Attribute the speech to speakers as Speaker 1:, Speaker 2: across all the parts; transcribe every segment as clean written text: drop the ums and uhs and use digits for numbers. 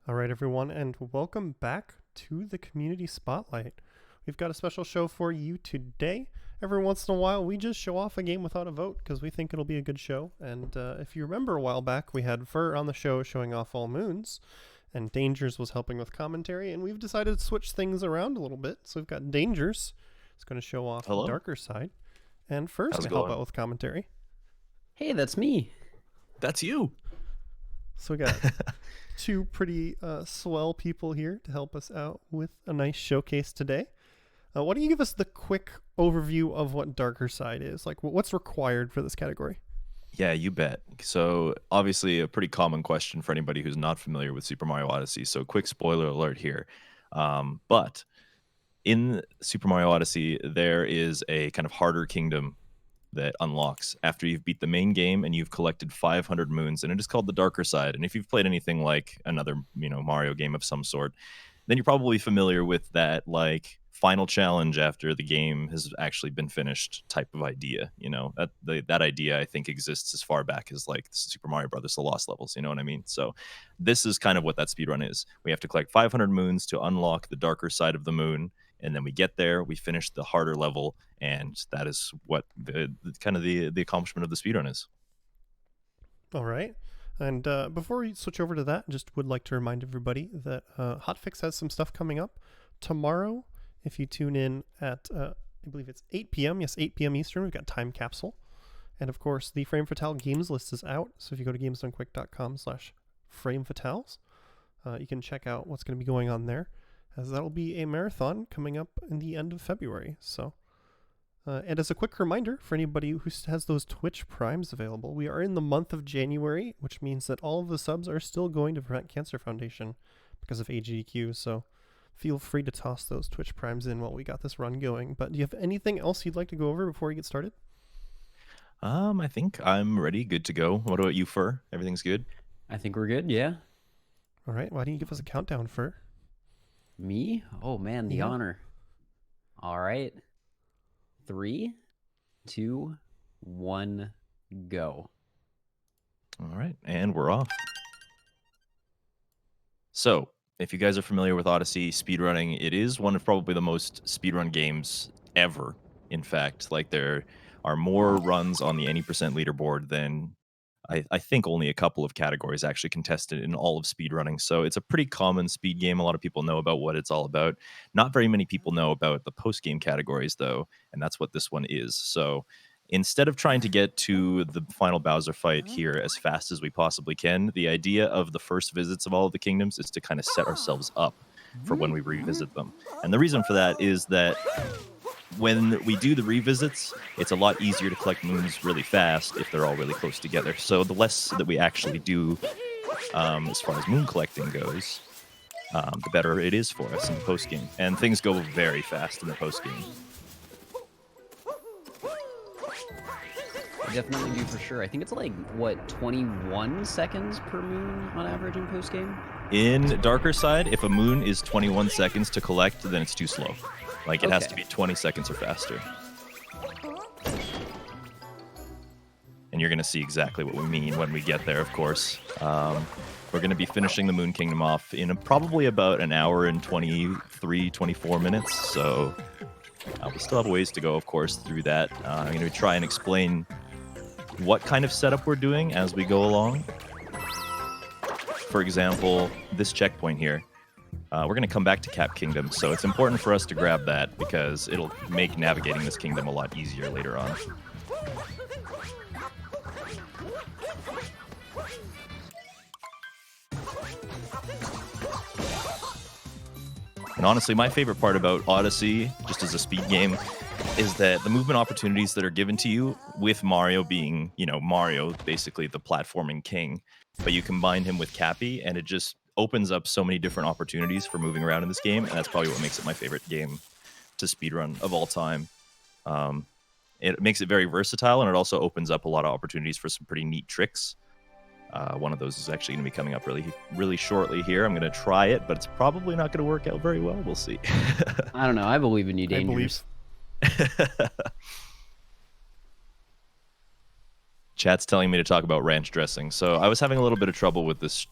Speaker 1: All right, everyone, and welcome back to the Community Spotlight. We've got a special show for you today. Every once in a while, we just show off a game without a vote because we think it'll be a good show. And if you remember a while back, we had Fur on the show showing off all moons, and Dangers was helping with commentary, and we've decided to switch things around a little bit. So we've got Dangers, who's going to show off
Speaker 2: Hello.
Speaker 1: Darker Side, and Fur's
Speaker 2: How's
Speaker 1: going
Speaker 2: it
Speaker 1: to help
Speaker 2: going?
Speaker 1: out with commentary.
Speaker 3: Hey, that's me.
Speaker 2: That's you.
Speaker 1: So we got two pretty swell people here to help us out with a nice showcase today. Why don't you give us the quick overview of what Darker Side is? Like, what's required for this category?
Speaker 2: Yeah, you bet. So, obviously, a pretty common question for anybody who's not familiar with Super Mario Odyssey. So, quick spoiler alert here. But in Super Mario Odyssey, there is a kind of harder kingdom that unlocks after you've beat the main game and you've collected 500 moons, and it is called the Darker Side. And if you've played anything like another, Mario game of some sort, then you're probably familiar with that, like, final challenge after the game has actually been finished type of idea. That idea, I think, exists as far back as like Super Mario Brothers the Lost Levels. You know what I mean? So this is kind of what that speedrun is. We have to collect 500 moons to unlock the darker side of the moon, and then we get there, we finish the harder level, and that is what the accomplishment of the speedrun is.
Speaker 1: All right. And before we switch over to that, just would like to remind everybody that Hotfix has some stuff coming up tomorrow. If you tune in at, I believe it's 8 p.m. Yes, 8 p.m. Eastern. We've got Time Capsule. And of course, the Frame Fatale games list is out. So if you go to gamesdonequick.com/framefatales, you can check out what's going to be going on there, as that'll be a marathon coming up in the end of February. So, and as a quick reminder for anybody who has those Twitch Primes available, we are in the month of January, which means that all of the subs are still going to Prevent Cancer Foundation because of AGDQ. So feel free to toss those Twitch Primes in while we got this run going. But do you have anything else you'd like to go over before we get started?
Speaker 2: I think I'm ready, good to go. What about you, Fur? Everything's good?
Speaker 3: I think we're good, yeah.
Speaker 1: All right, why don't you give us a countdown, Fur?
Speaker 3: Me? Oh man, the
Speaker 1: Yeah.
Speaker 3: honor. All right. 3, 2, 1, go.
Speaker 2: All right, and we're off. So, if you guys are familiar with Odyssey speedrunning, it is one of probably the most speedrun games ever. In fact, like there are more runs on the any percent leaderboard than I think only a couple of categories actually contested in all of speedrunning. So it's a pretty common speed game. A lot of people know about what it's all about. Not very many people know about the post game categories, though, and that's what this one is. So instead of trying to get to the final Bowser fight here as fast as we possibly can, the idea of the first visits of all of the kingdoms is to kind of set ourselves up for when we revisit them. And the reason for that is that when we do the revisits, it's a lot easier to collect moons really fast if they're all really close together. So the less that we actually do as far as moon collecting goes, the better it is for us in the post game. And things go very fast in the post game.
Speaker 3: I definitely do for sure. I think it's like, what, 21 seconds per moon on average in post game?
Speaker 2: In Darker Side, if a moon is 21 seconds to collect, then it's too slow. Like, it has to be 20 seconds or faster. And you're going to see exactly what we mean when we get there, of course. We're going to be finishing the Moon Kingdom off in probably about an hour and 23, 24 minutes. So we still have a ways to go, of course, through that. I'm going to try and explain what kind of setup we're doing as we go along. For example, this checkpoint here. We're going to come back to Cap Kingdom, so it's important for us to grab that because it'll make navigating this kingdom a lot easier later on. And honestly, my favorite part about Odyssey, just as a speed game, is that the movement opportunities that are given to you, with Mario being, Mario, basically the platforming king, but you combine him with Cappy, and it just opens up so many different opportunities for moving around in this game, and that's probably what makes it my favorite game to speedrun of all time. It makes it very versatile, and it also opens up a lot of opportunities for some pretty neat tricks. One of those is actually going to be coming up really shortly here. I'm going to try it, but it's probably not going to work out very well. We'll see.
Speaker 3: I don't know. I believe in you, Dangers.
Speaker 2: Chat's telling me to talk about ranch dressing. So I was having a little bit of trouble with this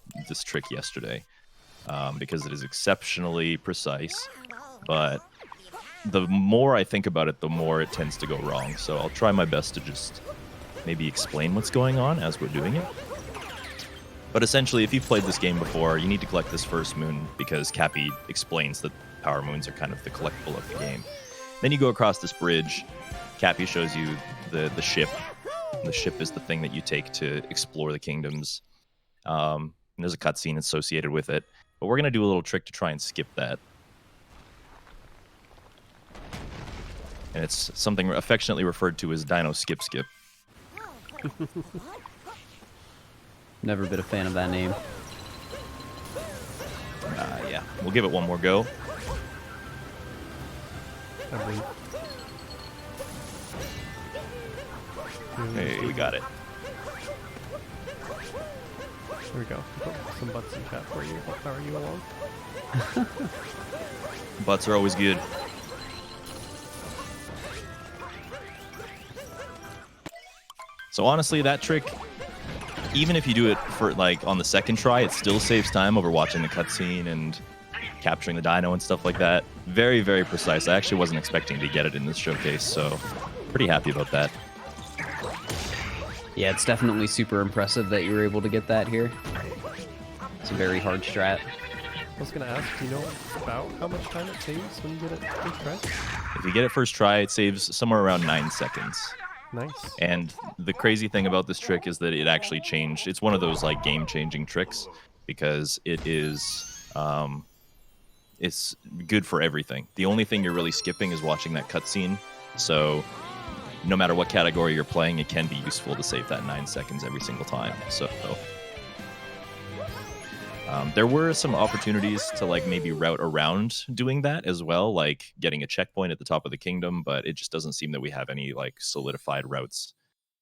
Speaker 2: trick yesterday. because it is exceptionally precise. But the more I think about it, the more it tends to go wrong. So I'll try my best to just maybe explain what's going on as we're doing it. But essentially, if you've played this game before, you need to collect this first moon because Cappy explains that power moons are kind of the collectible of the game. Then you go across this bridge. Cappy shows you the ship. The ship is the thing that you take to explore the kingdoms. And there's a cutscene associated with it. But we're going to do a little trick to try and skip that. And it's something affectionately referred to as Dino Skip Skip.
Speaker 3: Never been a fan of that name.
Speaker 2: Yeah, we'll give it one more go. Hey, we got it.
Speaker 1: Here we go. Put some butts in chat for you. How are you along?
Speaker 2: Butts are always good. So honestly, that trick, even if you do it for like on the second try, it still saves time over watching the cutscene and capturing the dino and stuff like that. Very, very precise. I actually wasn't expecting to get it in this showcase, so pretty happy about that.
Speaker 3: Yeah, it's definitely super impressive that you were able to get that here. It's a very hard strat.
Speaker 1: I was going to ask, do you know about how much time it saves when you get it first try?
Speaker 2: If you get it first try, it saves somewhere around 9 seconds.
Speaker 1: Nice.
Speaker 2: And the crazy thing about this trick is that it actually changed. It's one of those like game-changing tricks because it is it's good for everything. The only thing you're really skipping is watching that cutscene. So no matter what category you're playing, it can be useful to save that 9 seconds every single time. So there were some opportunities to like maybe route around doing that as well, like getting a checkpoint at the top of the kingdom, but it just doesn't seem that we have any like solidified routes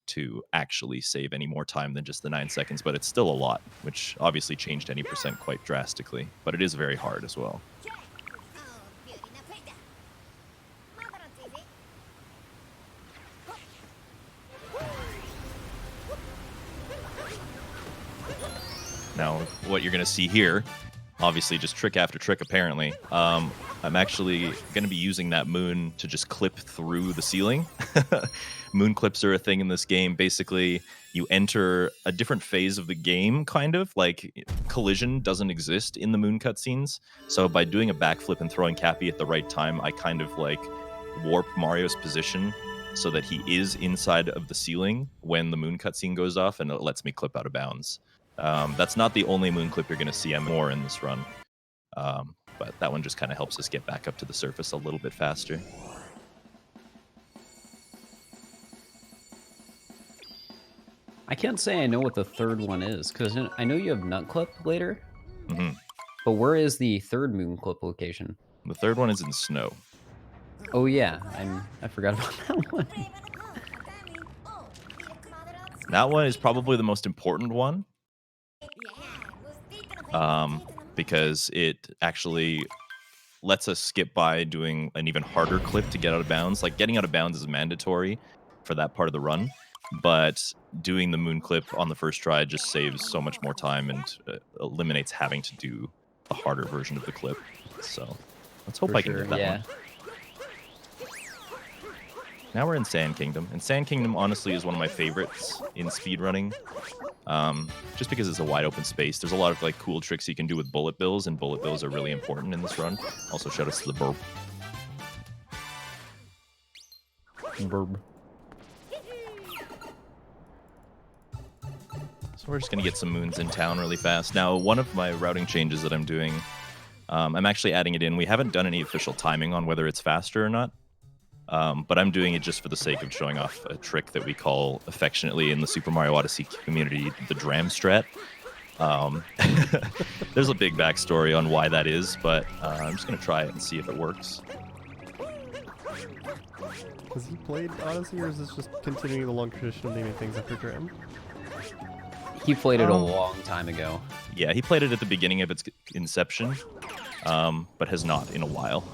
Speaker 2: to actually save any more time than just the 9 seconds, but it's still a lot, which obviously changed any percent quite drastically, but it is very hard as well. Now, what you're going to see here, obviously just trick after trick apparently, I'm actually going to be using that moon to just clip through the ceiling. Moon clips are a thing in this game. Basically, you enter a different phase of the game, kind of. Like, collision doesn't exist in the moon cutscenes. So by doing a backflip and throwing Cappy at the right time, I kind of, like, warp Mario's position so that he is inside of the ceiling when the moon cutscene goes off, and it lets me clip out of bounds. That's not the only moon clip you're going to see more in this run. But that one just kind of helps us get back up to the surface a little bit faster.
Speaker 3: I can't say I know what the third one is, because I know you have Nut Clip later.
Speaker 2: Mm-hmm.
Speaker 3: But where is the third moon clip location?
Speaker 2: The third one is in snow.
Speaker 3: Oh yeah, I forgot about that one.
Speaker 2: That one is probably the most important one. Because it actually lets us skip by doing an even harder clip to get out of bounds. Like, getting out of bounds is mandatory for that part of the run, but doing the moon clip on the first try just saves so much more time and eliminates having to do a harder version of the clip. So let's hope I can get that one. Now we're in Sand Kingdom, and Sand Kingdom honestly is one of my favorites in speedrunning. Just because it's a wide open space. There's a lot of like cool tricks you can do with bullet bills, and bullet bills are really important in this run. Also, shout out to the burb.
Speaker 3: Burb.
Speaker 2: So we're just gonna get some moons in town really fast. Now, one of my routing changes that I'm doing, I'm actually adding it in. We haven't done any official timing on whether it's faster or not. But I'm doing it just for the sake of showing off a trick that we call affectionately in the Super Mario Odyssey community the Dram Strat. There's a big backstory on why that is, but I'm just going to try it and see if it works.
Speaker 1: Has he played Odyssey, or is this just continuing the long tradition of naming things after Dram?
Speaker 3: He played it a long time ago.
Speaker 2: Yeah, he played it at the beginning of its inception, but has not in a while.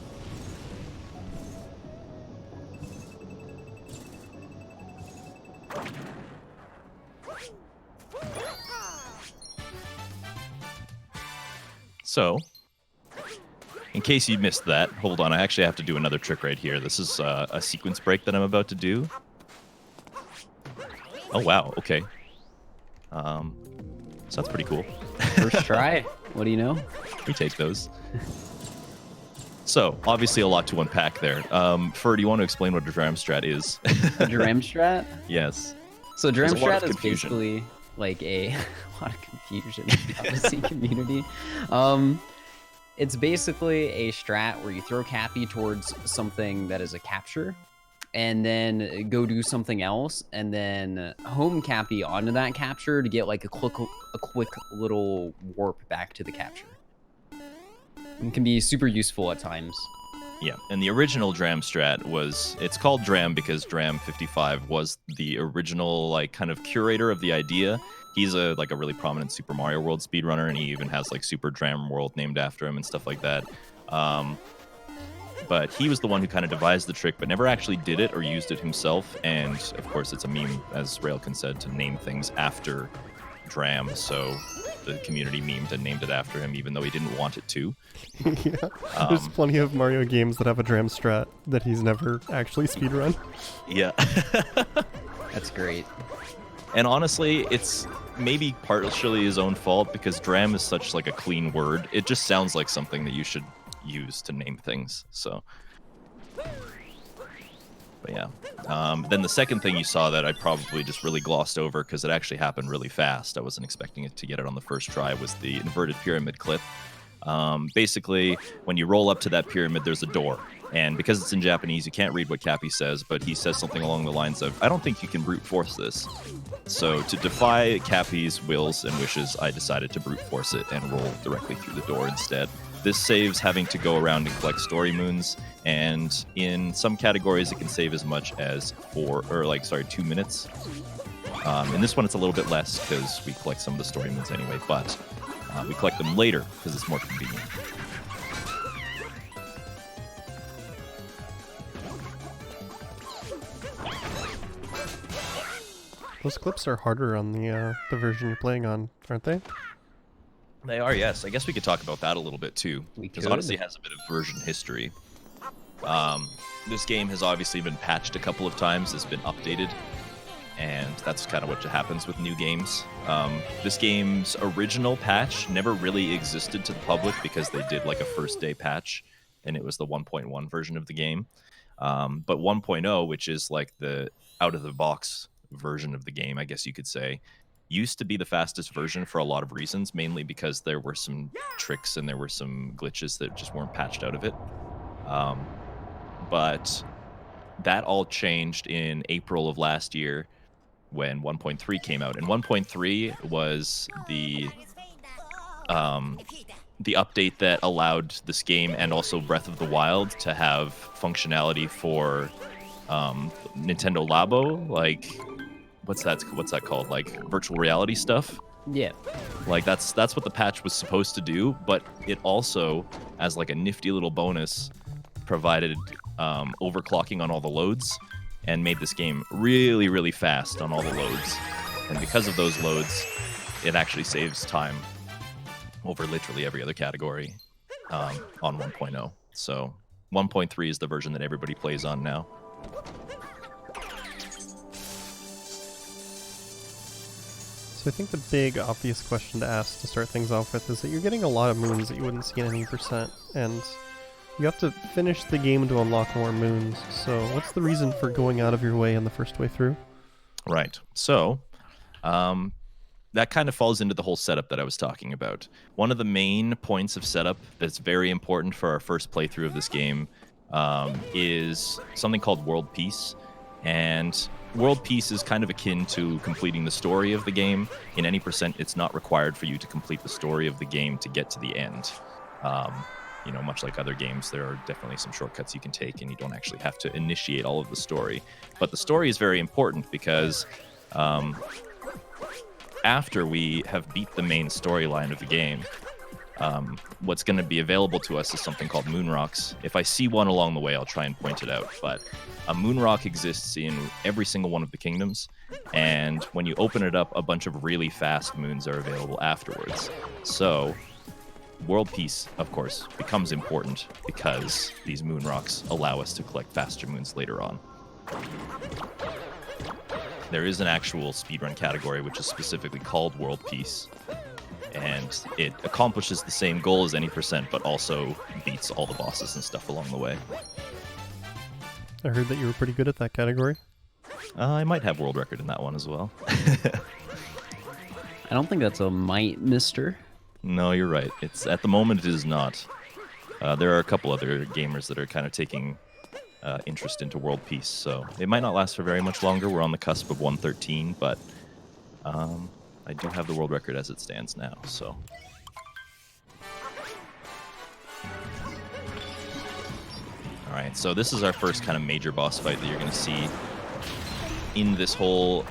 Speaker 2: So, in case you missed that, hold on. I actually have to do another trick right here. This is a sequence break that I'm about to do. Oh, wow. Okay. So that's pretty cool.
Speaker 3: First try. What do you know?
Speaker 2: We take those. So, obviously a lot to unpack there. Fur, do you want to explain what a dram strat is?
Speaker 3: A dram strat?
Speaker 2: Yes.
Speaker 3: So dram
Speaker 2: There's a lot of
Speaker 3: strat is
Speaker 2: confusion.
Speaker 3: basically like a lot of confusion in the Odyssey community. It's basically a strat where you throw Cappy towards something that is a capture, and then go do something else, and then home Cappy onto that capture to get like a quick little warp back to the capture. It can be super useful at times.
Speaker 2: Yeah, and the original Dram strat it's called Dram because Dram55 was the original, like, kind of curator of the idea. He's a really prominent Super Mario World speedrunner, and he even has, like, Super Dram World named after him and stuff like that. But he was the one who kind of devised the trick, but never actually did it or used it himself. And, of course, it's a meme, as Railkin said, to name things after Dram, so the community memed and named it after him, even though he didn't want it to.
Speaker 1: Yeah, there's plenty of Mario games that have a dram strat that he's never actually speedrun.
Speaker 2: Yeah.
Speaker 3: That's great.
Speaker 2: And honestly, it's maybe partially his own fault because dram is such like a clean word. It just sounds like something that you should use to name things. So, but yeah. Then the second thing you saw that I probably just really glossed over because it actually happened really fast. I wasn't expecting it to get it on the first try, was the inverted pyramid clip. Basically, when you roll up to that pyramid, there's a door. And because it's in Japanese, you can't read what Cappy says, but he says something along the lines of, I don't think you can brute force this. So to defy Cappy's wills and wishes, I decided to brute force it and roll directly through the door instead. This saves having to go around and collect story moons, and in some categories it can save as much as 2 minutes. In this one it's a little bit less because we collect some of the story moons anyway, but we collect them later because it's more convenient.
Speaker 1: Those clips are harder on the version you're playing on, aren't they?
Speaker 2: They are, yes. I guess we could talk about that a little bit too,
Speaker 3: We
Speaker 2: because
Speaker 3: could.
Speaker 2: Odyssey has a bit of version history. This game has obviously been patched a couple of times, it's been updated, and that's kind of what happens with new games. This game's original patch never really existed to the public because they did like a first day patch, and it was the 1.1 version of the game. But 1.0, which is like the out of the box version of the game, I guess you could say, used to be the fastest version for a lot of reasons, mainly because there were some tricks and there were some glitches that just weren't patched out of it. But that all changed in April of last year when 1.3 came out. And 1.3 was the update that allowed this game and also Breath of the Wild to have functionality for Nintendo Labo, like what's that called? Like virtual reality stuff.
Speaker 3: Yeah.
Speaker 2: Like that's what the patch was supposed to do, but it also, as like a nifty little bonus, provided overclocking on all the loads and made this game really, really fast on all the loads. And because of those loads, it actually saves time over literally every other category on 1.0. So 1.3 is the version that everybody plays on now.
Speaker 1: So I think the big obvious question to ask to start things off with is that you're getting a lot of moons that you wouldn't see in any percent, and you have to finish the game to unlock more moons. So what's the reason for going out of your way in the first way through?
Speaker 2: Right. So that kind of falls into the whole setup that I was talking about. One of the main points of setup that's very important for our first playthrough of this game is something called World Peace. And World Peace is kind of akin to completing the story of the game. In any percent, it's not required for you to complete the story of the game to get to the end. Much like other games, there are definitely some shortcuts you can take, and you don't actually have to initiate all of the story. But the story is very important because after we have beat the main storyline of the game, what's going to be available to us is something called moon rocks. If I see one along the way, I'll try and point it out. But a moon rock exists in every single one of the kingdoms, and when you open it up, a bunch of really fast moons are available afterwards. So world peace, of course, becomes important because these moon rocks allow us to collect faster moons later on. There is an actual speedrun category which is specifically called world peace, and it accomplishes the same goal as any percent, but also beats all the bosses and stuff along the way.
Speaker 1: I heard that you were pretty good at that category.
Speaker 2: I might have world record in that one as well.
Speaker 3: I don't think that's a might, mister.
Speaker 2: No, you're right. It's at the moment it is not. There are a couple other gamers that are kind of taking interest into world peace, so it might not last for very much longer. We're on the cusp of 113, but I do have the world record as it stands now. So. All right, so this is our first kind of major boss fight that you're going to see in this whole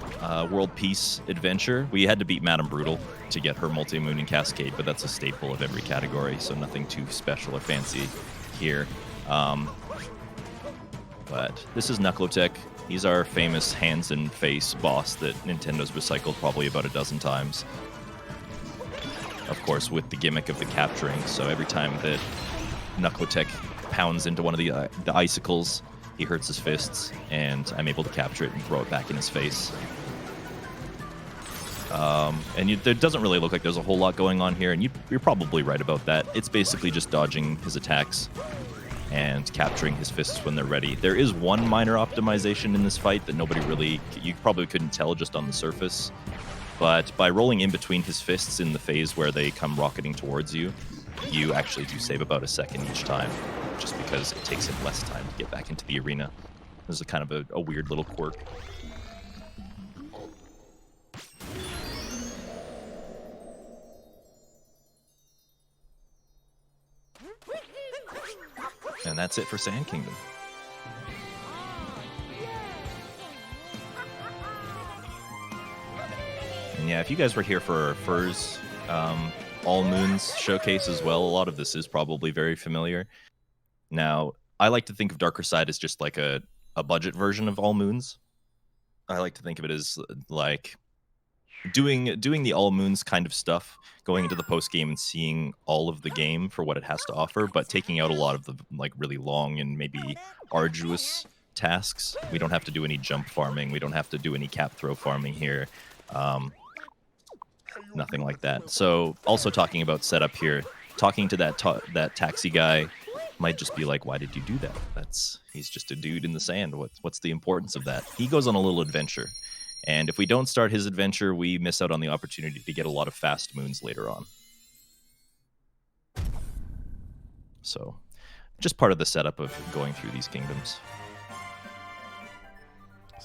Speaker 2: world peace adventure. We had to beat Madame Brutal to get her multi-moon and cascade, but that's a staple of every category, so nothing too special or fancy here. But this is Knuckletech. He's our famous hands and face boss that Nintendo's recycled probably about a dozen times. Of course, with the gimmick of the capturing, so every time that Knuckletech pounds into one of the icicles, he hurts his fists, and I'm able to capture it and throw it back in his face. There doesn't really look like there's a whole lot going on here, and you're probably right about that. It's basically just dodging his attacks and capturing his fists when they're ready. There is one minor optimization in this fight that you probably couldn't tell just on the surface, but by rolling in between his fists in the phase where they come rocketing towards you, you actually do save about a second each time, just because it takes him less time to get back into the arena. This is kind of a weird little quirk. And that's it for Sand Kingdom. And yeah, if you guys were here for our Furs All Moons showcase as well, a lot of this is probably very familiar. Now, I like to think of Darker Side as just like a budget version of All Moons. I like to think of it as like doing the All Moons kind of stuff, going into the post game and seeing all of the game for what it has to offer, but taking out a lot of the like really long and maybe arduous tasks. We don't have to do any jump farming. We don't have to do any cap throw farming here. Nothing like that. So also talking about setup here, talking to that taxi guy might just be like, why did you do that? He's just a dude in the sand. What's the importance of that? He goes on a little adventure. And if we don't start his adventure, we miss out on the opportunity to get a lot of fast moons later on. So, just part of the setup of going through these kingdoms.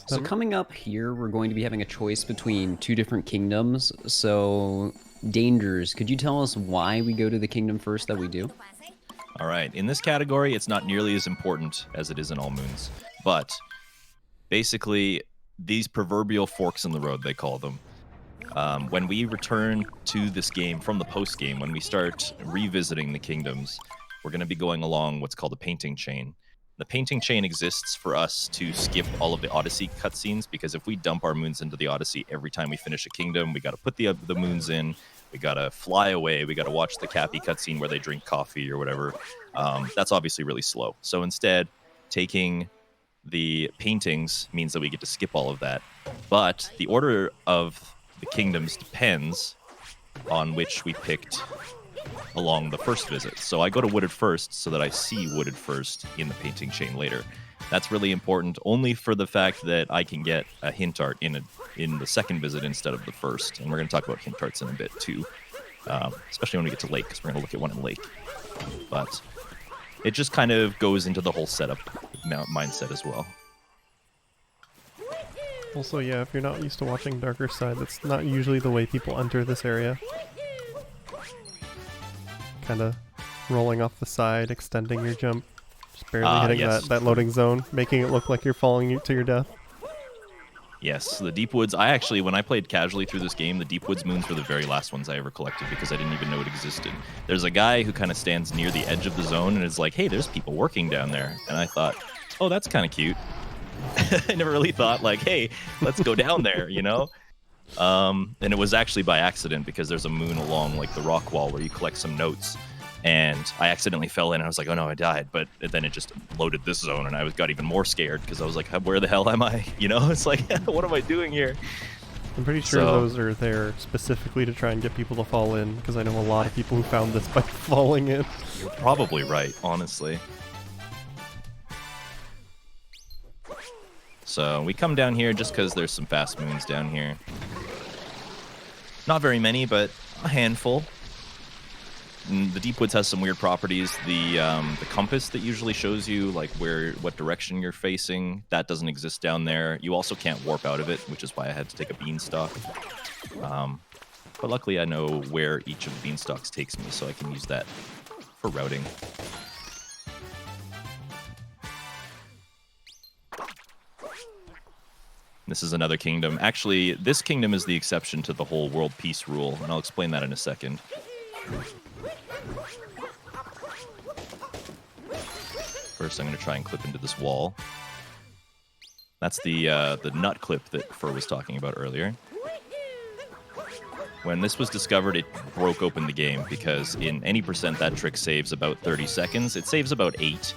Speaker 3: So coming up here, we're going to be having a choice between two different kingdoms. So, Dangers, could you tell us why we go to the kingdom first that we do?
Speaker 2: All right. In this category, it's not nearly as important as it is in All Moons. But, basically, these proverbial forks in the road, they call them. When we return to this game from the post game, when we start revisiting the kingdoms, we're going to be going along what's called a painting chain. The painting chain exists for us to skip all of the Odyssey cutscenes, because if we dump our moons into the Odyssey every time we finish a kingdom, we got to put the moons in, we got to fly away, we got to watch the Cappy cutscene where they drink coffee or whatever. That's obviously really slow. So instead, taking the paintings means that we get to skip all of that. But the order of the kingdoms depends on which we picked along the first visit. So I go to Wooded first so that I see Wooded first in the painting chain later. That's really important only for the fact that I can get a hint art in the second visit instead of the first. And we're going to talk about hint arts in a bit too, especially when we get to Lake, because we're going to look at one in Lake. But it just kind of goes into the whole setup mindset as well.
Speaker 1: Also, yeah, if you're not used to watching Darker Side, that's not usually the way people enter this area. Kind of rolling off the side, extending your jump, just barely hitting
Speaker 2: yes.
Speaker 1: that loading zone, making it look like you're falling to your death.
Speaker 2: Yes, the Deep Woods. When I played casually through this game, the Deep Woods moons were the very last ones I ever collected because I didn't even know it existed. There's a guy who kind of stands near the edge of the zone and is like, hey, there's people working down there. And I thought, oh, that's kind of cute. I never really thought like, hey, let's go down there, you know? And it was actually by accident because there's a moon along like the rock wall where you collect some notes. and I accidentally fell in. And I was like, oh no, I died. But then it just loaded this zone, and I got even more scared because I was like, where the hell am I? You know, it's like, what am I doing here?
Speaker 1: I'm pretty sure those are there specifically to try and get people to fall in, because I know a lot of people who found this by falling in.
Speaker 2: You're probably right, honestly. So we come down here just because there's some fast moons down here. Not very many, but a handful. And the Deep Woods has some weird properties. The compass that usually shows you like what direction you're facing, that doesn't exist down there. You also can't warp out of it, which is why I had to take a beanstalk. But luckily I know where each of the beanstalks takes me, so I can use that for routing. This is another kingdom. Actually, this kingdom is the exception to the whole world peace rule, and I'll explain that in a second. First, I'm going to try and clip into this wall. That's the nut clip that Fur was talking about earlier. When this was discovered, it broke open the game, because in any percent, that trick saves about 30 seconds. It saves about 8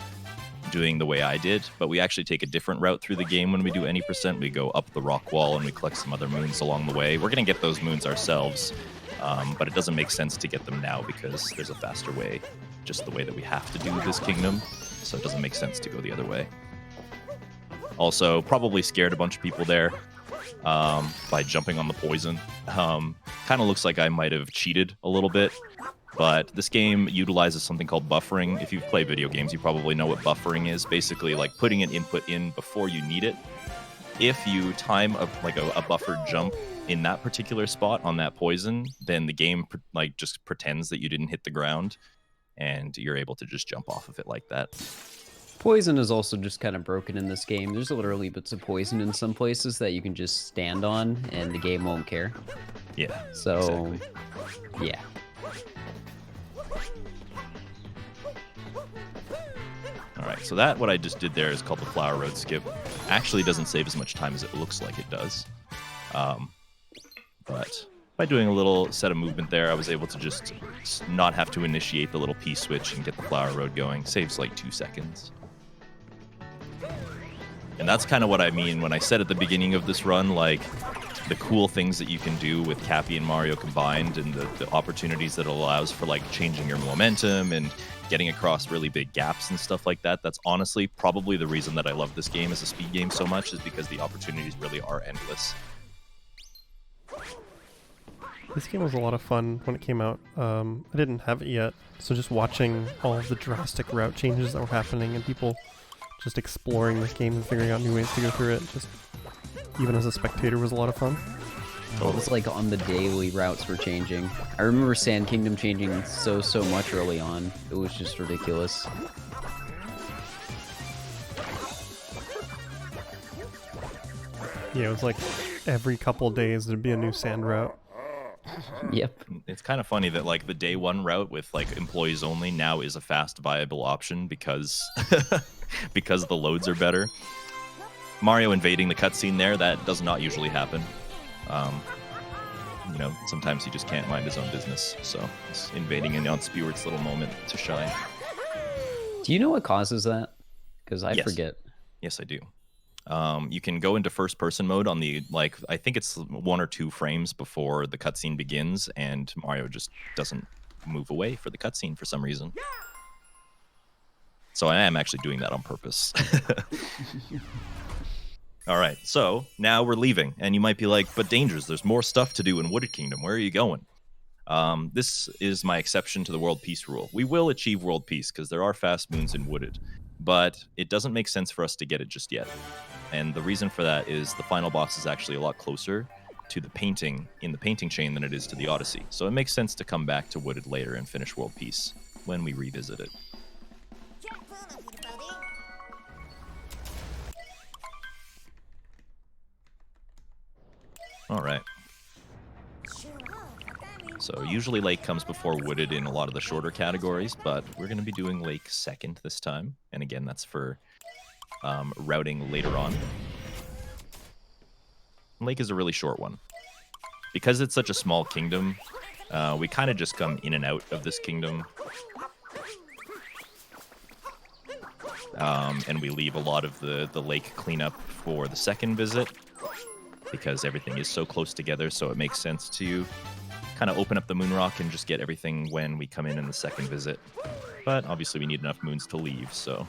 Speaker 2: doing the way I did, but we actually take a different route through the game when we do any percent. We go up the rock wall and we collect some other moons along the way. We're going to get those moons ourselves, but it doesn't make sense to get them now because there's a faster way, just the way that we have to do this kingdom, so it doesn't make sense to go the other way. Also, probably scared a bunch of people there by jumping on the poison. Kind of looks like I might have cheated a little bit, but this game utilizes something called buffering. If you've played video games, you probably know what buffering is. Basically, like putting an input in before you need it. If you time a buffered jump in that particular spot on that poison, then the game just pretends that you didn't hit the ground, and you're able to just jump off of it like that.
Speaker 3: Poison is also just kind of broken in this game. There's literally bits of poison in some places that you can just stand on, and the game won't care.
Speaker 2: Yeah.
Speaker 3: So,
Speaker 2: exactly.
Speaker 3: Yeah.
Speaker 2: Alright, so that, what I just did there, is called the Flower Road skip. Actually doesn't save as much time as it looks like it does. But by doing a little set of movement there, I was able to just not have to initiate the little P switch and get the Flower Road going. Saves like 2 seconds. And that's kind of what I mean when I said at the beginning of this run, like, the cool things that you can do with Cappy and Mario combined, and the opportunities that it allows for, like, changing your momentum and getting across really big gaps and stuff like that. That's honestly probably the reason that I love this game as a speed game so much, is because the opportunities really are endless.
Speaker 1: This game was a lot of fun when it came out. I didn't have it yet, so just watching all of the drastic route changes that were happening and people just exploring this game and figuring out new ways to go through it, just even as a spectator, was a lot of fun.
Speaker 3: It was like on the daily routes were changing. I remember Sand Kingdom changing so much early on. It was just ridiculous.
Speaker 1: Yeah, it was like every couple days there'd be a new sand route.
Speaker 3: Yep.
Speaker 2: It's kind of funny that, like, the day one route with, like, employees only now is a fast, viable option because because the loads are better. Mario invading the cutscene there, that does not usually happen. You know, sometimes he just can't mind his own business, so he's invading in on Spewart's little moment to shine.
Speaker 3: Do you know what causes that? Because I forget.
Speaker 2: Yes, I do. You can go into first-person mode on the, like, I think it's 1 or 2 frames before the cutscene begins, and Mario just doesn't move away for the cutscene for some reason. So I am actually doing that on purpose. All right, so now we're leaving, and you might be like, but Dangers, there's more stuff to do in Wooded Kingdom. Where are you going? This is my exception to the world peace rule. We will achieve world peace because there are fast moons in Wooded, but it doesn't make sense for us to get it just yet. And the reason for that is the final boss is actually a lot closer to the painting in the painting chain than it is to the Odyssey. So it makes sense to come back to Wooded later and finish world peace when we revisit it. All right. So usually Lake comes before Wooded in a lot of the shorter categories, but we're going to be doing Lake second this time. And again, that's for routing later on. Lake is a really short one. Because it's such a small kingdom, we kind of just come in and out of this kingdom and we leave a lot of the lake cleanup for the second visit because everything is so close together, so it makes sense to kind of open up the moon rock and just get everything when we come in the second visit. But obviously we need enough moons to leave, so...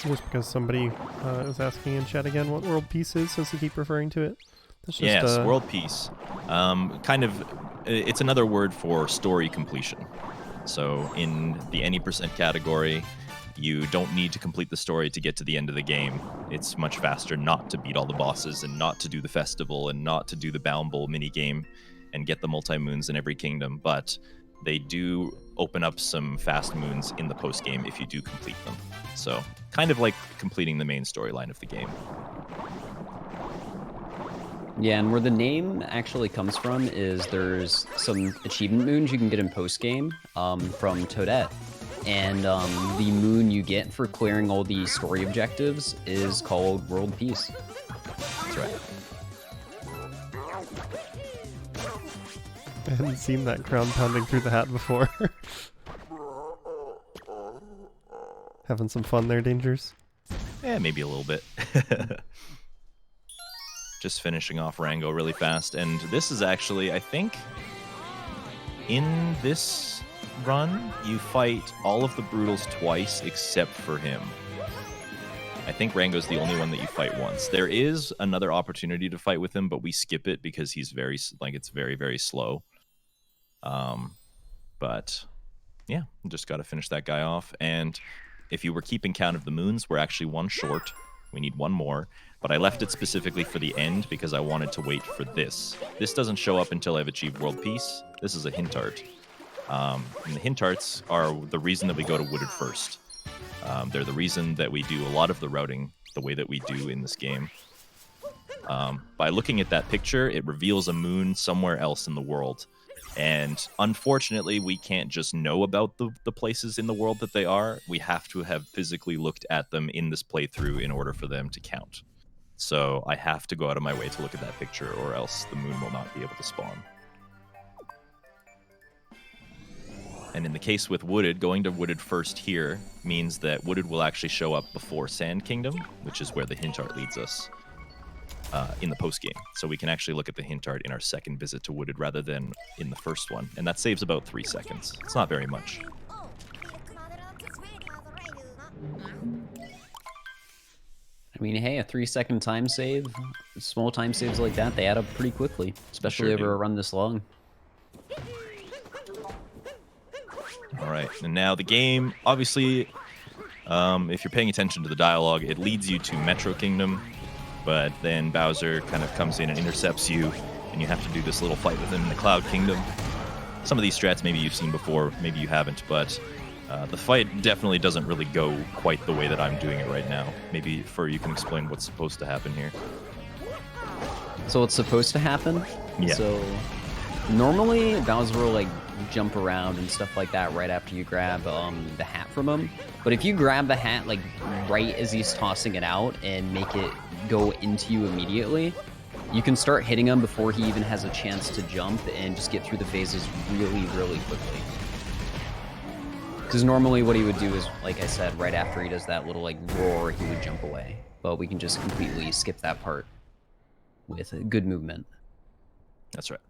Speaker 1: Just because somebody was asking in chat again what world peace is, since you keep referring to it. That's just,
Speaker 2: yes, world peace. It's another word for story completion. So in the any percent category, you don't need to complete the story to get to the end of the game. It's much faster not to beat all the bosses and not to do the festival and not to do the Bound Bowl minigame and get the multi-moons in every kingdom, but they do open up some fast moons in the post-game if you do complete them. So kind of like completing the main storyline of the game.
Speaker 3: Yeah, and where the name actually comes from is there's some achievement moons you can get in post-game from Toadette. And the moon you get for clearing all the story objectives is called World Peace.
Speaker 2: That's right.
Speaker 1: I hadn't seen that crown pounding through the hat before. Having some fun there, Dangers?
Speaker 2: Yeah, maybe a little bit. Just finishing off Rango really fast. And this is actually, I think, in this run, you fight all of the Brutals twice except for him. I think Rango's the only one that you fight once. There is another opportunity to fight with him, but we skip it because he's it's very, very slow. But yeah, just got to finish that guy off. And if you were keeping count of the moons, we're actually one short. We need one more. But I left it specifically for the end because I wanted to wait for this. This doesn't show up until I've achieved world peace. This is a hint art. And the hint arts are the reason that we go to Wooded first. They're the reason that we do a lot of the routing the way that we do in this game. By looking at that picture, it reveals a moon somewhere else in the world. And unfortunately, we can't just know about the places in the world that they are. We have to have physically looked at them in this playthrough in order for them to count. So I have to go out of my way to look at that picture, or else the moon will not be able to spawn. And in the case with Wooded, going to Wooded first here means that Wooded will actually show up before Sand Kingdom, which is where the hint art leads us in the post-game. So we can actually look at the hint art in our second visit to Wooded rather than in the first one. And that saves about 3 seconds. It's not very much.
Speaker 3: I mean, hey, a 3-second time save, small time saves like that, they add up pretty quickly, especially over a run this long.
Speaker 2: All right, and now the game, obviously, if you're paying attention to the dialogue, it leads you to Metro Kingdom, but then Bowser kind of comes in and intercepts you, and you have to do this little fight with him in the Cloud Kingdom. Some of these strats maybe you've seen before, maybe you haven't, but the fight definitely doesn't really go quite the way that I'm doing it right now. Maybe, you can explain what's supposed to happen here.
Speaker 3: So what's supposed to happen?
Speaker 2: Yeah.
Speaker 3: So normally Bowser will like jump around and stuff like that right after you grab the hat from him. But if you grab the hat like right as he's tossing it out and make it go into you immediately, you can start hitting him before he even has a chance to jump and just get through the phases really, really quickly. Because normally what he would do is, like I said, right after he does that little like roar, he would jump away. But we can just completely skip that part with good movement.
Speaker 2: That's right.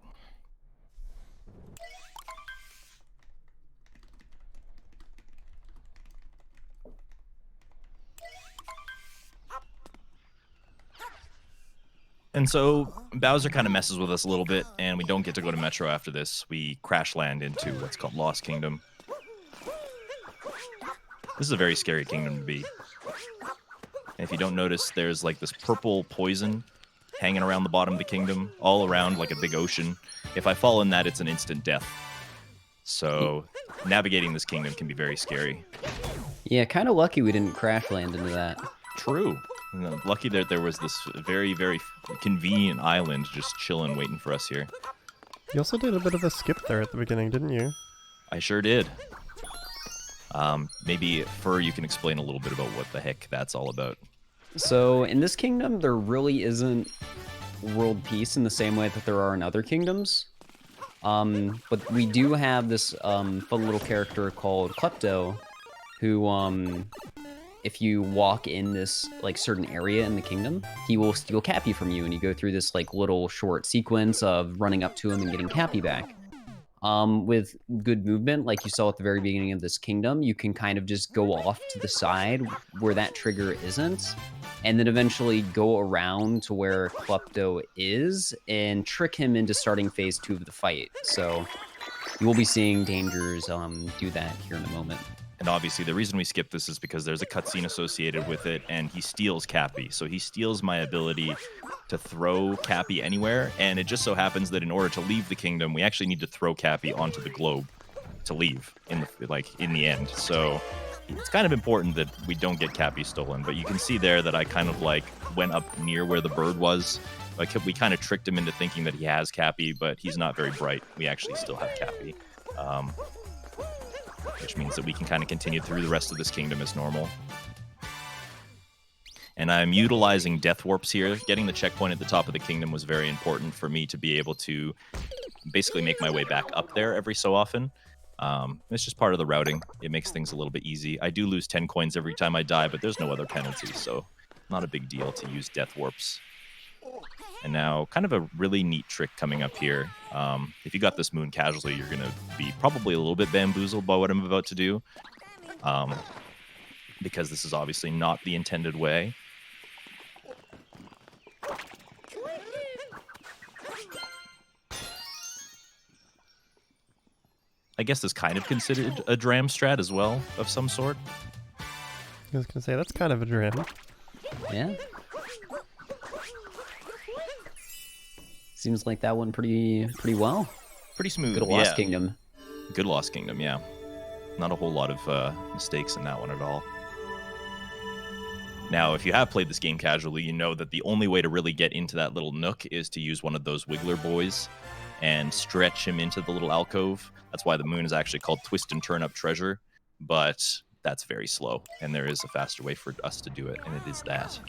Speaker 2: And so Bowser kind of messes with us a little bit, and we don't get to go to Metro after this. We crash land into what's called Lost Kingdom. This is a very scary kingdom to be. And if you don't notice, there's like this purple poison hanging around the bottom of the kingdom, all around like a big ocean. If I fall in that, it's an instant death. So navigating this kingdom can be very scary.
Speaker 3: Yeah, kind of lucky we didn't crash land into that.
Speaker 2: True. Lucky that there was this very, very convenient island just chilling, waiting for us here.
Speaker 1: You also did a bit of a skip there at the beginning, didn't you?
Speaker 2: I sure did. Maybe, Fur, you can explain a little bit about what the heck that's all about.
Speaker 3: So in this kingdom, there really isn't world peace in the same way that there are in other kingdoms. But we do have this fun little character called Klepto who, if you walk in this like certain area in the kingdom, he will steal Cappy from you, and you go through this like little short sequence of running up to him and getting Cappy back. With good movement, like you saw at the very beginning of this kingdom, you can kind of just go off to the side where that trigger isn't, and then eventually go around to where Klepto is and trick him into starting phase 2 of the fight. So you will be seeing Dangers do that here in a moment.
Speaker 2: And obviously, the reason we skip this is because there's a cutscene associated with it, and he steals Cappy. So he steals my ability to throw Cappy anywhere, and it just so happens that in order to leave the kingdom, we actually need to throw Cappy onto the globe to leave in the end. So it's kind of important that we don't get Cappy stolen. But you can see there that I kind of like went up near where the bird was. Like we kind of tricked him into thinking that he has Cappy, but he's not very bright. We actually still have Cappy. Which means that we can kind of continue through the rest of this kingdom as normal. And I'm utilizing death warps here. Getting the checkpoint at the top of the kingdom was very important for me to be able to basically make my way back up there every so often. It's just part of the routing. It makes things a little bit easy. I do lose 10 coins every time I die, but there's no other penalty, so not a big deal to use death warps. And now, kind of a really neat trick coming up here. If you got this moon casually, you're going to be probably a little bit bamboozled by what I'm about to do. Because this is obviously not the intended way. I guess this kind of considered a dram strat as well, of some sort.
Speaker 1: I was going to say, that's kind of a dram.
Speaker 3: Yeah. Seems like that went pretty well.
Speaker 2: Pretty smooth.
Speaker 3: Good Lost Kingdom.
Speaker 2: Good Lost Kingdom, yeah. Not a whole lot of mistakes in that one at all. Now, if you have played this game casually, you know that the only way to really get into that little nook is to use one of those Wiggler boys and stretch him into the little alcove. That's why the moon is actually called Twist and Turn Up Treasure, but that's very slow, and there is a faster way for us to do it, and it is that.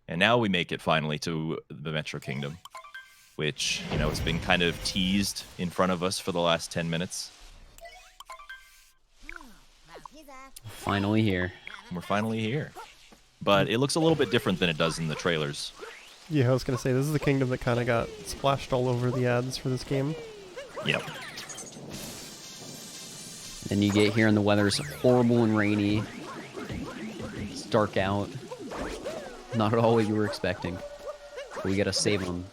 Speaker 2: And now we make it finally to the Metro Kingdom, which, you know, it's been kind of teased in front of us for the last 10 minutes.
Speaker 3: Finally here.
Speaker 2: We're finally here. But it looks a little bit different than it does in the trailers.
Speaker 1: Yeah, I was going to say, this is the kingdom that kind of got splashed all over the ads for this game.
Speaker 2: Yep.
Speaker 3: Then you get here and the weather's horrible and rainy. It's dark out. Not at all what you were expecting. But we gotta save them.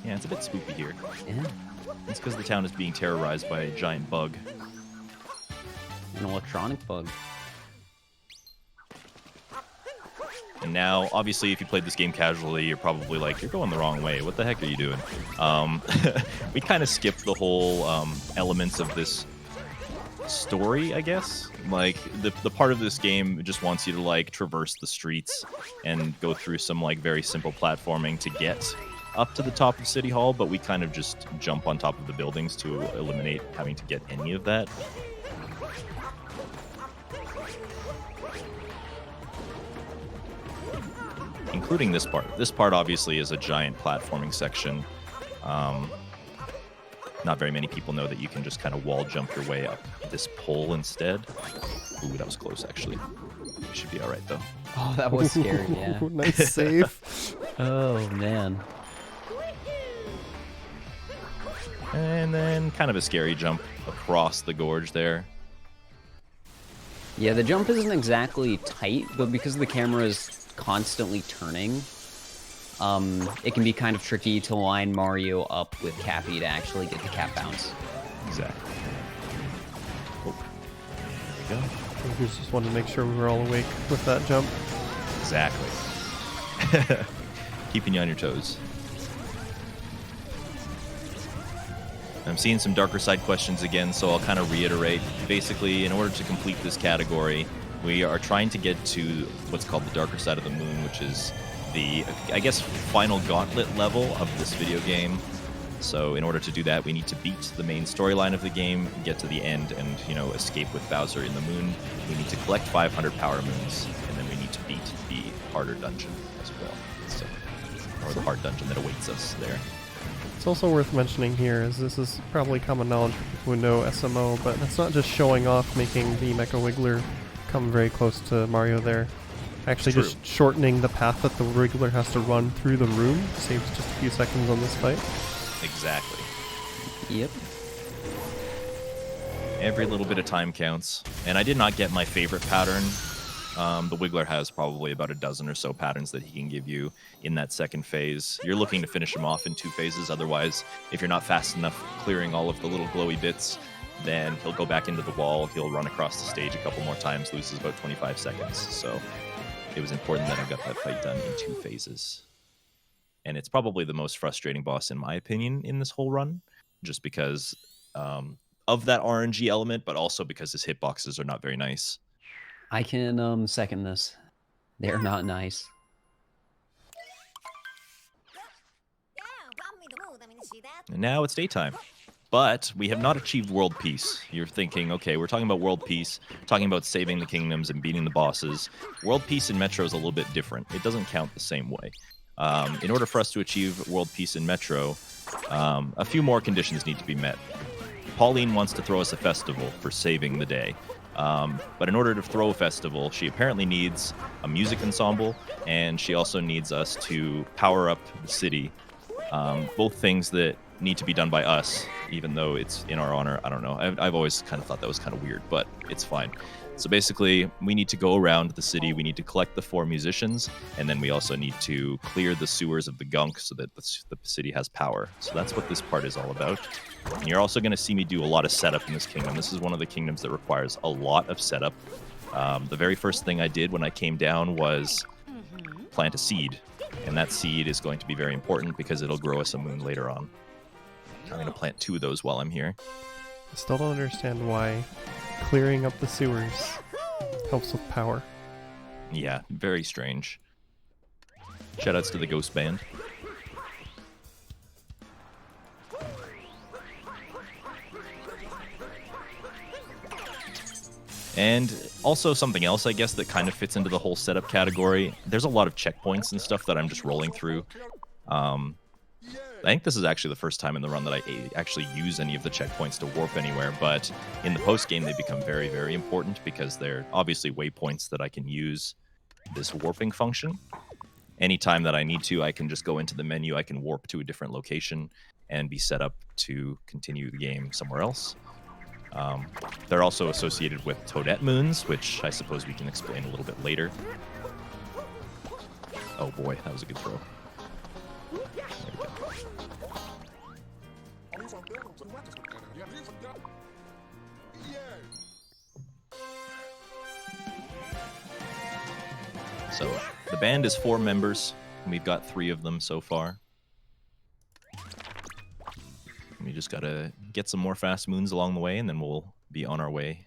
Speaker 2: Yeah, it's a bit spooky here.
Speaker 3: Yeah.
Speaker 2: It's because the town is being terrorized by a giant bug.
Speaker 3: An electronic bug.
Speaker 2: And now, obviously, if you played this game casually, you're probably like, you're going the wrong way. What the heck are you doing? We kind of skipped the whole elements of this story, I guess. Like, the part of this game just wants you to, like, traverse the streets and go through some, like, very simple platforming to get up to the top of City Hall, but we kind of just jump on top of the buildings to eliminate having to get any of that. Including this part. This part obviously is a giant platforming section. Not very many people know that you can just kind of wall jump your way up this pole instead. Ooh, that was close actually. We should be alright though.
Speaker 3: Oh, that was scary, yeah.
Speaker 1: Nice save.
Speaker 3: Oh, man.
Speaker 2: And then kind of a scary jump across the gorge there.
Speaker 3: Yeah, the jump isn't exactly tight, but because the camera is constantly turning, it can be kind of tricky to line Mario up with Cappy to actually get the cap bounce.
Speaker 2: Exactly. Oh, there we go.
Speaker 1: We just wanted to make sure we were all awake with that jump.
Speaker 2: Exactly. Keeping you on your toes. I'm seeing some darker side questions again, so I'll kind of reiterate. Basically, in order to complete this category, we are trying to get to what's called the darker side of the moon, which is the, I guess, final gauntlet level of this video game. So in order to do that, we need to beat the main storyline of the game, get to the end, and, you know, escape with Bowser in the moon. We need to collect 500 power moons, and then we need to beat the harder dungeon as well. So, or the hard dungeon that awaits us there.
Speaker 1: It's also worth mentioning here, as this is probably common knowledge for people who know SMO, but that's not just showing off making the Mecha Wiggler come very close to Mario there. Actually
Speaker 2: True.
Speaker 1: just shortening the path that the Wiggler has to run through the room saves just a few seconds on this fight.
Speaker 2: Exactly.
Speaker 3: Yep.
Speaker 2: Every little bit of time counts. And I did not get my favorite pattern. The Wiggler has probably about a dozen or so patterns that he can give you in that second phase. You're looking to finish him off in 2 phases. Otherwise, if you're not fast enough clearing all of the little glowy bits, then he'll go back into the wall. He'll run across the stage a couple more times, loses about 25 seconds. So it was important that I got that fight done in 2 phases. And it's probably the most frustrating boss, in my opinion, in this whole run, just because of that RNG element, but also because his hitboxes are not very nice.
Speaker 3: I can second this. They're not nice.
Speaker 2: And now it's daytime. But we have not achieved world peace. You're thinking, okay, we're talking about world peace, talking about saving the kingdoms and beating the bosses. World peace in Metro is a little bit different. It doesn't count the same way. In order for us to achieve world peace in Metro, a few more conditions need to be met. Pauline wants to throw us a festival for saving the day. But in order to throw a festival, she apparently needs a music ensemble, and she also needs us to power up the city. Both things that need to be done by us, even though it's in our honor. I don't know. I've always kind of thought that was kind of weird, but it's fine. So basically, we need to go around the city. We need to collect the 4 musicians, and then we also need to clear the sewers of the gunk so that the city has power. So that's what this part is all about. And you're also going to see me do a lot of setup in this kingdom. This is one of the kingdoms that requires a lot of setup. The very first thing I did when I came down was plant a seed. And that seed is going to be very important because it'll grow us a moon later on. I'm going to plant 2 of those while I'm here.
Speaker 1: I still don't understand why clearing up the sewers helps with power.
Speaker 2: Yeah, very strange. Shoutouts to the Ghost Band. And also something else, I guess, that kind of fits into the whole setup category. There's a lot of checkpoints and stuff that I'm just rolling through. I think this is actually the first time in the run that I actually use any of the checkpoints to warp anywhere, but in the post-game they become very, very important because they're obviously waypoints that I can use this warping function. Anytime that I need to, I can just go into the menu, I can warp to a different location and be set up to continue the game somewhere else. They're also associated with Toadette moons, which I suppose we can explain a little bit later. Oh boy, that was a good throw. There we go. So the band is 4 members, and we've got 3 of them so far. We just gotta get some more fast moons along the way, and then we'll be on our way.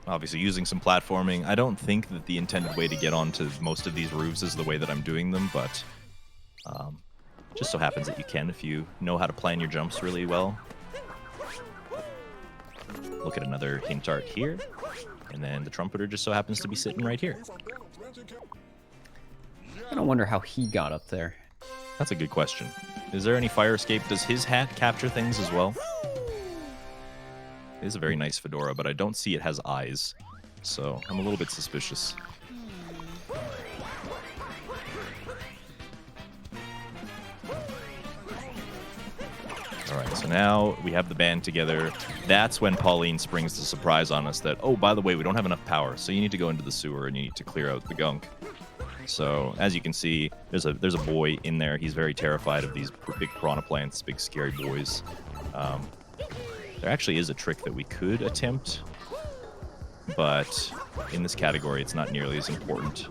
Speaker 2: Obviously using some platforming. I don't think that the intended way to get onto most of these roofs is the way that I'm doing them, but just so happens that you can if you know how to plan your jumps really well. Look at another hint art here, and then the trumpeter just so happens to be sitting right here.
Speaker 3: I don't wonder how he got up there.
Speaker 2: That's a good question. Is there any fire escape? Does his hat capture things as well? It is a very nice fedora, but I don't see it has eyes, so I'm a little bit suspicious. Alright, so now we have the band together. That's when Pauline springs the surprise on us that, oh, by the way, we don't have enough power, so you need to go into the sewer and you need to clear out the gunk. So, as you can see, there's a boy in there. He's very terrified of these big piranha plants, big scary boys. There actually is a trick that we could attempt, but in this category, it's not nearly as important.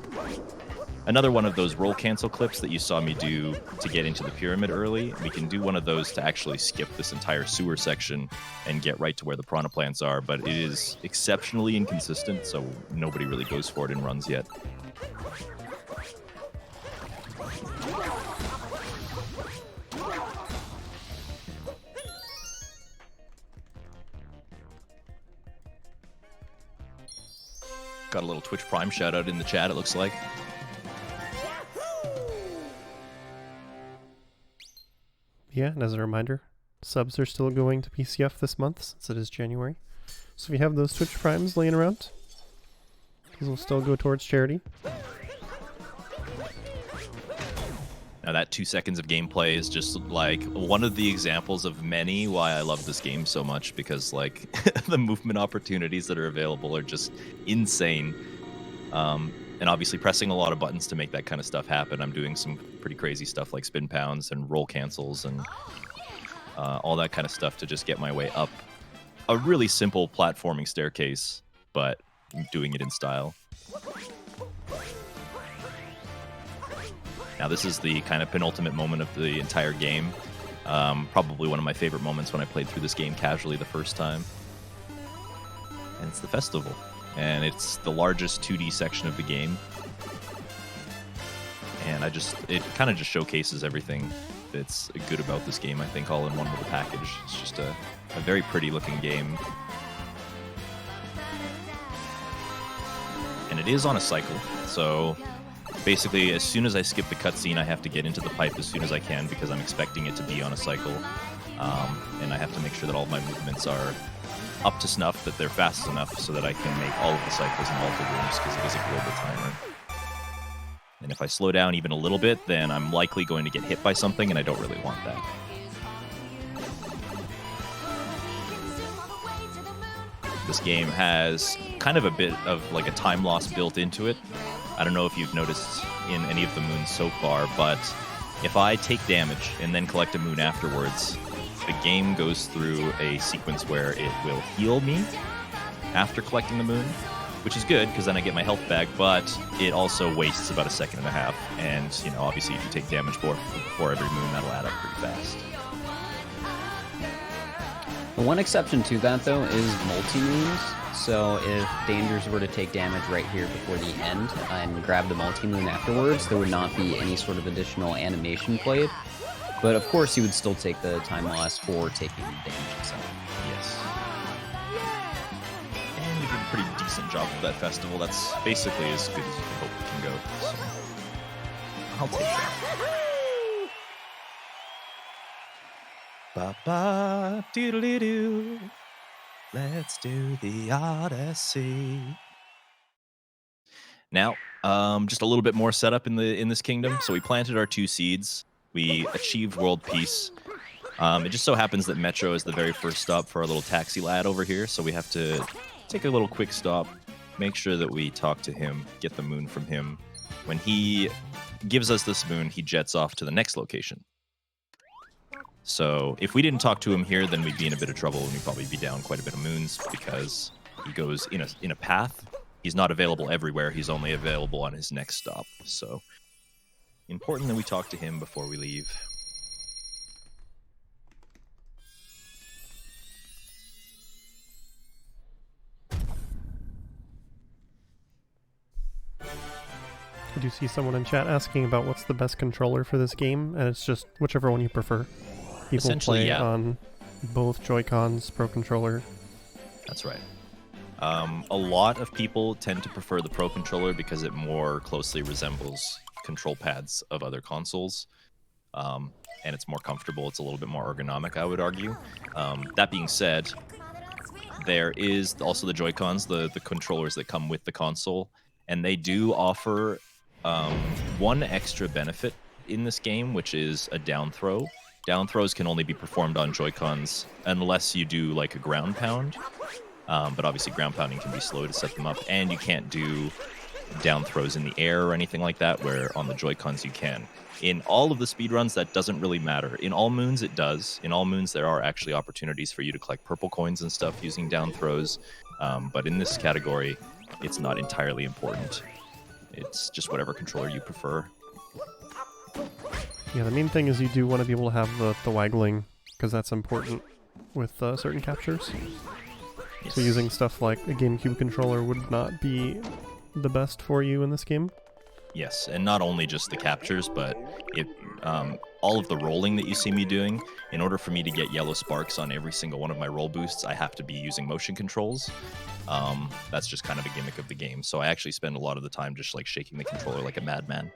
Speaker 2: Another one of those roll cancel clips that you saw me do to get into the pyramid early, we can do one of those to actually skip this entire sewer section and get right to where the piranha plants are, but it is exceptionally inconsistent, so nobody really goes for it in runs yet. Got a little Twitch Prime shout out in the chat, it looks like.
Speaker 1: Yeah, and as a reminder, subs are still going to PCF this month since it is January. So if you have those Twitch Primes laying around, these will still go towards charity.
Speaker 2: Now that 2 seconds of gameplay is just like one of the examples of many why I love this game so much, because like the movement opportunities that are available are just insane. And obviously pressing a lot of buttons to make that kind of stuff happen. I'm doing some pretty crazy stuff like spin pounds and roll cancels and all that kind of stuff to just get my way up a really simple platforming staircase, but doing it in style. Now this is the kind of penultimate moment of the entire game. Probably one of my favorite moments when I played through this game casually the first time. And it's the festival. And it's the largest 2D section of the game. And it kind of just showcases everything that's good about this game, I think, all in one little package. It's just a very pretty looking game. And it is on a cycle, so basically as soon as I skip the cutscene, I have to get into the pipe as soon as I can because I'm expecting it to be on a cycle. And I have to make sure that all of my movements are up to snuff, that they're fast enough so that I can make all of the cycles in all of the rooms, because it is a global timer. And if I slow down even a little bit, then I'm likely going to get hit by something, and I don't really want that. This game has kind of a bit of like a time loss built into it. I don't know if you've noticed in any of the moons so far, but if I take damage and then collect a moon afterwards, the game goes through a sequence where it will heal me after collecting the moon, which is good because then I get my health back, but it also wastes about 1.5 seconds. And, you know, obviously if you take damage for every moon, that'll add up pretty fast.
Speaker 3: The one exception to that, though, is multi-moons. So if Dangers were to take damage right here before the end and grab the multi-moon afterwards, there would not be any sort of additional animation played. But of course, you would still take the time loss for taking damage itself.
Speaker 2: Yes. And you did a pretty decent job of that festival. That's basically as good as you hope it can go. So I'll take that. Ba-ba, doodly-doo. Let's do the Odyssey. Now, just a little bit more setup in this kingdom. So we planted our 2 seeds. We achieved world peace. It just so happens that Metro is the very first stop for our little taxi lad over here, so we have to take a little quick stop, make sure that we talk to him, get the moon from him. When he gives us this moon, he jets off to the next location. So if we didn't talk to him here, then we'd be in a bit of trouble, and we'd probably be down quite a bit of moons because he goes in a path. He's not available everywhere. He's only available on his next stop. So important that we talk to him before we leave.
Speaker 1: I do see someone in chat asking about what's the best controller for this game, and it's just whichever one you prefer. People play on both Joy-Cons, Pro Controller.
Speaker 2: That's right. A lot of people tend to prefer the Pro Controller because it more closely resembles control pads of other consoles, and it's more comfortable. It's a little bit more ergonomic, I would argue. That being said, there is also the Joy-Cons, the controllers that come with the console, and they do offer one extra benefit in this game, which is a down throw. Down throws can only be performed on Joy-Cons unless you do like a ground pound, but obviously ground pounding can be slow to set them up, and you can't do down throws in the air or anything like that, where on the Joy-Cons you can. In all of the speedruns, that doesn't really matter. In all moons, it does. In all moons, there are actually opportunities for you to collect purple coins and stuff using down throws, but in this category, it's not entirely important. It's just whatever controller you prefer.
Speaker 1: Yeah, the main thing is you do want to be able to have the waggling, because that's important with certain captures.
Speaker 2: Yes.
Speaker 1: So using stuff like a GameCube controller would not be the best for you in this game.
Speaker 2: Yes, and not only just the captures, but all of the rolling that you see me doing. In order for me to get yellow sparks on every single one of my roll boosts, I have to be using motion controls. That's just kind of a gimmick of the game. So I actually spend a lot of the time just like shaking the controller like a madman.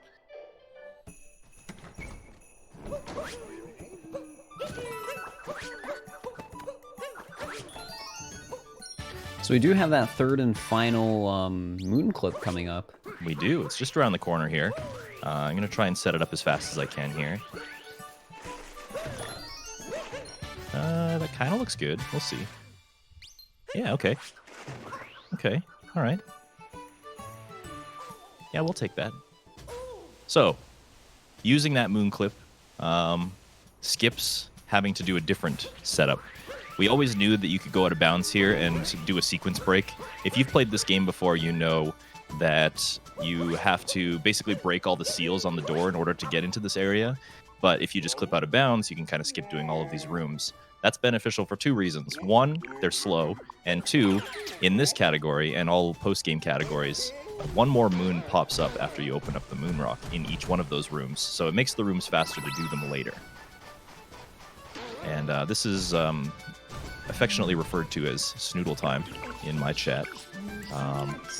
Speaker 3: So we do have that third and final moon clip coming up.
Speaker 2: We do. It's just around the corner here. I'm going to try and set it up as fast as I can here. That kind of looks good. We'll see. Yeah, okay. Okay, all right. Yeah, we'll take that. So, using that moon clip skips having to do a different setup. We always knew that you could go out of bounds here and do a sequence break. If you've played this game before, you know that you have to basically break all the seals on the door in order to get into this area. But if you just clip out of bounds, you can kind of skip doing all of these rooms. That's beneficial for two reasons. One, they're slow. And two, in this category and all post-game categories, one more moon pops up after you open up the moon rock in each one of those rooms. So it makes the rooms faster to do them later. And this is affectionately referred to as Snoodle time in my chat.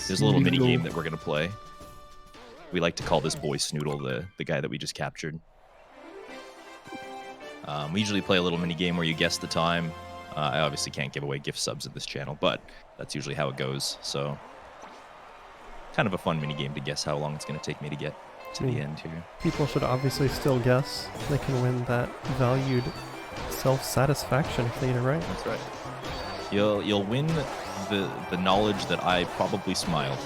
Speaker 2: There's a little mini game that we're going to play. We like to call this boy Snoodle, the guy that we just captured. We usually play a little mini game where you guess the time. I obviously can't give away gift subs at this channel, but that's usually how it goes. So, kind of a fun mini game to guess how long it's going to take me to get to the end here.
Speaker 1: People should obviously still guess. They can win that valued self-satisfaction if they get it right.
Speaker 2: That's right. You'll win the knowledge that I probably smiled.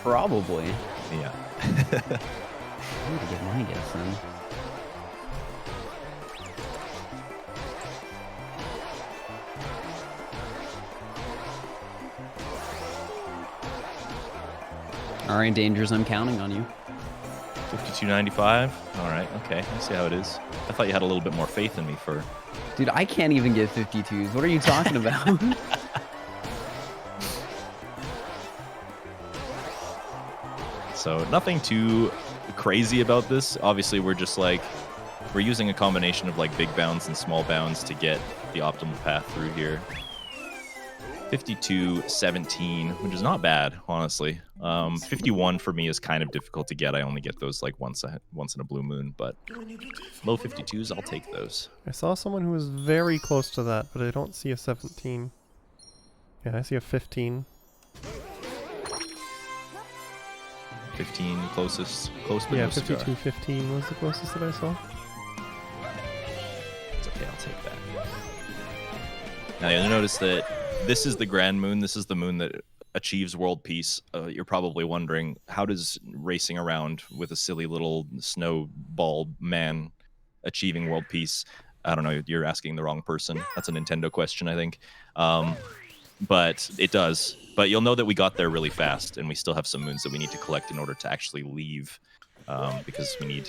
Speaker 3: Probably.
Speaker 2: Yeah.
Speaker 3: I need to get my guess in. All right, Dangers, I'm counting on you.
Speaker 2: 52.95. All right. Okay. I see how it is. I thought you had a little bit more faith in me for.
Speaker 3: Dude, I can't even get 52s. What are you talking about?
Speaker 2: So nothing too crazy about this. Obviously, we're using a combination of like big bounds and small bounds to get the optimal path through here. 52.17, which is not bad, honestly. 51 for me is kind of difficult to get. I only get those like once in a blue moon, but low 52s, I'll take those.
Speaker 1: I saw someone who was very close to that, but I don't see a 17. Yeah, I see a 15.
Speaker 2: 15 close, but
Speaker 1: yeah,
Speaker 2: no cigar.
Speaker 1: 52.15 was the closest that I saw.
Speaker 2: It's okay, I'll take that. Now you'll notice that this is the grand moon. This is the moon that achieves world peace. You're probably wondering, how does racing around with a silly little snowball man achieving world peace? I don't know. You're asking the wrong person. That's a Nintendo question, I think. But it does. But you'll know that we got there really fast, and we still have some moons that we need to collect in order to actually leave, because we need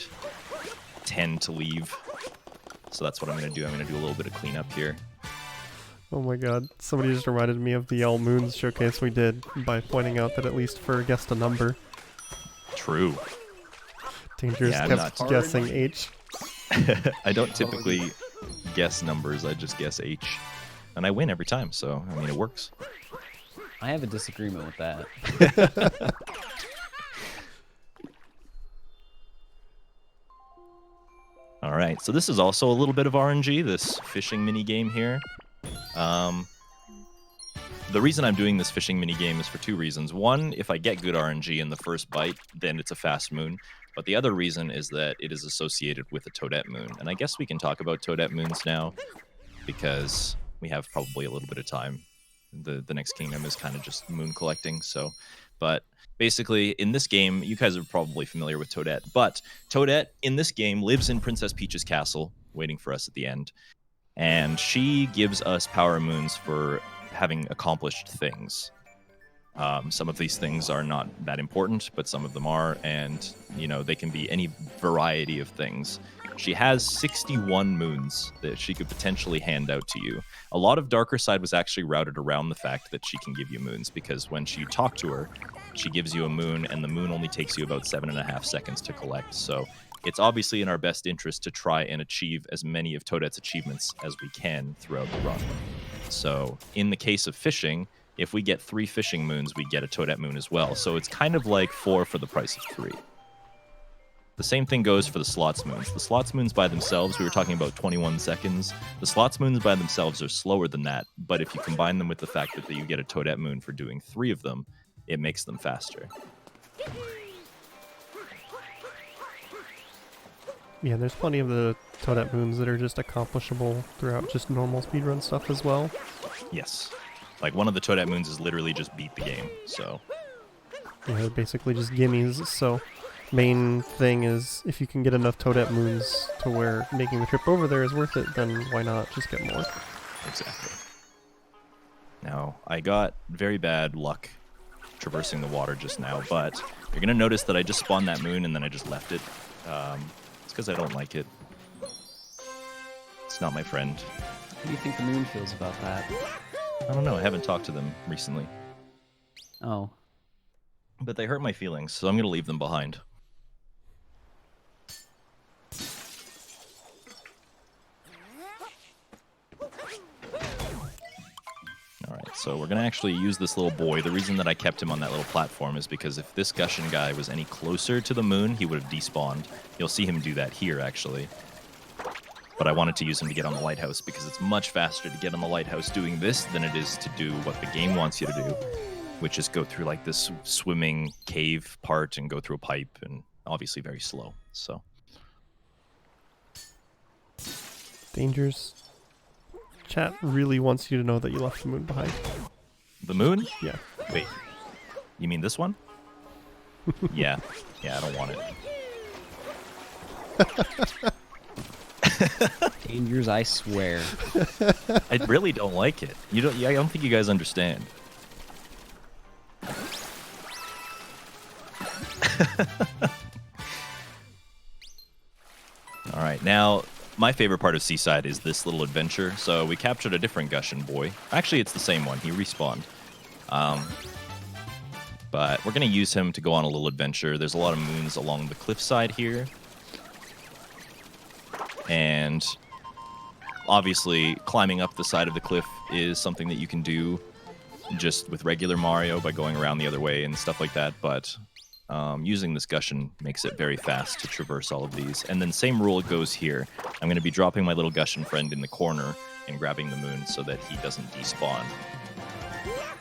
Speaker 2: 10 to leave. So that's what I'm going to do. I'm going to do a little bit of cleanup here.
Speaker 1: Oh my god, somebody just reminded me of the All Moons showcase we did by pointing out that at least for guessed a number.
Speaker 2: True.
Speaker 1: Dangerous kept guessing H.
Speaker 2: I don't typically guess numbers, I just guess H. And I win every time, so, I mean, it works.
Speaker 3: I have a disagreement with that.
Speaker 2: All right, so this is also a little bit of RNG, this fishing mini game here. The reason I'm doing this fishing mini game is for two reasons. One, if I get good RNG in the first bite, then it's a fast moon. But the other reason is that it is associated with a Toadette moon. And I guess we can talk about Toadette moons now, because we have probably a little bit of time. The next kingdom is kind of just moon collecting. So, but basically in this game, you guys are probably familiar with Toadette, but Toadette in this game lives in Princess Peach's castle, waiting for us at the end. And she gives us power moons for having accomplished things. Some of these things are not that important, but some of them are, and you know, they can be any variety of things. She has 61 moons that she could potentially hand out to you. A lot of Darker Side was actually routed around the fact that she can give you moons, because when you talk to her, she gives you a moon, and the moon only takes you about 7.5 seconds to collect. So it's obviously in our best interest to try and achieve as many of Toadette's achievements as we can throughout the run. So in the case of fishing, if we get 3 fishing moons, we get a Toadette moon as well. So it's kind of like 4 for the price of 3. The same thing goes for the slots moons. The slots moons by themselves, we were talking about 21 seconds. The slots moons by themselves are slower than that, but if you combine them with the fact that you get a Toadette moon for doing 3 of them, it makes them faster.
Speaker 1: Yeah, there's plenty of the Toadette moons that are just accomplishable throughout just normal speedrun stuff as well.
Speaker 2: Yes. Like, one of the Toadette moons is literally just beat the game, so...
Speaker 1: Yeah, they're basically just gimmies, so... Main thing is, if you can get enough Toadette moons to where making the trip over there is worth it, then why not just get more?
Speaker 2: Exactly. Now, I got very bad luck traversing the water just now, but you're going to notice that I just spawned that moon and then I just left it. It's because I don't like it. It's not my friend.
Speaker 3: How do you think the moon feels about that?
Speaker 2: I don't know. I haven't talked to them recently.
Speaker 3: Oh.
Speaker 2: But they hurt my feelings, so I'm going to leave them behind. Alright, so we're going to actually use this little boy. The reason that I kept him on that little platform is because if this Gushin guy was any closer to the moon, he would have despawned. You'll see him do that here, actually. But I wanted to use him to get on the lighthouse because it's much faster to get on the lighthouse doing this than it is to do what the game wants you to do, which is go through like this swimming cave part and go through a pipe, and obviously very slow. So
Speaker 1: Dangers. Chat really wants you to know that you left the moon behind.
Speaker 2: the moon?
Speaker 1: Yeah.
Speaker 2: Wait, you mean this one? Yeah, I don't want it.
Speaker 3: Dangers, I swear.
Speaker 2: I really don't like it. I don't think you guys understand. All right, now my favorite part of Seaside is this little adventure. So we captured a different Gushin boy. Actually, it's the same one. He respawned. But we're going to use him to go on a little adventure. There's a lot of moons along the cliffside here. And obviously, climbing up the side of the cliff is something that you can do just with regular Mario by going around the other way and stuff like that. But using this Gushin makes it very fast to traverse all of these. And then same rule goes here. I'm going to be dropping my little Gushin friend in the corner and grabbing the moon so that he doesn't despawn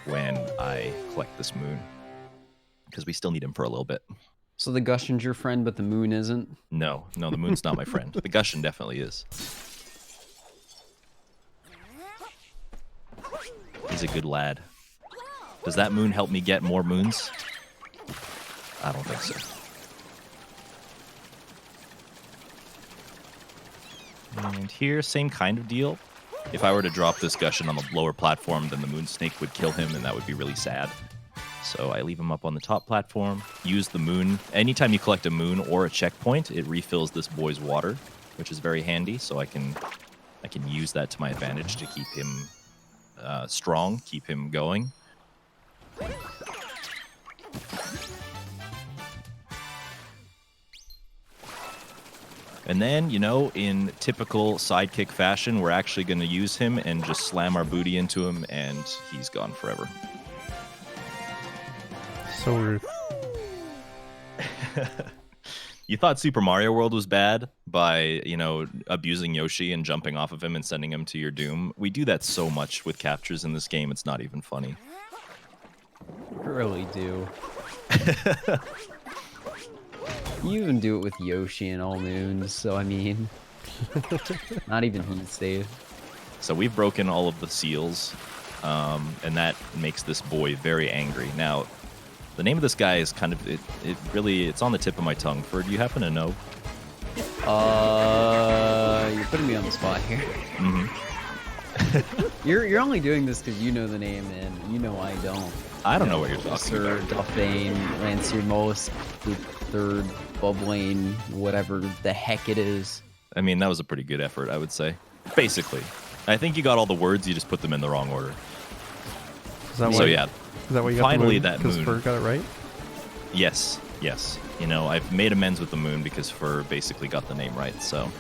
Speaker 2: when I collect this moon. Because we still need him for a little bit.
Speaker 3: So the Gushin's your friend, but the moon isn't?
Speaker 2: No, the moon's not my friend. The Gushin definitely is. He's a good lad. Does that moon help me get more moons? I don't think so. And here, same kind of deal. If I were to drop this Gushin on the lower platform, then the moon snake would kill him, and that would be really sad. So I leave him up on the top platform, use the moon. Anytime you collect a moon or a checkpoint, it refills this boy's water, which is very handy, so I can use that to my advantage to keep him strong, keep him going. And then, in typical sidekick fashion, we're actually going to use him and just slam our booty into him, and he's gone forever.
Speaker 1: So rude.
Speaker 2: You thought Super Mario World was bad by, abusing Yoshi and jumping off of him and sending him to your doom. We do that so much with captures in this game, it's not even funny.
Speaker 3: You really do. You even do it with Yoshi and all moons, so I mean... not even he's safe.
Speaker 2: So we've broken all of the seals, and that makes this boy very angry. Now, the name of this guy is kind of... It's on the tip of my tongue. Ferd, do you happen to know?
Speaker 3: You're putting me on the spot here.
Speaker 2: Mm-hmm.
Speaker 3: You're only doing this because you know the name, and you know I don't.
Speaker 2: I don't know what you're talking
Speaker 3: Sir
Speaker 2: about.
Speaker 3: Duffane, Lancier Mollusk, the third Bubbling, whatever the heck it is.
Speaker 2: I mean, that was a pretty good effort, I would say. Basically. I think you got all the words, you just put them in the wrong order. So yeah.
Speaker 1: Is that what you got
Speaker 2: Finally,
Speaker 1: the moon?
Speaker 2: that moon.
Speaker 1: Because Fur got it right?
Speaker 2: Yes, yes. You know, I've made amends with the moon because Fur basically got the name right. So,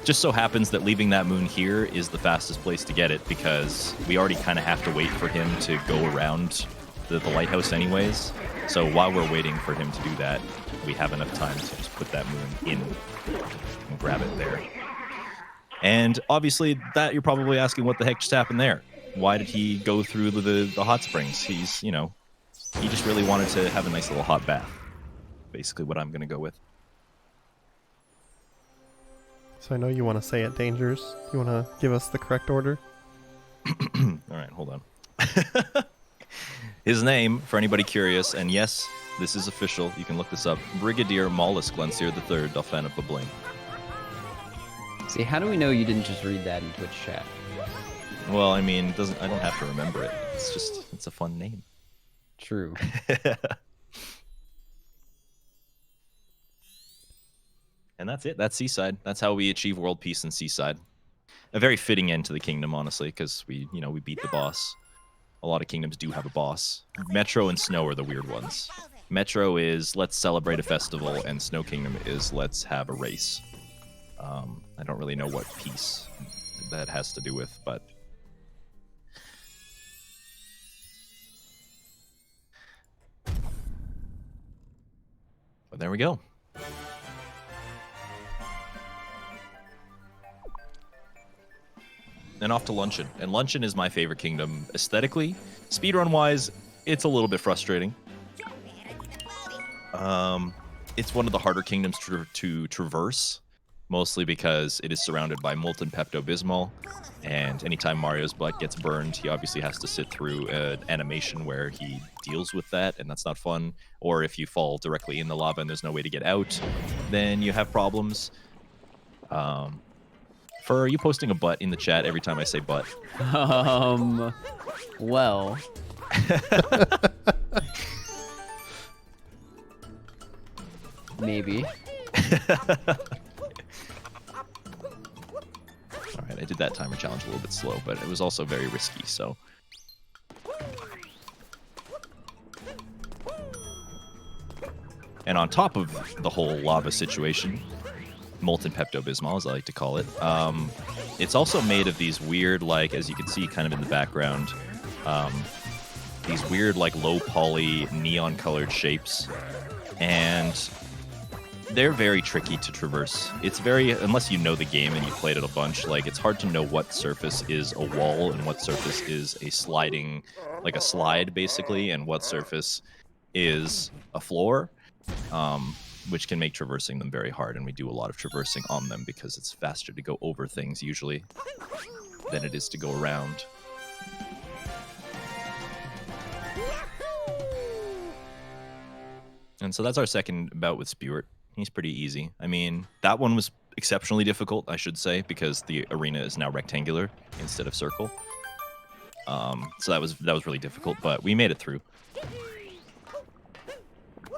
Speaker 2: just so happens that leaving that moon here is the fastest place to get it because we already kind of have to wait for him to go around the lighthouse anyways. So while we're waiting for him to do that, we have enough time to just put that moon in and grab it there. And obviously, that you're probably asking what the heck just happened there. Why did he go through the hot springs? He's, you know, he just really wanted to have a nice little hot bath. Basically what I'm going to go with.
Speaker 1: So I know you want to say it, Dangers. You want to give us the correct order?
Speaker 2: All right, hold on. His name, for anybody curious, and yes, this is official, you can look this up, Brigadier Mollusk Glenseer III, Dauphin of Babling.
Speaker 3: See, how do we know you didn't just read that in Twitch chat?
Speaker 2: Well, I mean, I don't have to remember it. It's a fun name.
Speaker 3: True.
Speaker 2: And that's it. That's Seaside. That's how we achieve world peace in Seaside. A very fitting end to the kingdom, honestly, because we beat the boss. A lot of kingdoms do have a boss. Metro and Snow are the weird ones. Metro is let's celebrate a festival, and Snow Kingdom is let's have a race. I don't really know what piece that has to do with, but there we go. And off to Luncheon. And Luncheon is my favorite kingdom aesthetically. Speedrun-wise, it's a little bit frustrating. It's one of the harder kingdoms to traverse, mostly because it is surrounded by molten Pepto-Bismol, and anytime Mario's butt gets burned, he obviously has to sit through an animation where he deals with that, and that's not fun. Or if you fall directly in the lava and there's no way to get out, then you have problems. Fur, are you posting a butt in the chat every time I say butt?
Speaker 3: Well... Maybe.
Speaker 2: Alright, I did that timer challenge a little bit slow, but it was also very risky, so... And on top of the whole lava situation, molten Pepto-Bismol, as I like to call it, it's also made of these weird, like, as you can see kind of in the background, these weird, like, low-poly, neon-colored shapes. And they're very tricky to traverse. It's very, unless you know the game and you've played it a bunch, like, it's hard to know what surface is a wall and what surface is a sliding, like a slide, basically, and what surface is a floor, which can make traversing them very hard, and we do a lot of traversing on them because it's faster to go over things, usually, than it is to go around. And so that's our second bout with Spewart. He's pretty easy. I mean, that one was exceptionally difficult, I should say, because the arena is now rectangular instead of circle. So that was really difficult, but we made it through.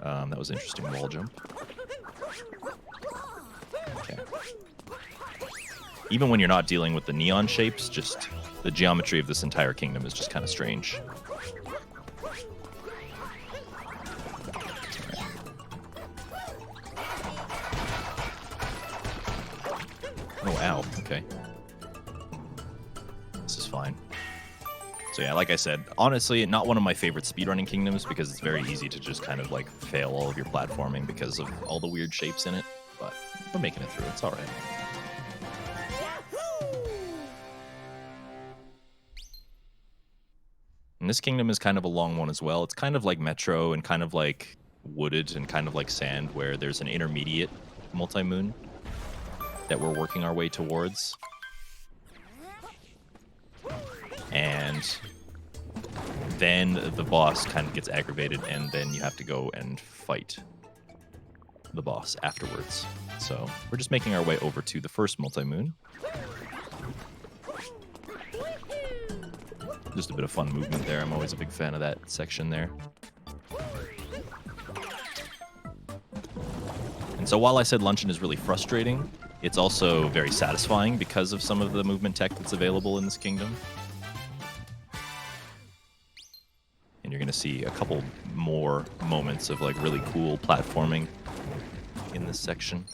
Speaker 2: That was an interesting wall jump. Okay. Even when you're not dealing with the neon shapes, just the geometry of this entire kingdom is just kind of strange. Oh, ow. Okay. This is fine. So yeah, like I said, honestly, not one of my favorite speedrunning kingdoms because it's very easy to just kind of like fail all of your platforming because of all the weird shapes in it. But we're making it through. It's all right. And this kingdom is kind of a long one as well. It's kind of like Metro and kind of like wooded and kind of like sand where there's an intermediate multi-moon that we're working our way towards. And then the boss kind of gets aggravated, and then you have to go and fight the boss afterwards. So we're just making our way over to the first multi-moon. Just a bit of fun movement there. I'm always a big fan of that section there. And so while I said Luncheon is really frustrating, It's also very satisfying because of some of the movement tech that's available in this kingdom. And you're going to see a couple more moments of like really cool platforming in this section.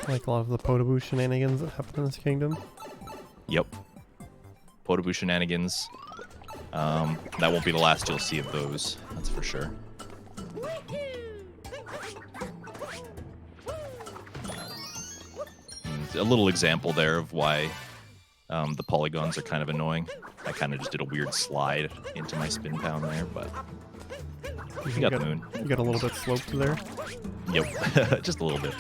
Speaker 1: Like a lot of the Podoboo shenanigans that happen in this kingdom.
Speaker 2: Yep. Podoboo shenanigans. That won't be the last you'll see of those, that's for sure. And a little example there of why the polygons are kind of annoying. I kind of just did a weird slide into my spin pound there, but you got the moon.
Speaker 1: You got a little bit sloped there.
Speaker 2: Yep, just a little bit.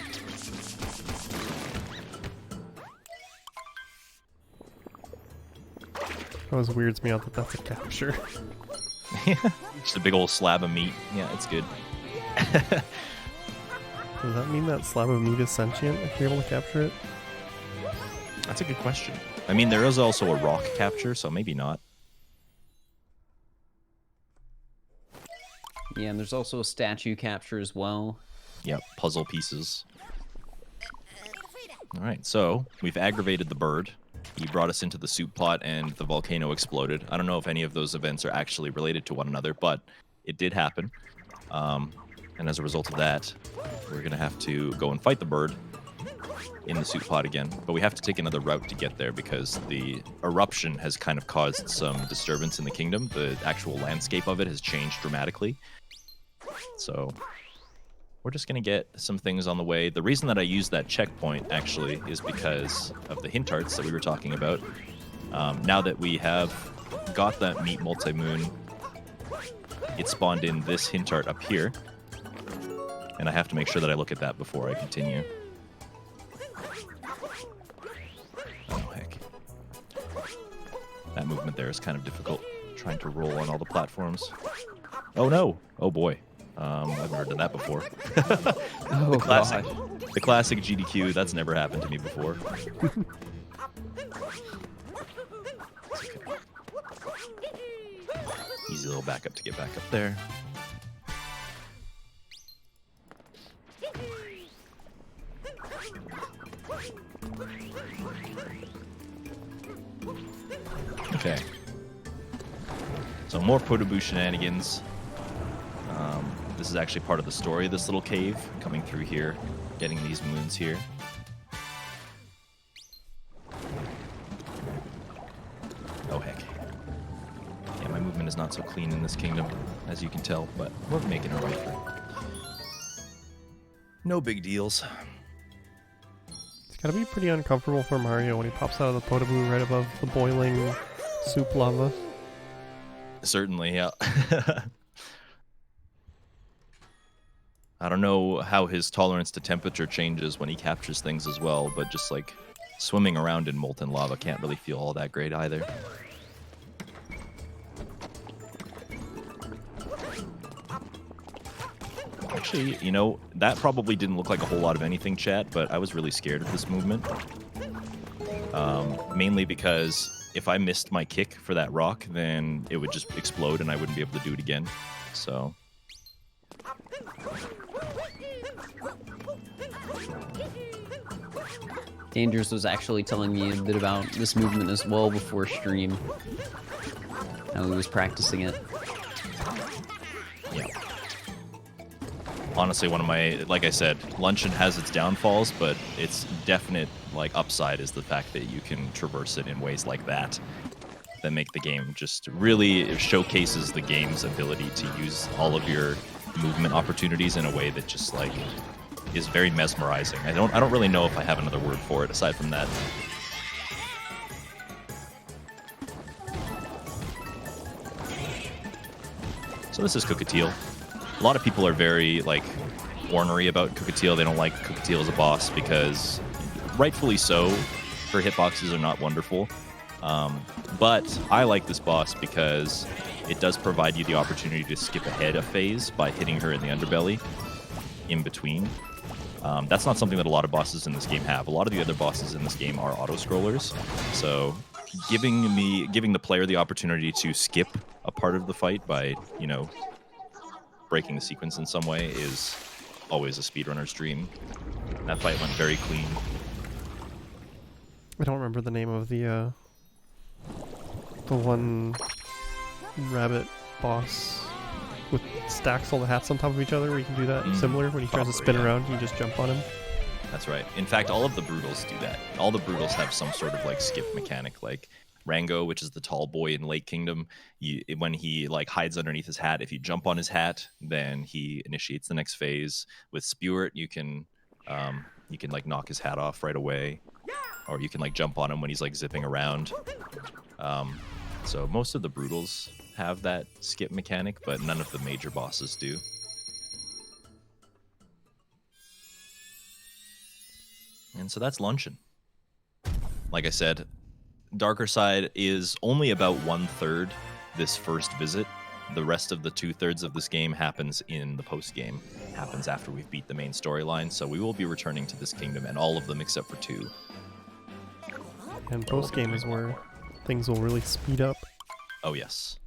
Speaker 1: It always weirds me out that that's a capture.
Speaker 2: Just a big old slab of meat. Yeah, it's good.
Speaker 1: Does that mean that slab of meat is sentient if you're able to capture it?
Speaker 2: That's a good question. I mean, there is also a rock capture, so maybe not.
Speaker 3: Yeah, and there's also a statue capture as well.
Speaker 2: Yep, puzzle pieces. All right, so we've aggravated the bird. He brought us into the soup pot and the volcano exploded. I don't know if any of those events are actually related to one another, but it did happen. And as a result of that, we're going to have to go and fight the bird in the soup pot again. But we have to take another route to get there because the eruption has kind of caused some disturbance in the kingdom. The actual landscape of it has changed dramatically. So we're just going to get some things on the way. The reason that I used that checkpoint, actually, is because of the hint arts that we were talking about. Now that we have got that meat multi-moon, it spawned in this hint art up here. And I have to make sure that I look at that before I continue. Oh, heck. That movement there is kind of difficult, trying to roll on all the platforms. Oh, no! Oh, boy. I've never done that before.
Speaker 3: Oh,
Speaker 2: The classic GDQ, that's never happened to me before. Easy little backup to get back up there. Okay. So more Podoboo shenanigans. This is actually part of the story of this little cave, coming through here, getting these moons here. Oh, heck. Yeah, my movement is not so clean in this kingdom, as you can tell, but we're making our way through. No big deals.
Speaker 1: It's gotta be pretty uncomfortable for Mario when he pops out of the Podoboo right above the boiling soup lava.
Speaker 2: Certainly, yeah. I don't know how his tolerance to temperature changes when he captures things as well, but just like swimming around in molten lava can't really feel all that great either. Actually, you know, that probably didn't look like a whole lot of anything, chat, but I was really scared of this movement. Mainly because if I missed my kick for that rock, then it would just explode and I wouldn't be able to do it again. So...
Speaker 3: Dangerous was actually telling me a bit about this movement as well before stream. How he was practicing it.
Speaker 2: Yeah. Honestly, one of my, like I said, Luncheon has its downfalls, but its definite like upside is the fact that you can traverse it in ways like that make the game just really showcases the game's ability to use all of your movement opportunities in a way that just like is very mesmerizing. I don't really know if I have another word for it aside from that. So this is Cookatiel. A lot of people are very like ornery about Cookatiel. They don't like Cookatiel as a boss because, rightfully so, her hitboxes are not wonderful. But I like this boss because it does provide you the opportunity to skip ahead a phase by hitting her in the underbelly in between. That's not something that a lot of bosses in this game have. A lot of the other bosses in this game are auto-scrollers. So giving the player the opportunity to skip a part of the fight by, you know, breaking the sequence in some way is always a speedrunner's dream. That fight went very clean.
Speaker 1: I don't remember the name of the one rabbit boss with stacks all the hats on top of each other where you can do that similar when he tries to spin around, you just jump on him.
Speaker 2: That's right. In fact, all of the Brutals do that. All the Brutals have some sort of like skip mechanic. Like Rango, which is the tall boy in Lake Kingdom, when he like hides underneath his hat, if you jump on his hat, then he initiates the next phase. With Spewart, you can like knock his hat off right away, or you can like jump on him when he's like zipping around. So most of the Brutals have that skip mechanic, but none of the major bosses do. And so that's Luncheon. Like I said, Darker Side is only about 1/3 this first visit. The rest of the 2/3 of this game happens in the post-game. Happens after we've beat the main storyline, so we will be returning to this kingdom and all of them except for 2.
Speaker 1: And post-game is where things will really speed up.
Speaker 2: Oh yes.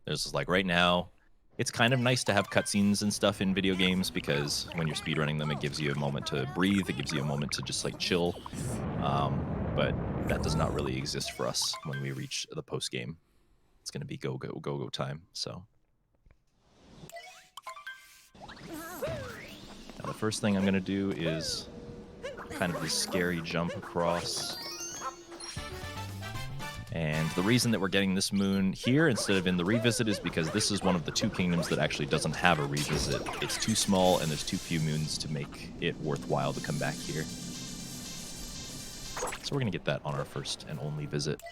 Speaker 2: There's like right now, it's kind of nice to have cutscenes and stuff in video games because when you're speedrunning them, it gives you a moment to breathe. It gives you a moment to just like chill. But that does not really exist for us when we reach the post game. It's going to be go time. So now the first thing I'm going to do is kind of this scary jump across. And the reason that we're getting this moon here instead of in the revisit is because this is one of the 2 kingdoms that actually doesn't have a revisit. It's too small and there's too few moons to make it worthwhile to come back here. So we're going to get that on our first and only visit.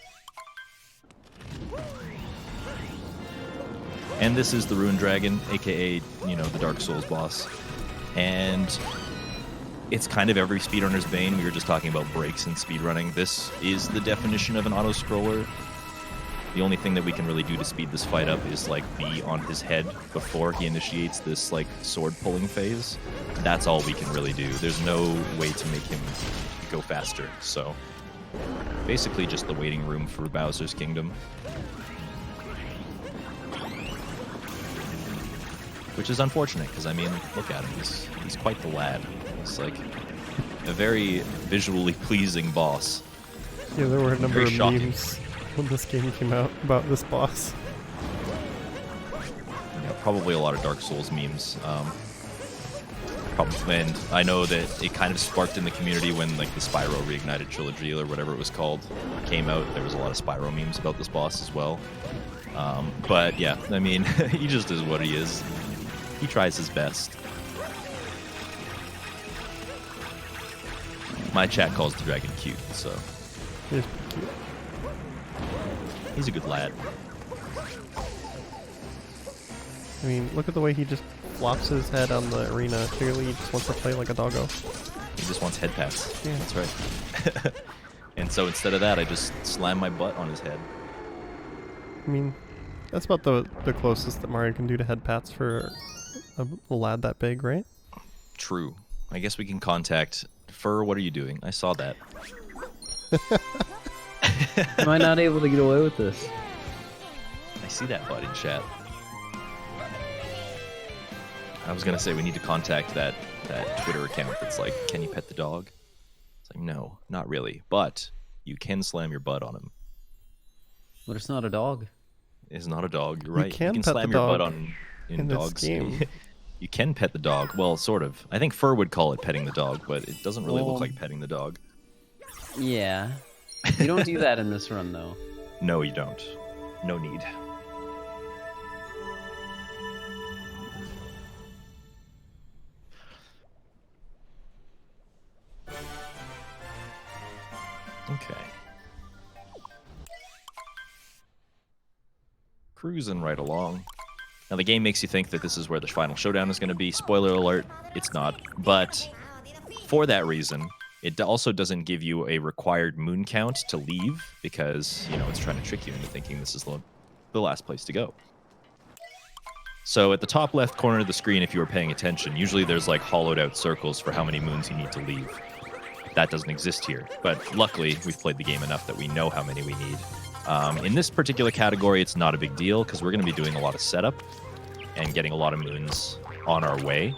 Speaker 2: And this is the Ruined Dragon, aka, the Dark Souls boss. And it's kind of every speedrunner's bane. We were just talking about breaks in speedrunning. This is the definition of an auto-scroller. The only thing that we can really do to speed this fight up is like be on his head before he initiates this like sword-pulling phase. That's all we can really do. There's no way to make him go faster. So basically just the waiting room for Bowser's Kingdom. Which is unfortunate, because, I mean, look at him. He's quite the lad. He's, like, a very visually pleasing boss.
Speaker 1: Yeah, there were a number
Speaker 2: Very
Speaker 1: of
Speaker 2: shocking.
Speaker 1: memes when this game came out about this boss.
Speaker 2: Yeah, probably a lot of Dark Souls memes. And I know that it kind of sparked in the community when, like, the Spyro Reignited Trilogy, or whatever it was called, came out. There was a lot of Spyro memes about this boss as well. But, yeah, I mean, he just is what he is. He tries his best. My chat calls the dragon cute, so
Speaker 1: He's pretty cute.
Speaker 2: he's a good lad.
Speaker 1: I mean, look at the way he just flops his head on the arena. Clearly, he just wants to play like a doggo.
Speaker 2: He just wants head pats.
Speaker 1: Yeah.
Speaker 2: That's right. And so instead of that, I just slam my butt on his head.
Speaker 1: I mean, that's about the closest that Mario can do to head pats for a lad that big, right?
Speaker 2: True. I guess we can contact Fur. What are you doing? I saw that.
Speaker 3: Am I not able to get away with this?
Speaker 2: I see that butt in chat. I was gonna say we need to contact that Twitter account that's like, can you pet the dog? It's like, no, not really. But you can slam your butt on him.
Speaker 3: But it's not a dog.
Speaker 2: It's not a dog. You're
Speaker 1: You
Speaker 2: right.
Speaker 1: can
Speaker 2: You can
Speaker 1: pet
Speaker 2: slam
Speaker 1: the
Speaker 2: your butt
Speaker 1: dog
Speaker 2: on
Speaker 1: in
Speaker 2: in
Speaker 1: this
Speaker 2: dogs.
Speaker 1: game.
Speaker 2: You can pet the dog. Well, sort of. I think Fur would call it petting the dog, but it doesn't really look
Speaker 3: Well-
Speaker 2: like petting the dog.
Speaker 3: Yeah. You don't do that in this run, though.
Speaker 2: No, you don't. No need. Okay. Cruising right along. Now the game makes you think that this is where the final showdown is going to be. Spoiler alert, it's not. But for that reason, it also doesn't give you a required moon count to leave because, you know, it's trying to trick you into thinking this is the last place to go. So at the top left corner of the screen, if you were paying attention, usually there's like hollowed out circles for how many moons you need to leave. That doesn't exist here. But luckily, we've played the game enough that we know how many we need. In this particular category, it's not a big deal because we're going to be doing a lot of setup and getting a lot of moons on our way.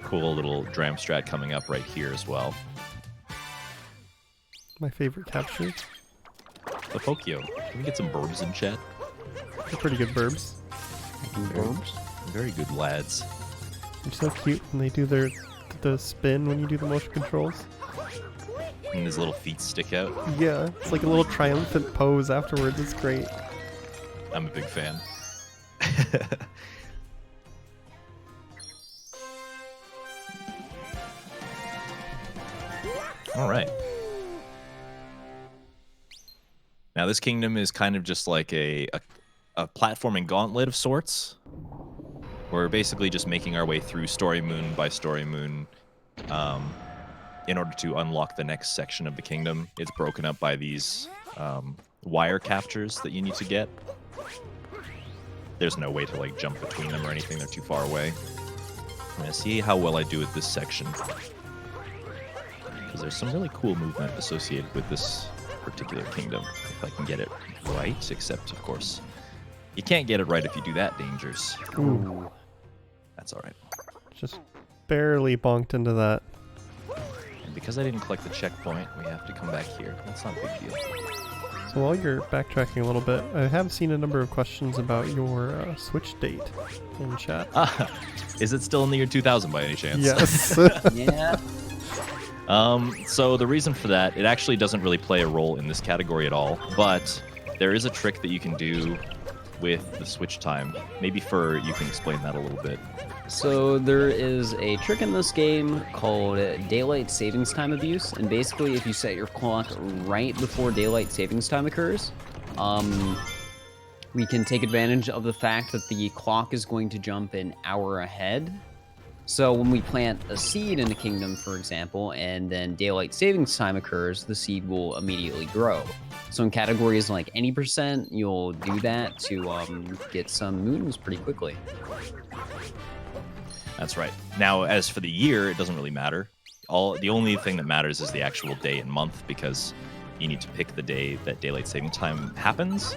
Speaker 2: cool little dram strat coming up right here as well.
Speaker 1: My favorite capture.
Speaker 2: The Pokio. Can we get some burbs in chat?
Speaker 1: They're pretty good burbs.
Speaker 2: Very good lads.
Speaker 1: They're so cute when they do the spin when you do the motion controls.
Speaker 2: And his little feet stick out.
Speaker 1: Yeah, it's like a little triumphant pose afterwards. It's great.
Speaker 2: I'm a big fan. All right. Now this kingdom is kind of just like a platforming gauntlet of sorts. We're basically just making our way through story moon by story moon in order to unlock the next section of the kingdom. It's broken up by these wire captures that you need to get. There's no way to like jump between them or anything. They're too far away. I'm going to see how well I do with this section. Because there's some really cool movement associated with this particular kingdom. If I can get it right, except, of course, you can't get it right if you do that, Dangers.
Speaker 1: Ooh.
Speaker 2: That's all right.
Speaker 1: Just barely bonked into that.
Speaker 2: And because I didn't collect the checkpoint, we have to come back here. That's not a big deal.
Speaker 1: So while you're backtracking a little bit, I have seen a number of questions about your Switch date in chat.
Speaker 2: Is it still in the year 2000 by any chance?
Speaker 1: Yes.
Speaker 3: Yeah.
Speaker 2: So the reason for that, it actually doesn't really play a role in this category at all, but there is a trick that you can do with the Switch time. Maybe you can explain that a little bit.
Speaker 3: So there is a trick in this game called daylight savings time abuse, and basically if you set your clock right before daylight savings time occurs, we can take advantage of the fact that the clock is going to jump an hour ahead. So when we plant a seed in a kingdom, for example, and then daylight savings time occurs, the seed will immediately grow. So in categories like any %, you'll do that to get some moons pretty quickly.
Speaker 2: That's right. Now, as for the year, it doesn't really matter. The only thing that matters is the actual day and month, because you need to pick the day that daylight saving time happens.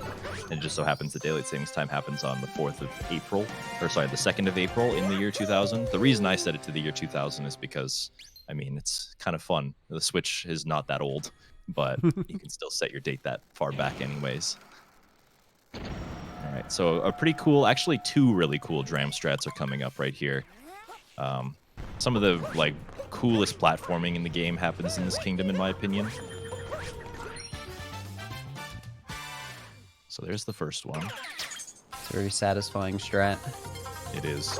Speaker 2: And it just so happens that daylight savings time happens on the 4th of April, or sorry, the 2nd of April in the year 2000. The reason I set it to the year 2000 is because, I mean, it's kind of fun. The Switch is not that old, but you can still set your date that far back anyways. All right, so a pretty cool, actually 2 really cool dram strats are coming up right here. Some of the like coolest platforming in the game happens in this kingdom, in my opinion. So there's the first one.
Speaker 3: It's a very satisfying strat.
Speaker 2: It is.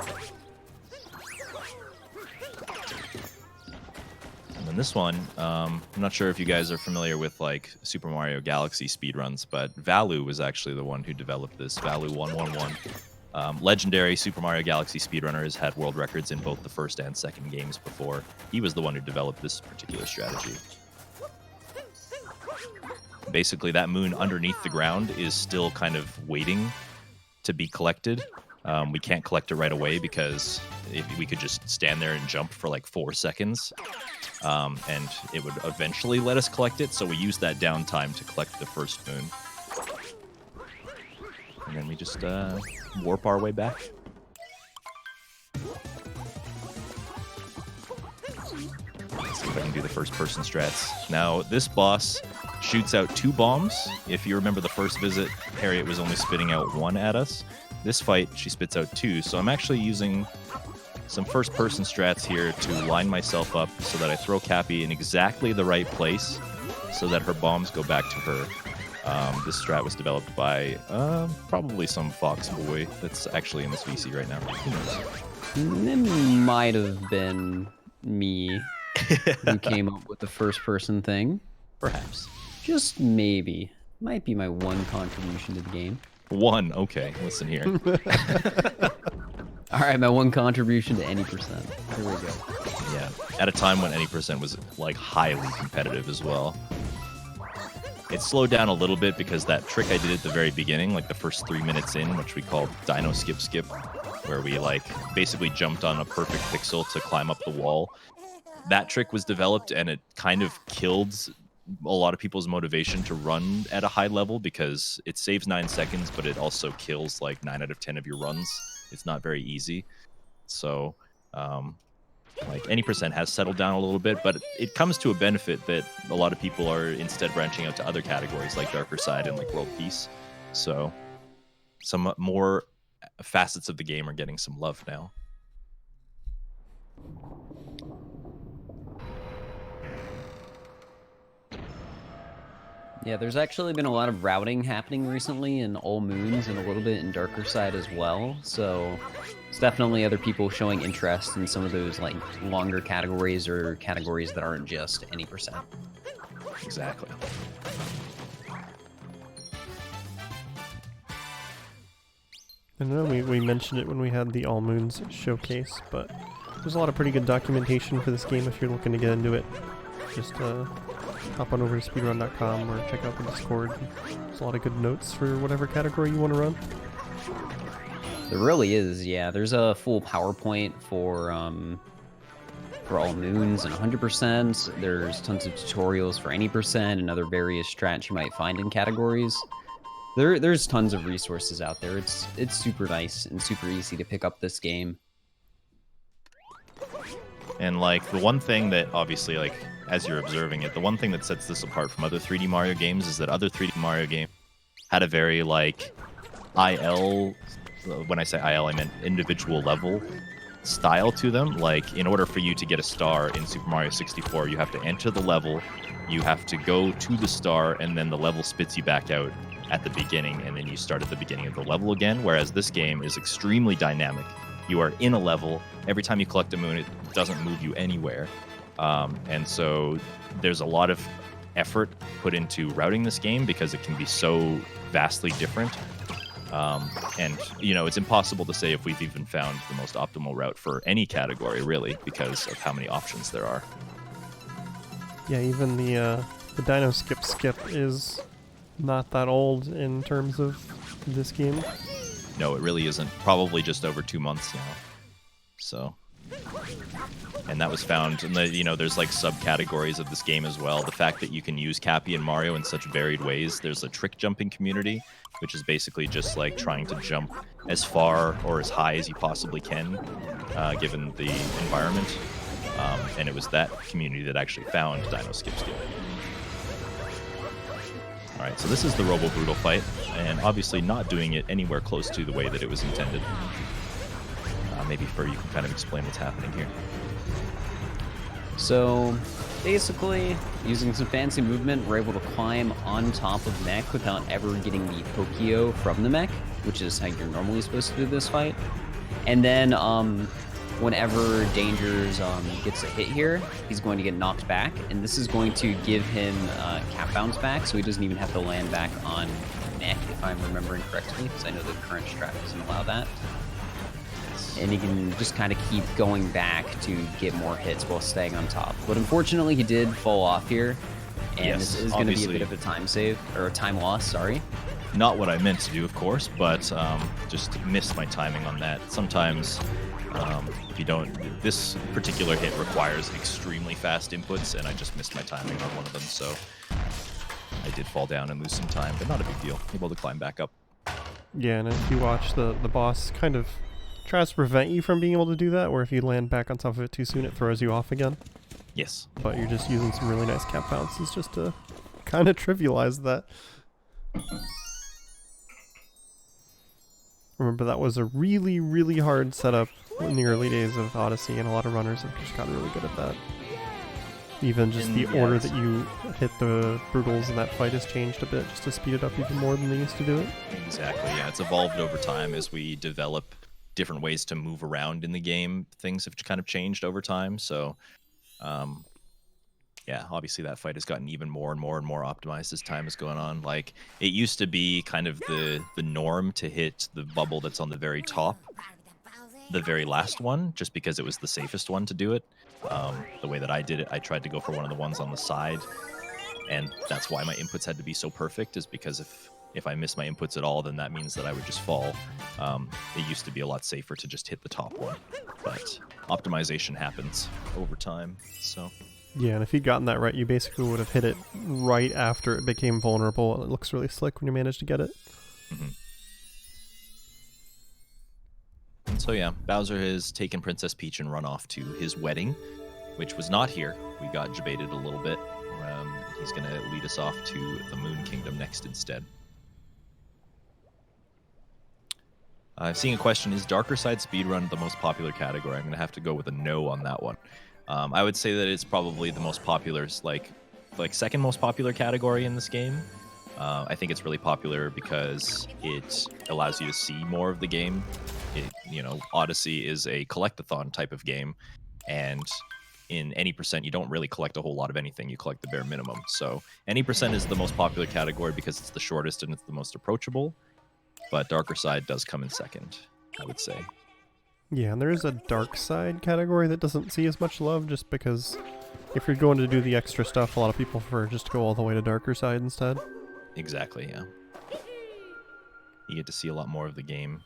Speaker 2: And then this one, I'm not sure if you guys are familiar with like Super Mario Galaxy speedruns, but Valu was actually the one who developed this. Valu111. Legendary Super Mario Galaxy speedrunner has had world records in both the first and second games before. He was the one who developed this particular strategy. Basically, that moon underneath the ground is still kind of waiting to be collected. We can't collect it right away because we could just stand there and jump for like 4 seconds, and it would eventually let us collect it. So we use that downtime to collect the first moon. And then we just warp our way back. Let's see if I can do the first-person strats. Now, this boss shoots out 2 bombs. If you remember the first visit, Harriet was only spitting out 1 at us. This fight, she spits out 2. So I'm actually using some first-person strats here to line myself up so that I throw Cappy in exactly the right place so that her bombs go back to her. This strat was developed by probably some Fox boy that's actually in this VC right now. Who knows?
Speaker 3: It might have been me who came up with the first-person thing.
Speaker 2: Perhaps.
Speaker 3: Just maybe. Might be my one contribution to the game.
Speaker 2: 1, okay. Listen here.
Speaker 3: All right, my one contribution to any percent. Here we go.
Speaker 2: Yeah, at a time when any percent was like highly competitive as well. It slowed down a little bit because that trick I did at the very beginning, like the first 3 minutes in, which we called Dino Skip Skip, where we like basically jumped on a perfect pixel to climb up the wall. That trick was developed and it kind of killed a lot of people's motivation to run at a high level because it saves 9 seconds, but it also kills like 9 out of 10 of your runs. It's not very easy. So Like any percent has settled down a little bit, but it comes to a benefit that a lot of people are instead branching out to other categories like Darker Side and like World Peace. So some more facets of the game are getting some love now.
Speaker 3: Yeah, there's actually been a lot of routing happening recently in All Moons and a little bit in Darker Side as well. So it's definitely other people showing interest in some of those like longer categories or categories that aren't just any percent.
Speaker 2: Exactly.
Speaker 1: I know we mentioned it when we had the All Moons showcase, but there's a lot of pretty good documentation for this game if you're looking to get into it. Just hop on over to speedrun.com or check out the Discord. There's a lot of good notes for whatever category you want to run.
Speaker 3: There really is, yeah. There's a full PowerPoint for All Moons and 100%. There's tons of tutorials for any percent and other various strats you might find in categories. There's tons of resources out there. It's super nice and super easy to pick up this game.
Speaker 2: And like the one thing that obviously, like as you're observing it, the one thing that sets this apart from other 3D Mario games is that other 3D Mario games had a very like IL, when I say IL I meant individual level style to them. Like in order for you to get a star in Super Mario 64, you have to enter the level, you have to go to the star, and then the level spits you back out at the beginning, and then you start at the beginning of the level again, whereas this game is extremely dynamic. You are in a level. Every time you collect a moon, it doesn't move you anywhere. And so there's a lot of effort put into routing this game because it can be so vastly different. And, you know, it's impossible to say if we've even found the most optimal route for any category, really, because of how many options there are.
Speaker 1: Yeah, even the Dino Skip is not that old in terms of this game.
Speaker 2: No, it really isn't. Probably just over 2 months now. So, and that was found in the, you know, there's like subcategories of this game as well. The fact that you can use Cappy and Mario in such varied ways. There's a trick jumping community, which is basically just like trying to jump as far or as high as you possibly can, given the environment. And it was that community that actually found Dino Skip Stealing. Alright, so this is the Robo Brutal fight, and obviously not doing it anywhere close to the way that it was intended. Maybe Fur, you can kind of explain what's happening here.
Speaker 3: So basically, using some fancy movement, we're able to climb on top of mech without ever getting the Pokio from the mech, which is how you're normally supposed to do this fight. And then whenever Dangers gets a hit here, he's going to get knocked back, and this is going to give him cap bounce back, so he doesn't even have to land back on mech, if I'm remembering correctly, because I know the current strat doesn't allow that. And he can just kind of keep going back to get more hits while staying on top. But unfortunately, he did fall off here, and
Speaker 2: Yes,
Speaker 3: this is going to be a bit of a time save, or a time loss, sorry.
Speaker 2: Not what I meant to do, of course, but just missed my timing on that. Sometimes, if you don't, this particular hit requires extremely fast inputs, and I just missed my timing on one of them, so I did fall down and lose some time, but not a big deal. Able to climb back up.
Speaker 1: Yeah, and if you watch, the boss kind of tries to prevent you from being able to do that, or if you land back on top of it too soon, it throws you off again.
Speaker 2: Yes.
Speaker 1: But you're just using some really nice cap bounces just to kind of trivialize that. Remember, that was a really, really hard setup in the early days of Odyssey, and a lot of runners have just gotten really good at that. Even just the order that you hit the brutals in that fight has changed a bit, just to speed it up even more than they used to do it.
Speaker 2: Exactly, yeah. It's evolved over time as we develop different ways to move around in the game. Things have kind of changed over time, so yeah, obviously that fight has gotten even more and more and more optimized as time has gone on. Like, it used to be kind of the norm to hit the bubble that's on the very top, the very last one, just because it was the safest one to do it. The way that I did it, I tried to go for one of the ones on the side, and that's why my inputs had to be so perfect, is because if I miss my inputs at all, then that means that I would just fall. It used to be a lot safer to just hit the top one, but optimization happens over time, so...
Speaker 1: Yeah, and if you'd gotten that right, you basically would have hit it right after it became vulnerable, and it looks really slick when you manage to get it.
Speaker 2: Mm-hmm. So yeah, Bowser has taken Princess Peach and run off to his wedding, which was not here. We got debated a little bit. He's going to lead us off to the Moon Kingdom next instead. Seeing a question, is Darker Side Speedrun the most popular category? I'm going to have to go with a no on that one. I would say that it's probably the most popular, like second most popular category in this game. I think it's really popular because it allows you to see more of the game. Odyssey is a collectathon type of game, and in any percent, you don't really collect a whole lot of anything. You collect the bare minimum. So any percent is the most popular category because it's the shortest and it's the most approachable. But Darker Side does come in second, I would say.
Speaker 1: Yeah, and there is a Dark Side category that doesn't see as much love just because if you're going to do the extra stuff, a lot of people prefer just to go all the way to Darker Side instead.
Speaker 2: Exactly, yeah. You get to see a lot more of the game.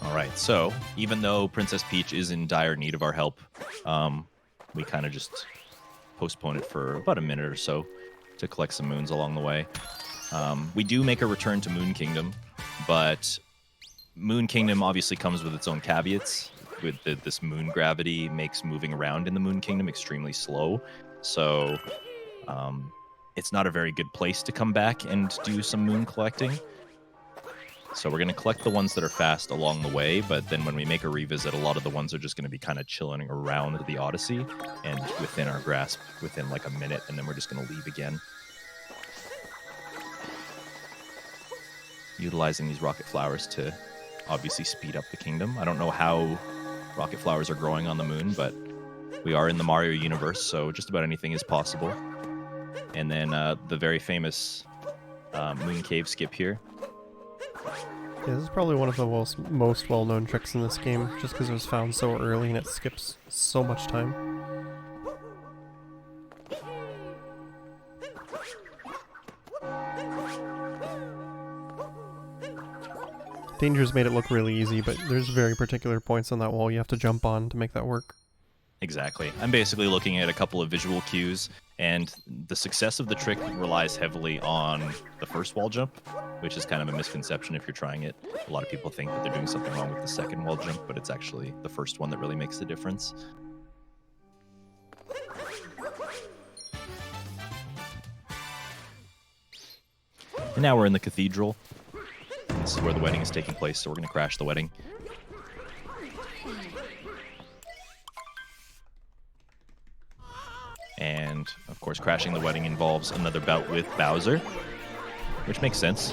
Speaker 2: Alright, so even though Princess Peach is in dire need of our help, we kind of just postpone it for about a minute or so to collect some moons along the way. We do make a return to Moon Kingdom, but Moon Kingdom obviously comes with its own caveats. With this moon gravity makes moving around in the Moon Kingdom extremely slow, so it's not a very good place to come back and do some moon collecting. So we're going to collect the ones that are fast along the way, but then when we make a revisit, a lot of the ones are just going to be kind of chilling around the Odyssey and within our grasp within like a minute, and then we're just going to leave again. Utilizing these rocket flowers to obviously speed up the kingdom. I don't know how rocket flowers are growing on the moon, but we are in the Mario universe, so just about anything is possible. And then the very famous moon cave skip here.
Speaker 1: Yeah, this is probably one of the most well-known tricks in this game, just because it was found so early and it skips so much time. Danger's made it look really easy, but there's very particular points on that wall you have to jump on to make that work.
Speaker 2: Exactly. I'm basically looking at a couple of visual cues, and the success of the trick relies heavily on the first wall jump, which is kind of a misconception if you're trying it. A lot of people think that they're doing something wrong with the second wall jump, but it's actually the first one that really makes the difference. And now we're in the cathedral. This is where the wedding is taking place, so we're going to crash the wedding. And, of course, crashing the wedding involves another bout with Bowser, which makes sense.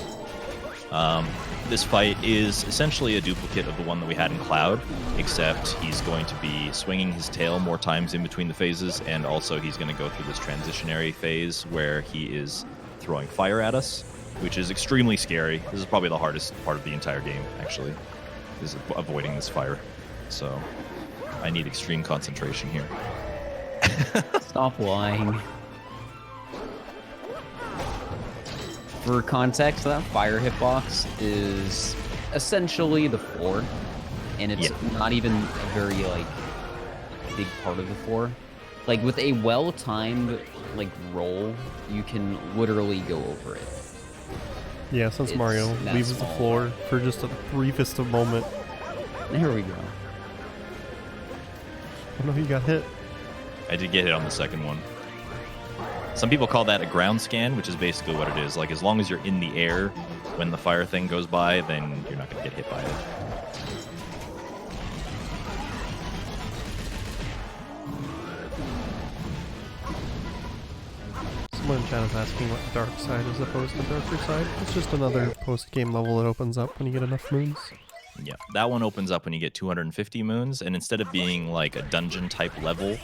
Speaker 2: This fight is essentially a duplicate of the one that we had in Cloud, except he's going to be swinging his tail more times in between the phases, and also he's going to go through this transitionary phase where he is throwing fire at us, which is extremely scary. This is probably the hardest part of the entire game, actually, is avoiding this fire. So I need extreme concentration here.
Speaker 3: Stop lying. For context, that fire hitbox is essentially the floor, and it's not even a very big part of the floor. Like with a well-timed roll, you can literally go over it.
Speaker 1: Yeah, since Mario leaves the floor for just a briefest of moment.
Speaker 3: There we go.
Speaker 1: I know you got hit.
Speaker 2: I did get hit on the second one. Some people call that a ground scan, which is basically what it is. Like, as long as you're in the air when the fire thing goes by, then you're not going to get hit by it.
Speaker 1: Someone in chat is asking what Dark Side is opposed to Darker Side. It's just another post-game level that opens up when you get enough moons.
Speaker 2: Yeah, that one opens up when you get 250 moons, and instead of being like a dungeon-type level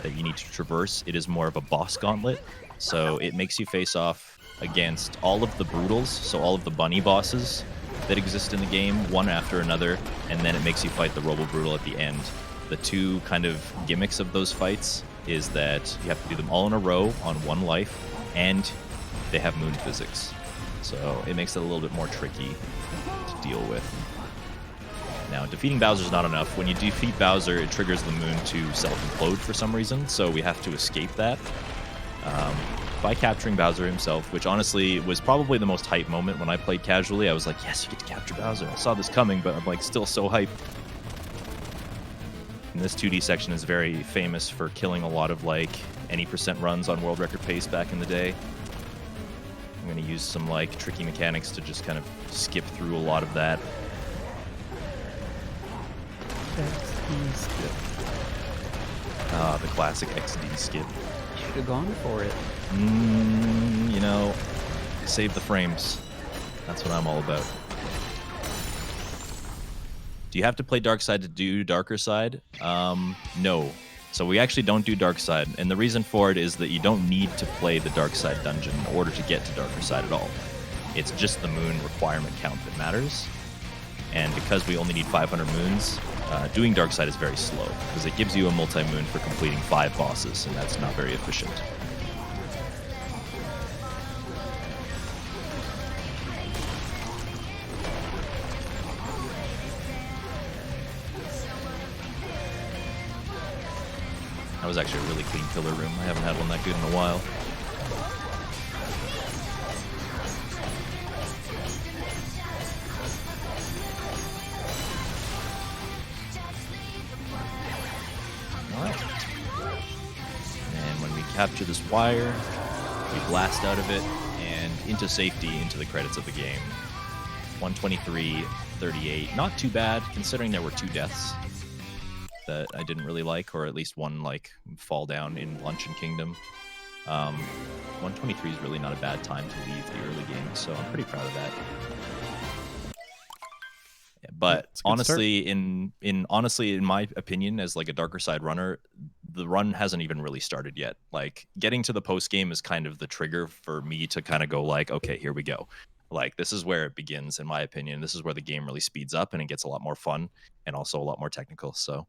Speaker 2: that you need to traverse, it is more of a boss gauntlet. So it makes you face off against all of the brutals, so all of the bunny bosses that exist in the game, one after another, and then it makes you fight the Robo-Brutal at the end. The two kind of gimmicks of those fights is that you have to do them all in a row on one life, and they have moon physics. So it makes it a little bit more tricky to deal with. Now, defeating Bowser is not enough. When you defeat Bowser, it triggers the moon to self-implode for some reason, so we have to escape that. by capturing Bowser himself, which honestly was probably the most hype moment when I played casually. I was like, yes, you get to capture Bowser. I saw this coming, but I'm like still so hyped. And this 2D section is very famous for killing a lot of like any % runs on world record pace back in the day. I'm going to use some like tricky mechanics to just kind of skip through a lot of that.
Speaker 1: XD skip.
Speaker 2: Ah, the classic XD skip.
Speaker 3: Should have gone for it.
Speaker 2: You know, save the frames. That's what I'm all about. Do you have to play Dark Side to do Darker Side? No. So we actually don't do Dark Side, and the reason for it is that you don't need to play the Dark Side dungeon in order to get to Darker Side at all. It's just the moon requirement count that matters. And because we only need 500 moons, doing Dark Side is very slow, because it gives you a multi-moon for completing 5 bosses, and that's not very efficient. That was actually a really clean killer room. I haven't had one that good in a while. Alright. And when we capture this wire, we blast out of it and into safety into the credits of the game. 123.38. Not too bad, considering there were 2 deaths that I didn't really like, or at least one like fall down in Luncheon Kingdom. 123 is really not a bad time to leave the early game, so I'm pretty proud of that. Yeah, but honestly, in my opinion, as like a Darker Side runner, the run hasn't even really started yet. Like getting to the post game is kind of the trigger for me to kind of go like, okay, here we go. Like this is where it begins, in my opinion. This is where the game really speeds up and it gets a lot more fun and also a lot more technical. So.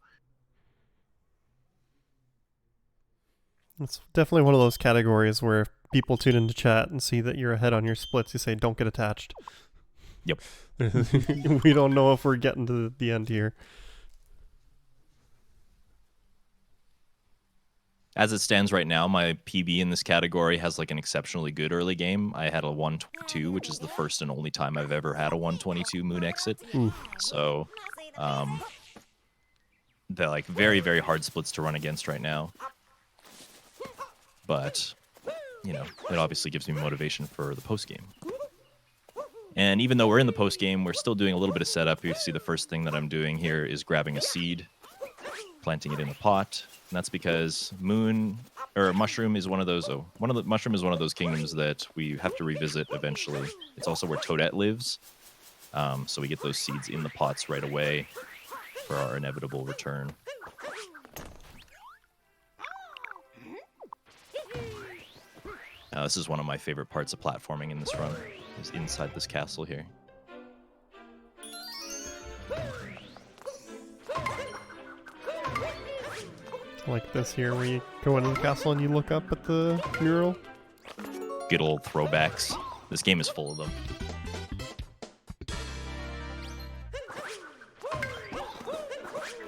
Speaker 1: It's definitely one of those categories where people tune into chat and see that you're ahead on your splits. You say, don't get attached.
Speaker 2: Yep.
Speaker 1: We don't know if we're getting to the end here.
Speaker 2: As it stands right now, my PB in this category has like an exceptionally good early game. I had a 122, which is the first and only time I've ever had a 122 moon exit.
Speaker 1: Oof.
Speaker 2: So, they're like very, very hard splits to run against right now. But, you know, it obviously gives me motivation for the post game. And even though we're in the post game, we're still doing a little bit of setup. You see the first thing that I'm doing here is grabbing a seed, planting it in a pot. And that's because mushroom is one of those. Mushroom is one of those kingdoms that we have to revisit eventually. It's also where Toadette lives, so we get those seeds in the pots right away for our inevitable return. Now, this is one of my favorite parts of platforming in this run, is inside this castle here.
Speaker 1: Like this here, where you go into the castle and you look up at the mural.
Speaker 2: Good old throwbacks. This game is full of them.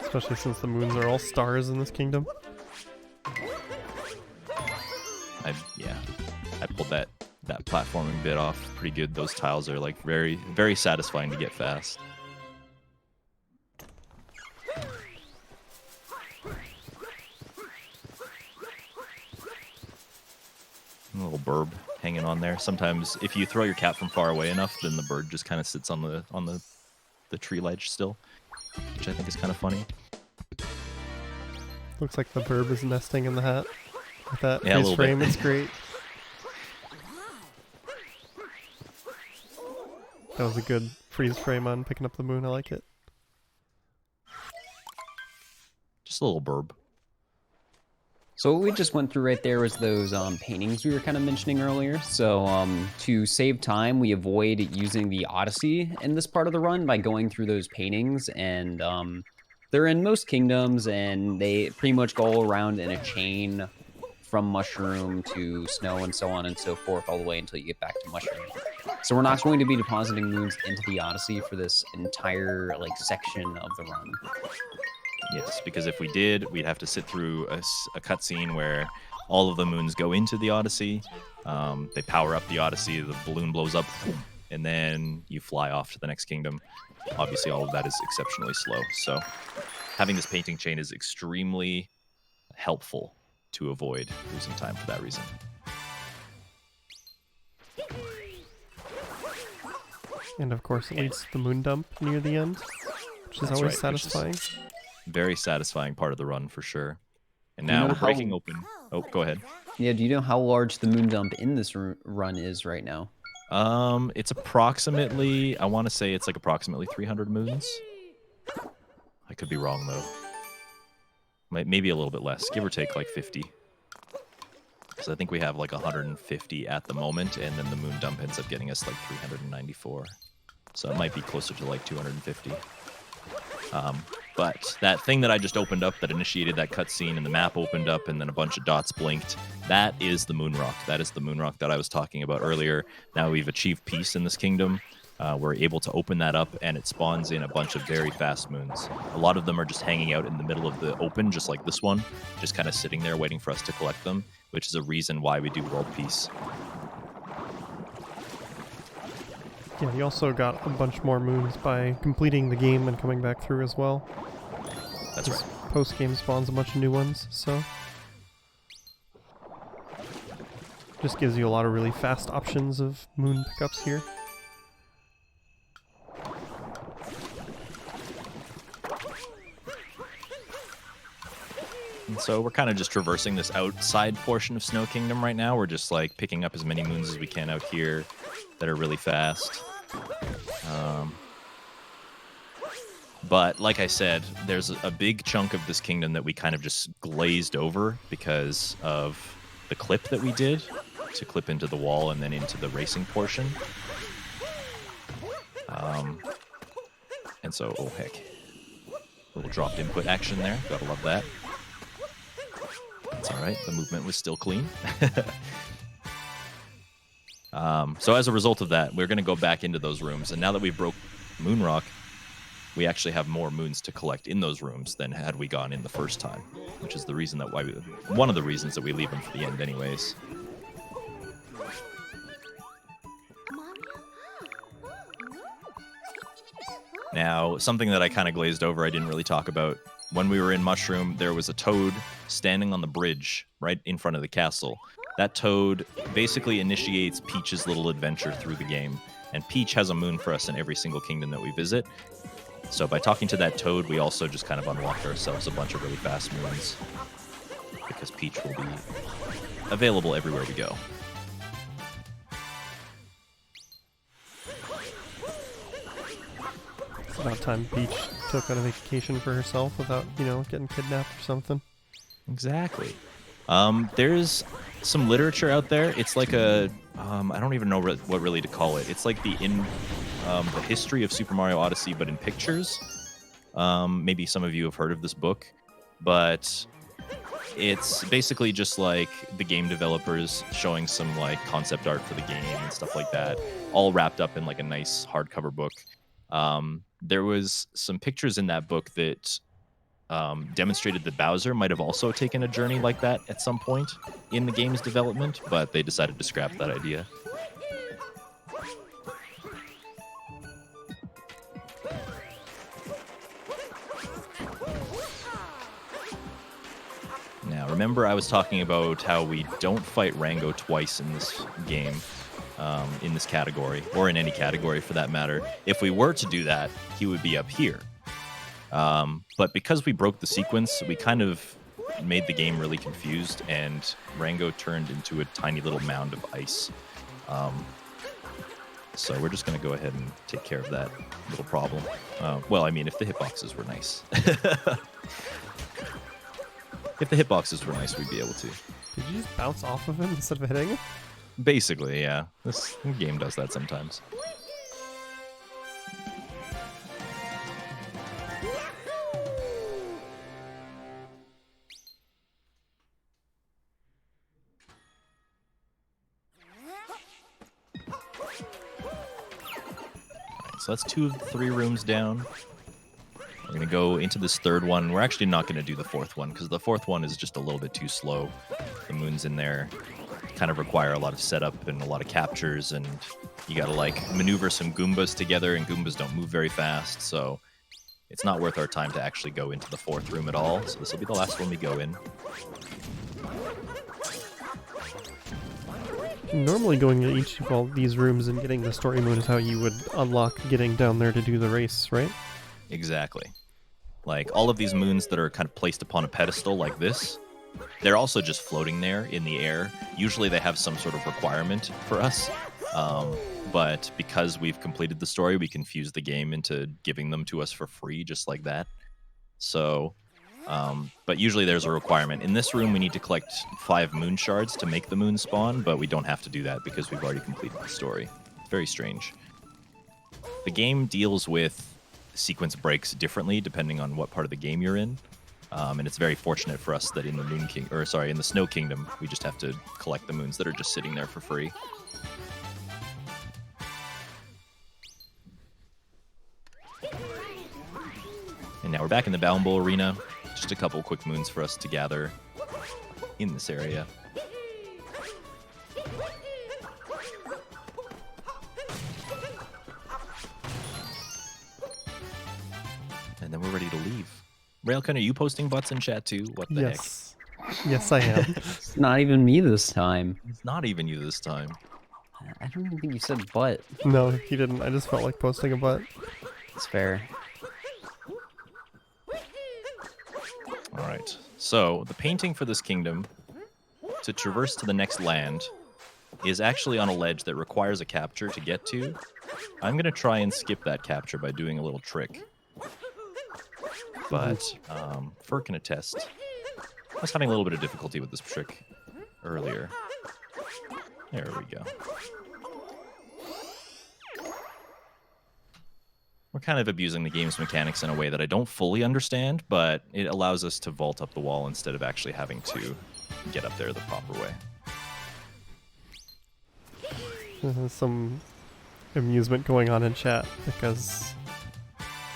Speaker 1: Especially since the moons are all stars in this kingdom.
Speaker 2: I pulled that platforming bit off pretty good. Those tiles are like very, very satisfying to get fast. A little burb hanging on there. Sometimes if you throw your cat from far away enough, then the bird just kind of sits on the tree ledge still, which I think is kind of funny.
Speaker 1: Looks like the burb is nesting in the hat. With that
Speaker 2: Yeah,
Speaker 1: freeze frame, it's great. That was a good freeze frame on picking up the moon. I like it.
Speaker 2: Just a little burb.
Speaker 3: So what we just went through right there was those paintings we were kind of mentioning earlier. So to save time, we avoid using the Odyssey in this part of the run by going through those paintings. And they're in most kingdoms, and they pretty much go around in a chain from Mushroom to Snow and so on and so forth, all the way until you get back to Mushroom. So we're not going to be depositing moons into the Odyssey for this entire section of the run.
Speaker 2: Yes, because if we did, we'd have to sit through a cutscene where all of the moons go into the Odyssey. They power up the Odyssey, the balloon blows up, and then you fly off to the next kingdom. Obviously, all of that is exceptionally slow. So having this painting chain is extremely helpful to avoid losing time for that reason.
Speaker 1: And of course, it leads to the moon dump near the end, which is
Speaker 2: That's
Speaker 1: always
Speaker 2: right, which is
Speaker 1: satisfying.
Speaker 2: very satisfying part of the run for sure. And
Speaker 3: Do you
Speaker 2: now
Speaker 3: know
Speaker 2: we're breaking
Speaker 3: how-
Speaker 2: open. Oh, go ahead.
Speaker 3: Yeah, do you know how large the moon dump in this run is right now?
Speaker 2: It's approximately, I want to say it's like approximately 300 moons. I could be wrong though. Maybe a little bit less, give or take like 50. So I think we have like 150 at the moment, and then the moon dump ends up getting us like 394. So it might be closer to like 250. But that thing that I just opened up that initiated that cutscene and the map opened up and then a bunch of dots blinked, that is the moon rock. That is the moon rock that I was talking about earlier. Now we've achieved peace in this kingdom. We're able to open that up and it spawns in a bunch of very fast moons. A lot of them are just hanging out in the middle of the open, just like this one, just kind of sitting there waiting for us to collect them, which is a reason why we do world peace.
Speaker 1: Yeah, you also got a bunch more moons by completing the game and coming back through as well.
Speaker 2: That's right.
Speaker 1: Post-game spawns a bunch of new ones, so just gives you a lot of really fast options of moon pickups here.
Speaker 2: And so we're kind of just traversing this outside portion of Snow Kingdom right now. We're just like picking up as many moons as we can out here that are really fast. But like I said, there's a big chunk of this kingdom that we kind of just glazed over because of the clip that we did to clip into the wall and then into the racing portion. And so, oh heck, little dropped input action there. Gotta love that. That's all right. The movement was still clean. So as a result of that, we're going to go back into those rooms. And now that we've broke Moon Rock, we actually have more moons to collect in those rooms than had we gone in the first time, which is the reason that one of the reasons that we leave them for the end anyways. Now, something that I kind of glazed over, I didn't really talk about. When we were in Mushroom, there was a toad standing on the bridge right in front of the castle. That toad basically initiates Peach's little adventure through the game, and Peach has a moon for us in every single kingdom that we visit. So by talking to that toad, we also just kind of unlocked ourselves a bunch of really fast moons, because Peach will be available everywhere we go.
Speaker 1: It's about time Peach took on a vacation for herself without, getting kidnapped or something.
Speaker 2: Exactly. There's some literature out there. It's like a, I don't even know what really to call it. It's like the history of Super Mario Odyssey, but in pictures. Maybe some of you have heard of this book, but it's basically just like the game developers showing some like concept art for the game and stuff like that, all wrapped up in like a nice hardcover book. There was some pictures in that book that demonstrated that Bowser might have also taken a journey like that at some point in the game's development, but they decided to scrap that idea. Now, remember I was talking about how we don't fight Rango twice in this game, in this category, or in any category for that matter. If we were to do that, he would be up here. But because we broke the sequence, we kind of made the game really confused, and Rango turned into a tiny little mound of ice. So we're just going to go ahead and take care of that little problem. Well, I mean, if the hitboxes were nice. If the hitboxes were nice, we'd be able to.
Speaker 1: Did you just bounce off of him instead of hitting him?
Speaker 2: Basically, yeah. This game does that sometimes. So that's 2 of the 3 rooms down. We're going to go into this third one. We're actually not going to do the fourth one because the fourth one is just a little bit too slow. The moons in there kind of require a lot of setup and a lot of captures, and you got to like maneuver some Goombas together, and Goombas don't move very fast, so it's not worth our time to actually go into the fourth room at all. So this will be the last one we go in.
Speaker 1: Normally going in each of all these rooms and getting the story moon is how you would unlock getting down there to do the race, right?
Speaker 2: Exactly. Like all of these moons that are kind of placed upon a pedestal like this, they're also just floating there in the air. Usually they have some sort of requirement for us. But because we've completed the story, we can fuse the game into giving them to us for free, just like that. So, but usually there's a requirement. In this room, we need to collect 5 moon shards to make the moon spawn, but we don't have to do that because we've already completed the story. It's very strange. The game deals with sequence breaks differently depending on what part of the game you're in. And it's very fortunate for us that in the in the Snow Kingdom, we just have to collect the moons that are just sitting there for free. And now we're back in the Bound Bowl Arena. Just a couple quick moons for us to gather in this area. And then we're ready to leave. Railkin, are you posting butts in chat too? What the heck?
Speaker 1: Yes, I am.
Speaker 3: It's not even me this time.
Speaker 2: It's not even you this time.
Speaker 3: I don't even think you said butt.
Speaker 1: No, he didn't. I just felt like posting a butt.
Speaker 3: It's fair.
Speaker 2: All right. So the painting for this kingdom, to traverse to the next land, is actually on a ledge that requires a capture to get to. I'm going to try and skip that capture by doing a little trick. But Fur can attest. I was having a little bit of difficulty with this trick earlier. There we go. We're kind of abusing the game's mechanics in a way that I don't fully understand, but it allows us to vault up the wall instead of actually having to get up there the proper way.
Speaker 1: Some amusement going on in chat because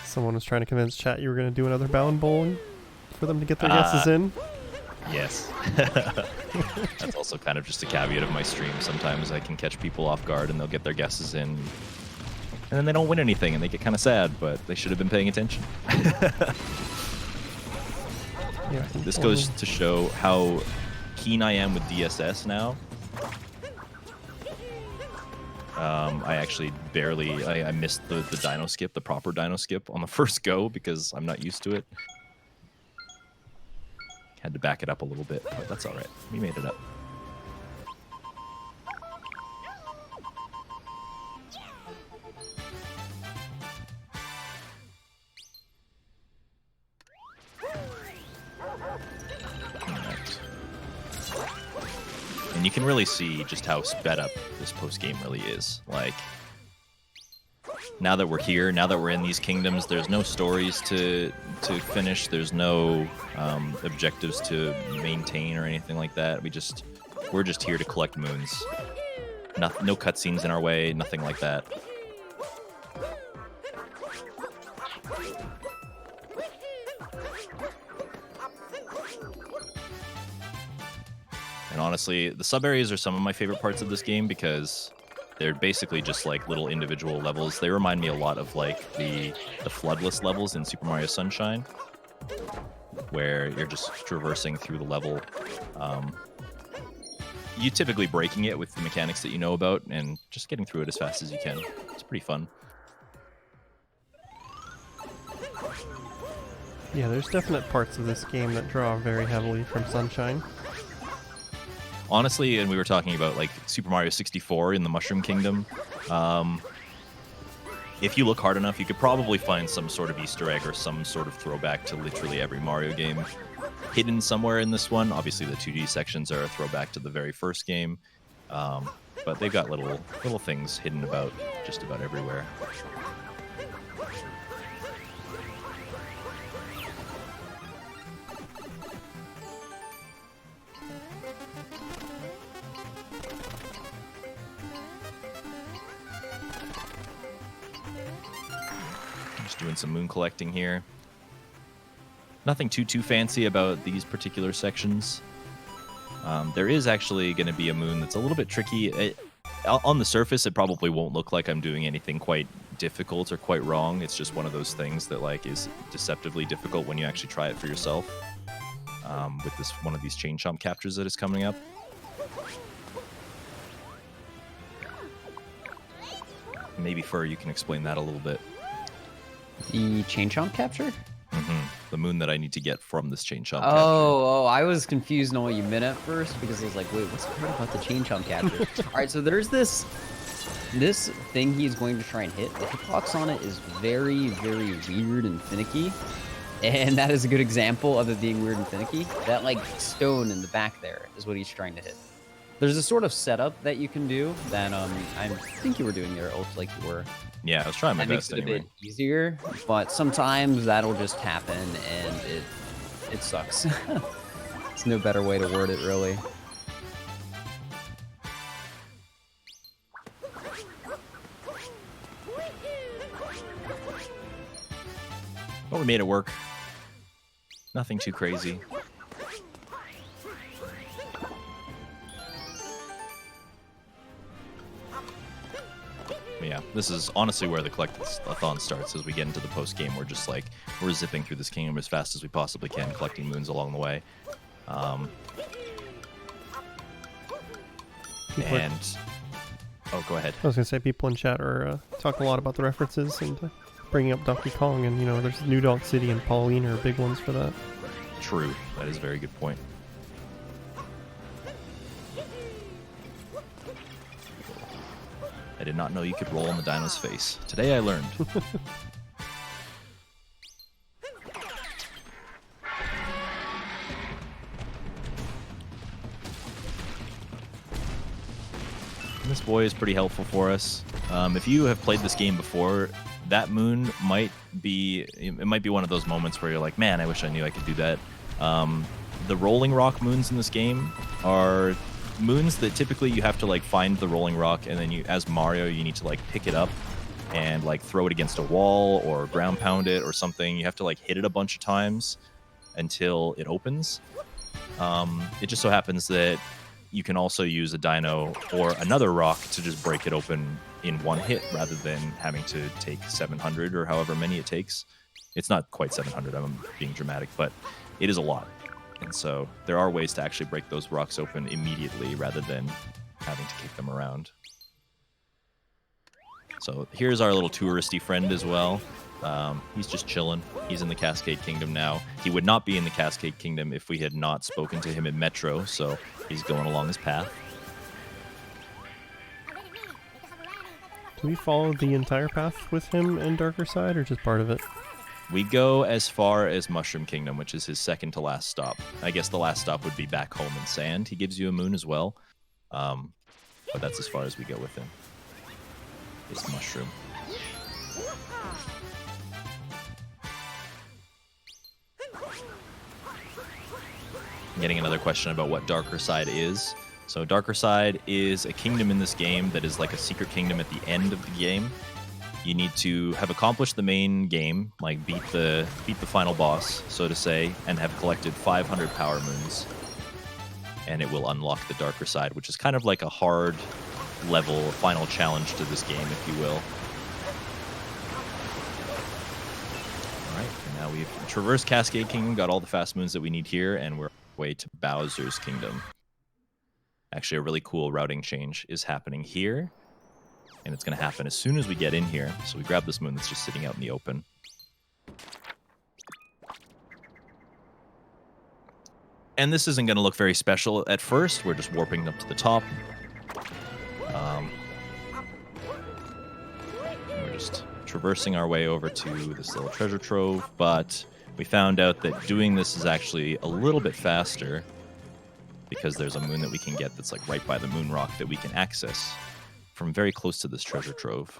Speaker 1: someone was trying to convince chat you were going to do another Bound Bowl for them to get their guesses in.
Speaker 2: Yes. That's also kind of just a caveat of my stream. Sometimes I can catch people off guard and they'll get their guesses in. And then they don't win anything and they get kind of sad, but they should have been paying attention.
Speaker 1: Yeah,
Speaker 2: This goes to show how keen I am with DSS now. I actually barely, I missed the dino skip, the proper dino skip on the first go because I'm not used to it. Had to back it up a little bit, but that's all right. We made it up. And you can really see just how sped up this post-game really is. Like, now that we're here, now that we're in these kingdoms, there's no stories to finish. There's no objectives to maintain or anything like that. We're just here to collect moons. No cutscenes in our way, nothing like that. And honestly, the sub-areas are some of my favorite parts of this game because they're basically just like little individual levels. They remind me a lot of like the floodless levels in Super Mario Sunshine, where you're just traversing through the level. You typically breaking it with the mechanics that you know about and just getting through it as fast as you can. It's pretty fun.
Speaker 1: Yeah, there's definite parts of this game that draw very heavily from Sunshine.
Speaker 2: Honestly, and we were talking about like Super Mario 64 in the Mushroom Kingdom. If you look hard enough, you could probably find some sort of Easter egg or some sort of throwback to literally every Mario game hidden somewhere in this one. Obviously, the 2D sections are a throwback to the very first game, but they've got little things hidden about just about everywhere. Just doing some moon collecting here. Nothing too fancy about these particular sections. There is actually going to be a moon that's a little bit tricky. On the surface, it probably won't look like I'm doing anything quite difficult or quite wrong. It's just one of those things that like is deceptively difficult when you actually try it for yourself. With this one of these chain chomp captures that is coming up. Maybe Fur, you can explain that a little bit.
Speaker 3: The chain chomp capture?
Speaker 2: The moon that I need to get from this chain chomp capture.
Speaker 3: Oh, I was confused on what you meant at first because I was like, wait, what's hard about the chain chomp capture? All right, so there's this thing he's going to try and hit. The hitbox on it is very, very weird and finicky. And that is a good example of it being weird and finicky. That like stone in the back there is what he's trying to hit. There's a sort of setup that you can do that I think you were doing there, Oaks, like you were.
Speaker 2: Yeah, I was trying my
Speaker 3: that
Speaker 2: best
Speaker 3: makes it
Speaker 2: anyway.
Speaker 3: a bit easier, but sometimes that'll just happen and it sucks. There's no better way to word it, really.
Speaker 2: But we made it work. Nothing too crazy. But yeah, this is honestly where the collectathon starts. As we get into the post game, we're just like we're zipping through this kingdom as fast as we possibly can, collecting moons along the way. And oh, go ahead.
Speaker 1: I was gonna say people in chat are talk a lot about the references and bringing up Donkey Kong, and you know there's New Donk City and Pauline are big ones for that.
Speaker 2: True, that is a very good point. I did not know you could roll on the dino's face. Today I learned. This boy is pretty helpful for us. If you have played this game before, that moon might be one of those moments where you're like, man, I wish I knew I could do that. The rolling rock moons in this game are moons that typically you have to like find the rolling rock, and then you, as Mario, you need to like pick it up and like throw it against a wall or ground pound it or something. You have to like hit it a bunch of times until it opens. It just so happens that you can also use a dino or another rock to just break it open in one hit rather than having to take 700 or however many it takes. It's not quite 700, I'm being dramatic, but it is a lot. And so there are ways to actually break those rocks open immediately rather than having to kick them around. So here's our little touristy friend as well. He's just chilling. He's in the Cascade Kingdom now. He would not be in the Cascade Kingdom if we had not spoken to him in Metro, so he's going along his path.
Speaker 1: Do we follow the entire path with him in Darker Side, or just part of it?
Speaker 2: We go as far as Mushroom Kingdom, which is his second to last stop. I guess the last stop would be back home in Sand. He gives you a moon as well. But that's as far as we go with him. It's Mushroom. I'm getting another question about what Darker Side is. So Darker Side is a kingdom in this game that is like a secret kingdom at the end of the game. You need to have accomplished the main game, like beat the final boss, so to say, and have collected 500 power moons. And it will unlock the Darker Side, which is kind of like a hard level final challenge to this game, if you will. Alright, and now we've traversed Cascade Kingdom, got all the fast moons that we need here, and we're on our way to Bowser's Kingdom. Actually, a really cool routing change is happening here. And it's going to happen as soon as we get in here. So we grab this moon that's just sitting out in the open. And this isn't going to look very special at first. We're just warping up to the top. We're just traversing our way over to this little treasure trove. But we found out that doing this is actually a little bit faster, because there's a moon that we can get that's like right by the moon rock that we can access from very close to this treasure trove.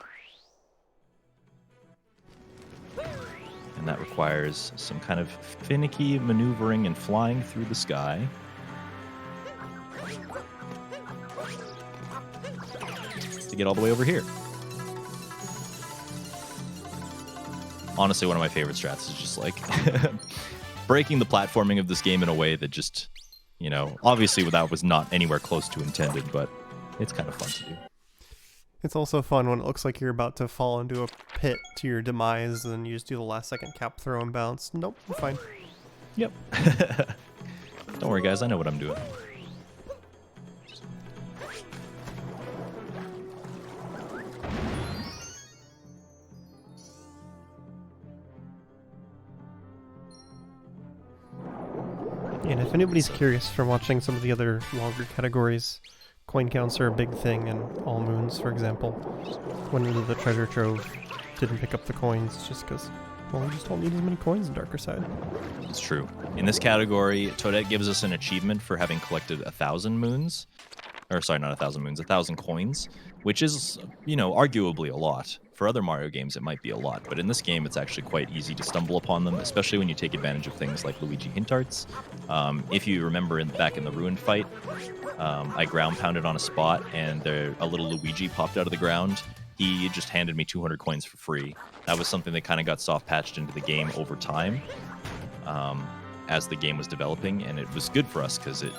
Speaker 2: And that requires some kind of finicky maneuvering and flying through the sky. To get all the way over here. Honestly, one of my favorite strats is just like breaking the platforming of this game in a way that just, you know, obviously that was not anywhere close to intended, but it's kind of fun to do.
Speaker 1: It's also fun when it looks like you're about to fall into a pit to your demise, and you just do the last second cap throw and bounce. Nope, you're fine.
Speaker 2: Yep. Don't worry, guys. I know what I'm doing.
Speaker 1: And if anybody's curious from watching some of the other longer categories, coin counts are a big thing in All Moons, for example. Went into the treasure trove, didn't pick up the coins just because, well, we just don't need as many coins in Darker Side.
Speaker 2: It's true. In this category, Toadette gives us an achievement for having collected 1,000 moons. Or sorry, not 1,000 moons, 1,000 coins, which is, you know, arguably a lot. For other Mario games, it might be a lot, but in this game, it's actually quite easy to stumble upon them, especially when you take advantage of things like Luigi hint arts. If you remember back in the Ruin fight, I ground pounded on a spot, and a little Luigi popped out of the ground. He just handed me 200 coins for free. That was something that kind of got soft patched into the game over time as the game was developing, and it was good for us because it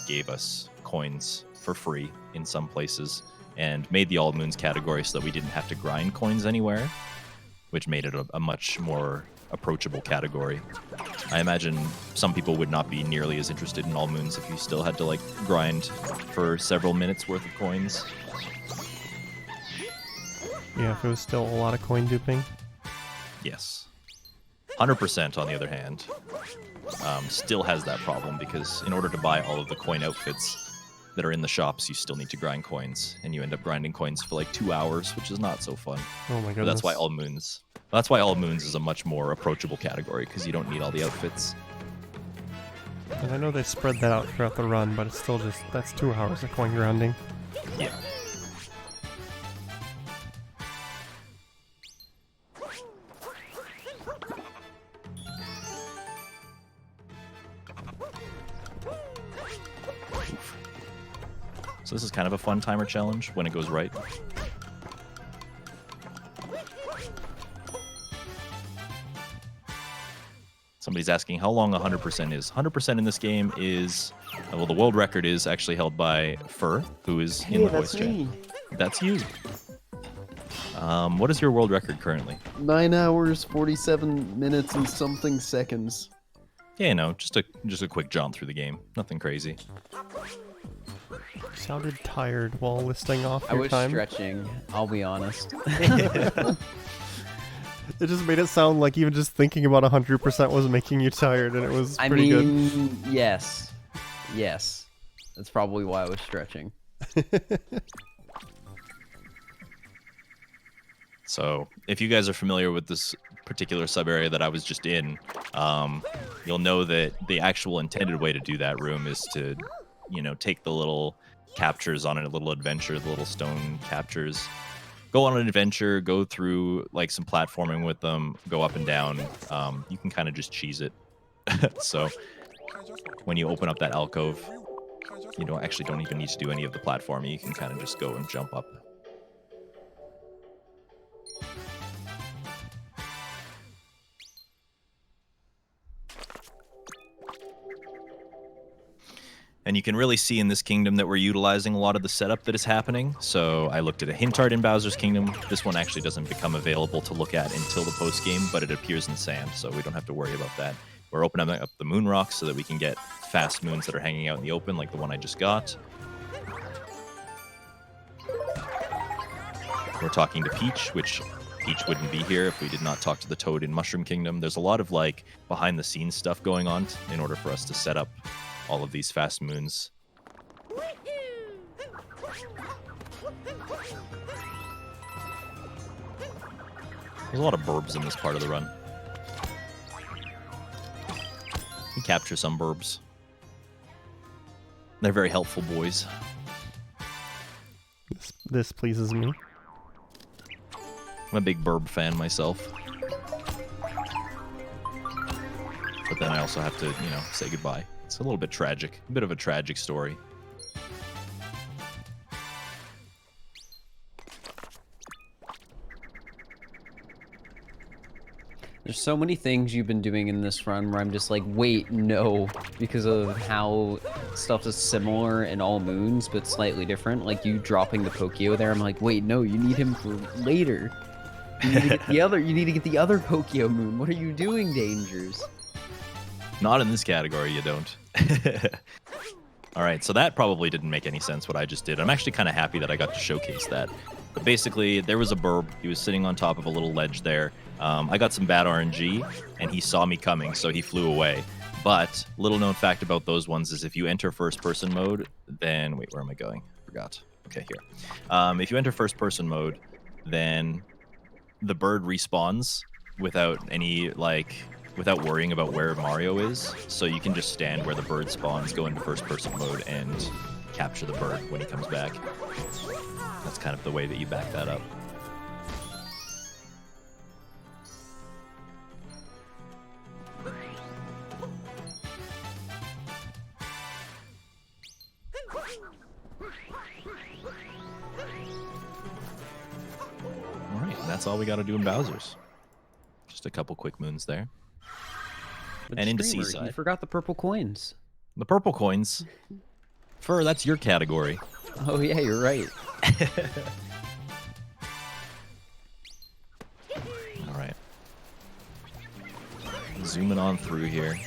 Speaker 2: gave us coins for free in some places, and made the All Moons category so that we didn't have to grind coins anywhere, which made it a much more approachable category. I imagine some people would not be nearly as interested in All Moons if you still had to like grind for several minutes worth of coins.
Speaker 1: Yeah, if it was still a lot of coin duping.
Speaker 2: Yes. 100%, on the other hand, still has that problem because in order to buy all of the coin outfits that are in the shops, you still need to grind coins, and you end up grinding coins for like 2 hours, which is not so fun.
Speaker 1: Oh my
Speaker 2: But
Speaker 1: goodness.
Speaker 2: that's why All Moons is a much more approachable category because you don't need all the outfits.
Speaker 1: And I know they spread that out throughout the run, but it's still just, that's 2 hours of coin grinding.
Speaker 2: Yeah. So this is kind of a fun timer challenge when it goes right. Somebody's asking how long 100% is. 100% in this game is, well, the world record is actually held by Fur, who is in the voice chat. That's you. What is your world record currently?
Speaker 4: 9 hours, 47 minutes, and something seconds.
Speaker 2: Yeah, no, just a quick jaunt through the game. Nothing crazy.
Speaker 1: You sounded tired while listing off
Speaker 3: I
Speaker 1: your
Speaker 3: was
Speaker 1: time.
Speaker 3: stretching, I'll be honest.
Speaker 1: It just made it sound like even just thinking about 100% was making you tired, and it was pretty good.
Speaker 3: Yes. Yes. That's probably why I was stretching.
Speaker 2: So, if you guys are familiar with this particular sub area that I was just in, you'll know that the actual intended way to do that room is to, you know, take the little captures on a little adventure, the little stone captures. Go on an adventure, go through like some platforming with them, go up and down. You can kind of just cheese it. So when you open up that alcove, you don't even need to do any of the platforming. You can kind of just go and jump up. And you can really see in this kingdom that we're utilizing a lot of the setup that is happening. So I looked at a hint art in Bowser's Kingdom. This one actually doesn't become available to look at until the post-game, but it appears in sand, so we don't have to worry about that. We're opening up the moon rocks so that we can get fast moons that are hanging out in the open, like the one I just got. We're talking to Peach, which Peach wouldn't be here if we did not talk to the Toad in Mushroom Kingdom. There's a lot of like behind-the-scenes stuff going on in order for us to set up all of these fast moons. There's a lot of burbs in this part of the run. We capture some burbs. They're very helpful boys.
Speaker 1: This pleases me.
Speaker 2: I'm a big burb fan myself. But then I also have to, say goodbye. It's a little bit tragic. A bit of a tragic story.
Speaker 3: There's so many things you've been doing in this run where I'm just like, wait, no, because of how stuff is similar in all moons, but slightly different. Like you dropping the Pokio there, I'm like, wait, no, you need him for later. You need to get the other. You need to get the other Pokio moon. What are you doing, Dangers?
Speaker 2: Not in this category, you don't. All right, so that probably didn't make any sense what I just did. I'm actually kind of happy that I got to showcase that. But basically, there was a burb. He was sitting on top of a little ledge there. I got some bad RNG, and he saw me coming, so he flew away. But little known fact about those ones is if you enter first-person mode, then... Wait, where am I going? Forgot. Okay, here. If you enter first-person mode, then the bird respawns without any, like... without worrying about where Mario is. So you can just stand where the bird spawns, go into first-person mode, and capture the bird when he comes back. That's kind of the way that you back that up. Alright, that's all we gotta do in Bowser's. Just a couple quick moons there.
Speaker 3: But
Speaker 2: And into
Speaker 3: Streamer,
Speaker 2: Seaside.
Speaker 3: You forgot the purple coins.
Speaker 2: The purple coins. Fur, that's your category.
Speaker 3: Oh yeah, you're right.
Speaker 2: Alright. Zooming on through here.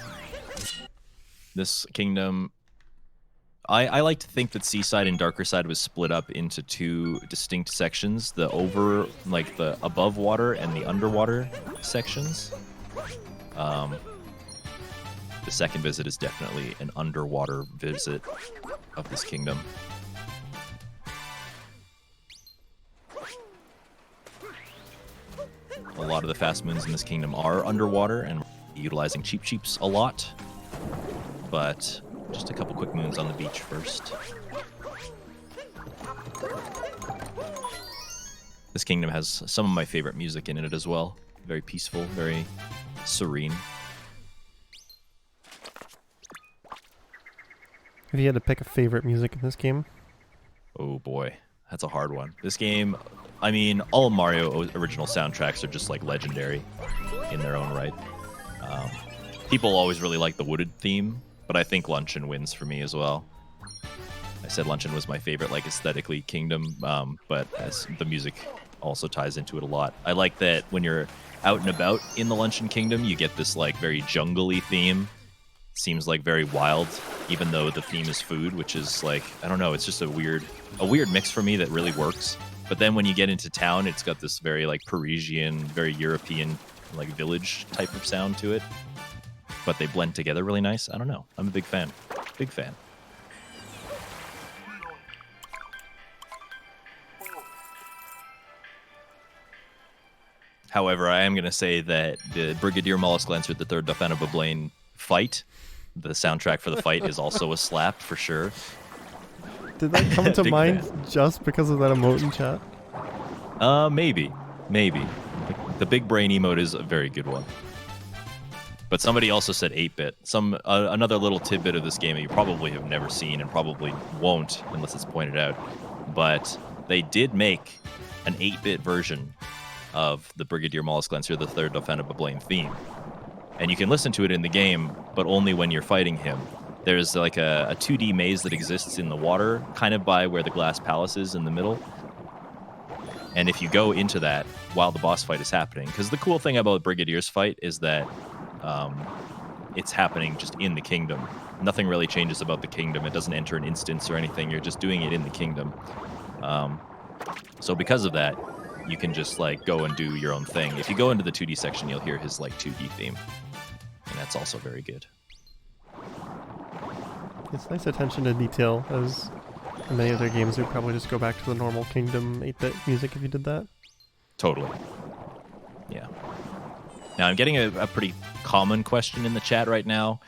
Speaker 2: This kingdom... I like to think that Seaside and Darker Side was split up into two distinct sections. The above water and the underwater sections. The second visit is definitely an underwater visit of this kingdom. A lot of the fast moons in this kingdom are underwater and utilizing Cheep Cheeps a lot. But just a couple quick moons on the beach first. This kingdom has some of my favorite music in it as well. Very peaceful, very serene.
Speaker 1: If you had to pick a favorite music in this game,
Speaker 2: Oh boy, that's a hard one. This game, I mean, all Mario original soundtracks are just like legendary in their own right. People always really like the wooded theme, but I think Luncheon wins for me as well. I said Luncheon was my favorite, like aesthetically kingdom, but as the music also ties into it a lot. I like that when you're out and about in the Luncheon Kingdom, you get this like very jungly theme. Seems like very wild, even though the theme is food, which is like, I don't know, it's just a weird mix for me that really works. But then when you get into town, it's got this very like Parisian, very European, like village type of sound to it. But they blend together really nice. I don't know. I'm a big fan. Big fan. However, I am going to say that the Brigadier Mollusk Lancer, the third Dauphin of Bablaine fight, the soundtrack for the fight is also a slap for sure.
Speaker 1: did that come to
Speaker 2: Big
Speaker 1: mind
Speaker 2: fan.
Speaker 1: just because of that emote in chat?
Speaker 2: Maybe. The big brain emote is a very good one. But somebody also said 8-bit. Another little tidbit of this game that you probably have never seen and probably won't unless it's pointed out. But they did make an 8-bit version of the Brigadier Mollusk Lancer, the third Dauphin of Bablaine theme. And you can listen to it in the game, but only when you're fighting him. There's like a 2D maze that exists in the water, kind of by where the glass palace is in the middle. And if you go into that while the boss fight is happening, because the cool thing about Brigadier's fight is that it's happening just in the kingdom. Nothing really changes about the kingdom. It doesn't enter an instance or anything. You're just doing it in the kingdom. So because of that, you can just like go and do your own thing. If you go into the 2D section, you'll hear his like 2D theme. And that's also very good.
Speaker 1: It's nice attention to detail, as in many other games would probably just go back to the normal Kingdom 8-bit music if you did that.
Speaker 2: Totally. Yeah. Now, I'm getting a pretty common question in the chat right now.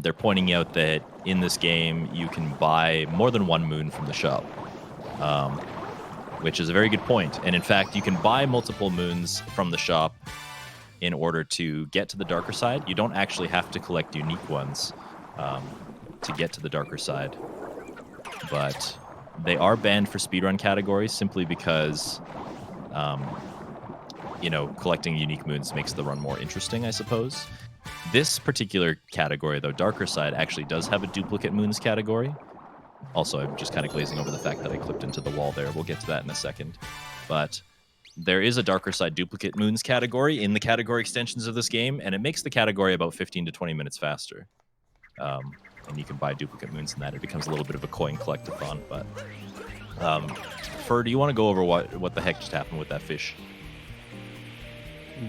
Speaker 2: They're pointing out that in this game, you can buy more than one moon from the shop, which is a very good point. And in fact, you can buy multiple moons from the shop in order to get to the darker side. You don't actually have to collect unique ones to get to the darker side. But they are banned for speedrun categories simply because you know, collecting unique moons makes the run more interesting, I suppose. This particular category, though, Darker Side, actually does have a duplicate moons category. Also, I'm just kind of glazing over the fact that I clipped into the wall there. We'll get to that in a second. But there is a Darker Side duplicate moons category in the category extensions of this game, and it makes the category about 15 to 20 minutes faster. And you can buy duplicate moons in that. It becomes a little bit of a coin collectathon. But Fur, do you want to go over what the heck just happened with that fish?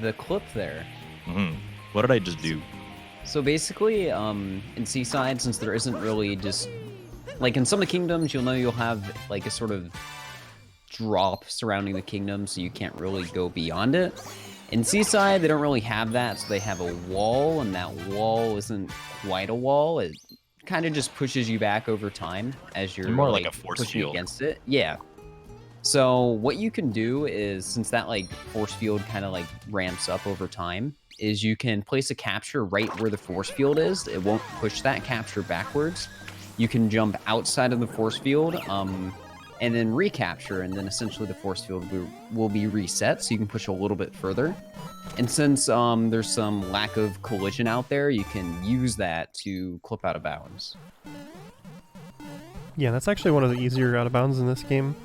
Speaker 3: The clip there.
Speaker 2: Mm-hmm. What did I just do?
Speaker 3: So basically, in Seaside, since there isn't really just... Like, in some of the kingdoms, you'll have, like, a sort of drop surrounding the kingdom, so you can't really go beyond it. In Seaside, they don't really have that, so they have a wall, and that wall isn't quite a wall. It kind of just pushes you back over time as you're
Speaker 2: more like a force
Speaker 3: pushing
Speaker 2: field
Speaker 3: against it. Yeah. So what you can do is, since that like force field kind of like ramps up over time, is you can place a capture right where the force field is. It won't push that capture backwards. You can jump outside of the force field, and then recapture, and then essentially the force field will be reset, so you can push a little bit further. And since there's some lack of collision out there, you can use that to clip out of bounds.
Speaker 1: Yeah, that's actually one of the easier out of bounds in this game.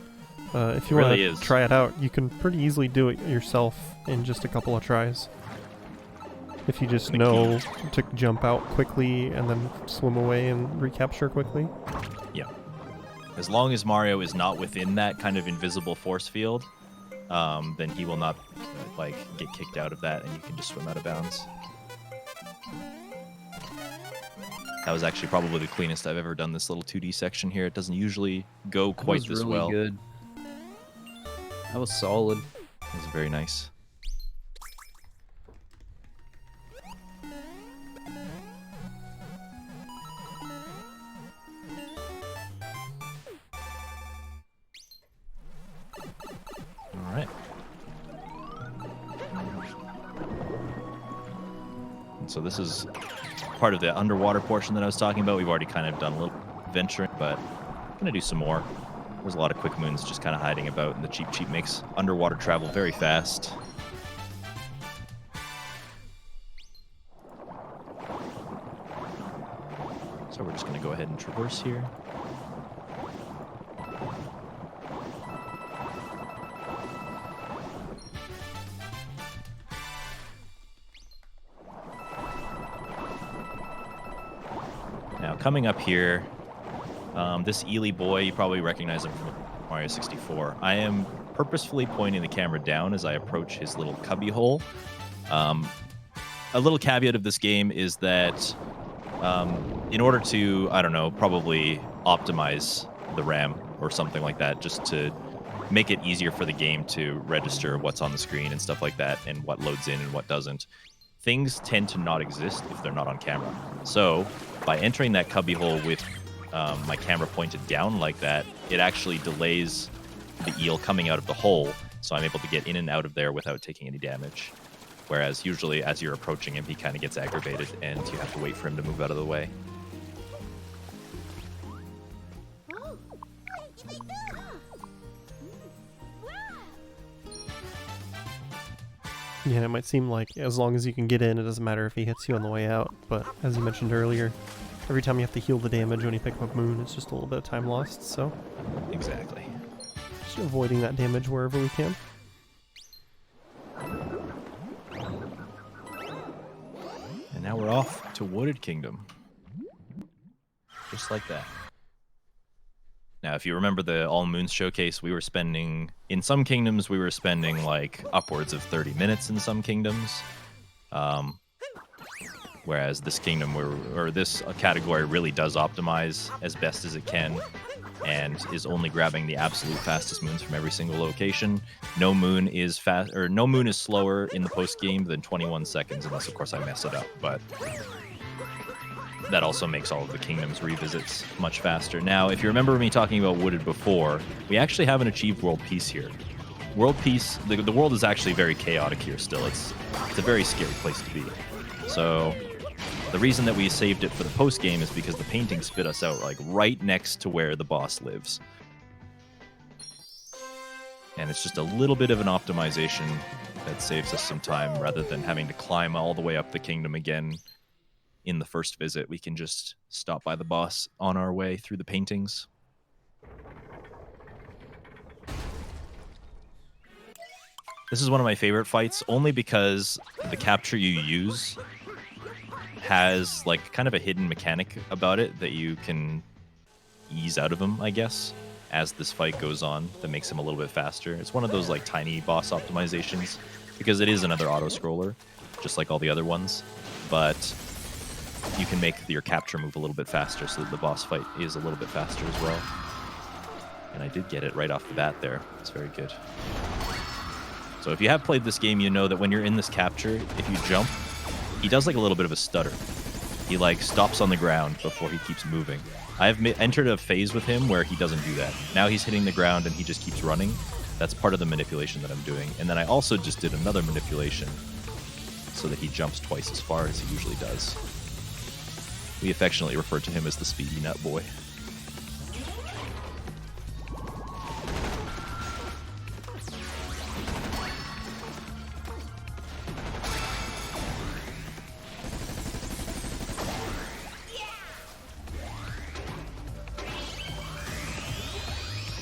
Speaker 1: If you want to try it out, you can pretty easily do it yourself in just a couple of tries. If you just know to jump out quickly and then swim away and recapture quickly.
Speaker 2: Yeah. As long as Mario is not within that kind of invisible force field, then he will not like get kicked out of that, and you can just swim out of bounds. That was actually probably the cleanest I've ever done this little 2D section here. It doesn't usually go quite this well.
Speaker 3: That was really good. That was solid.
Speaker 2: That was very nice. All right. And so this is part of the underwater portion that I was talking about. We've already kind of done a little venturing, but I'm going to do some more. There's a lot of quick moons just kind of hiding about, and the Cheep Cheep makes underwater travel very fast. So we're just going to go ahead and traverse here. Now, coming up here, this Ely boy, you probably recognize him from Mario 64. I am purposefully pointing the camera down as I approach his little cubby hole. A little caveat of this game is that in order to, I don't know, probably optimize the RAM or something like that, just to make it easier for the game to register what's on the screen and stuff like that, and what loads in and what doesn't, things tend to not exist if they're not on camera. So by entering that cubby hole with my camera pointed down like that, it actually delays the eel coming out of the hole, so I'm able to get in and out of there without taking any damage. Whereas usually as you're approaching him, he kind of gets aggravated and you have to wait for him to move out of the way.
Speaker 1: Yeah, it might seem like as long as you can get in, it doesn't matter if he hits you on the way out, but as you mentioned earlier, every time you have to heal the damage when you pick up Moon, it's just a little bit of time lost, so...
Speaker 2: Exactly.
Speaker 1: Just avoiding that damage wherever we can.
Speaker 2: And now we're off to Wooded Kingdom. Just like that. Now, if you remember the All Moons showcase, we were spending... In some kingdoms, we were spending, like, upwards of 30 minutes in some kingdoms. Whereas this kingdom, or this category really does optimize as best as it can, and is only grabbing the absolute fastest moons from every single location. No moon is no moon is slower in the post game than 21 seconds, unless of course I mess it up. But that also makes all of the kingdoms revisits much faster. Now, if you remember me talking about Wooded before, we actually haven't achieved world peace here. World peace, the world is actually very chaotic here still. It's a very scary place to be. So the reason that we saved it for the post game is because the painting spit us out like right next to where the boss lives. And it's just a little bit of an optimization That saves us some time rather than having to climb all the way up the kingdom again in the first visit. We can just stop by the boss on our way through the paintings. This is one of my favorite fights, only because the capture you use has like kind of a hidden mechanic about it that you can ease out of him, I guess, as this fight goes on, that makes him a little bit faster. It's one of those like tiny boss optimizations, because it is another auto-scroller, just like all the other ones, but you can make your capture move a little bit faster so that the boss fight is a little bit faster as well. And I did get it right off the bat there. It's very good. So if you have played this game, you know that when you're in this capture, if you jump, he does like a little bit of a stutter. He like stops on the ground before he keeps moving. I have entered a phase with him where he doesn't do that. Now he's hitting the ground and he just keeps running. That's part of the manipulation that I'm doing. And then I also just did another manipulation so that he jumps twice as far as he usually does. We affectionately refer to him as the Speedy Nut Boy.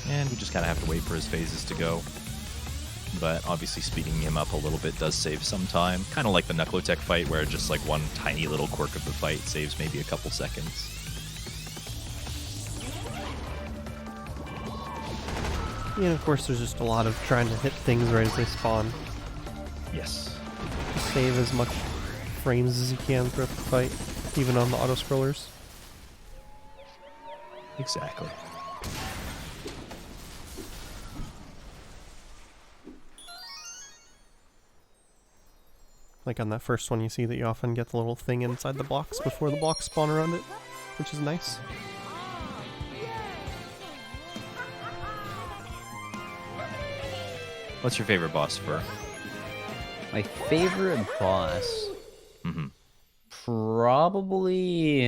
Speaker 2: And we just kind of have to wait for his phases to go. But obviously speeding him up a little bit does save some time. Kind of like the Knucklotech fight, where just like one tiny little quirk of the fight saves maybe a couple seconds.
Speaker 1: Yeah, and of course there's just a lot of trying to hit things right as they spawn.
Speaker 2: Yes.
Speaker 1: Save as much frames as you can throughout the fight, even on the auto-scrollers.
Speaker 2: Exactly.
Speaker 1: Like on that first one, you see that you often get the little thing inside the blocks before the blocks spawn around it, which is nice.
Speaker 2: What's your favorite boss, Fur?
Speaker 3: My favorite boss,
Speaker 2: Mm-hmm.
Speaker 3: probably,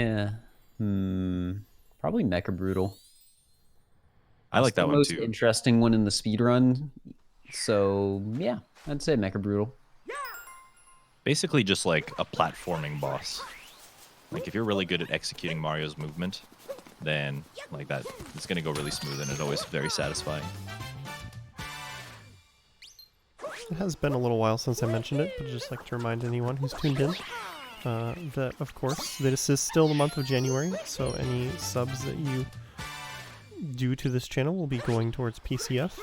Speaker 3: probably Mecha Brutal.
Speaker 2: I like
Speaker 3: It's the
Speaker 2: that one
Speaker 3: most
Speaker 2: too.
Speaker 3: interesting one in the speedrun. So yeah, I'd say Mecha Brutal.
Speaker 2: Basically just like a platforming boss. Like if you're really good at executing Mario's movement, then like that, it's going to go really smooth and it's always very satisfying.
Speaker 1: It has been a little while since I mentioned it, but I'd just like to remind anyone who's tuned in that, of course, this is still the month of January, so any subs that you do to this channel will be going towards PCF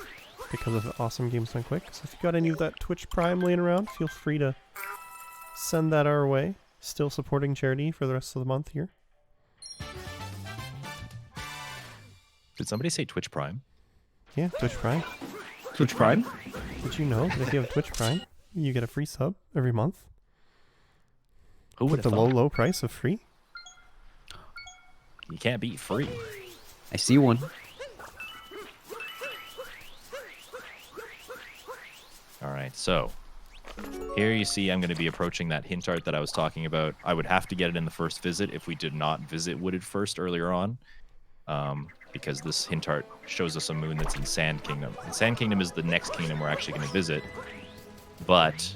Speaker 1: because of the Awesome Games Done Quick. So if you got any of that Twitch Prime laying around, feel free to send that our way. Still supporting charity for the rest of the month here.
Speaker 2: Did somebody say Twitch Prime?
Speaker 1: Yeah, Twitch Prime.
Speaker 2: Twitch Prime?
Speaker 1: Did you know that if you have Twitch Prime, you get a free sub every month?
Speaker 2: Who would
Speaker 1: With the
Speaker 2: have thought?
Speaker 1: low price of free?
Speaker 2: You can't beat free.
Speaker 3: I see one.
Speaker 2: Alright, so here you see I'm going to be approaching that hint art that I was talking about. I would have to get it in the first visit if we did not visit Wooded first earlier on. Because this hint art shows us a moon that's in Sand Kingdom. And Sand Kingdom is the next kingdom we're actually going to visit. But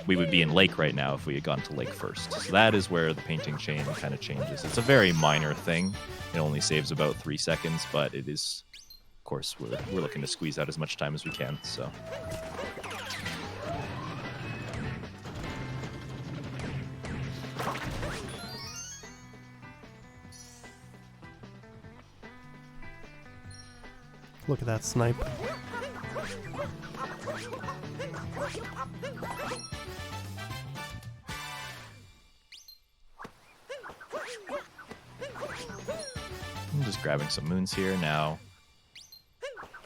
Speaker 2: we would be in Lake right now if we had gone to Lake first. So that is where the painting chain kind of changes. It's a very minor thing. It only saves about 3 seconds, but it is, of course, we're looking to squeeze out as much time as we can. So.
Speaker 1: Look at that snipe.
Speaker 2: I'm just grabbing some moons here now.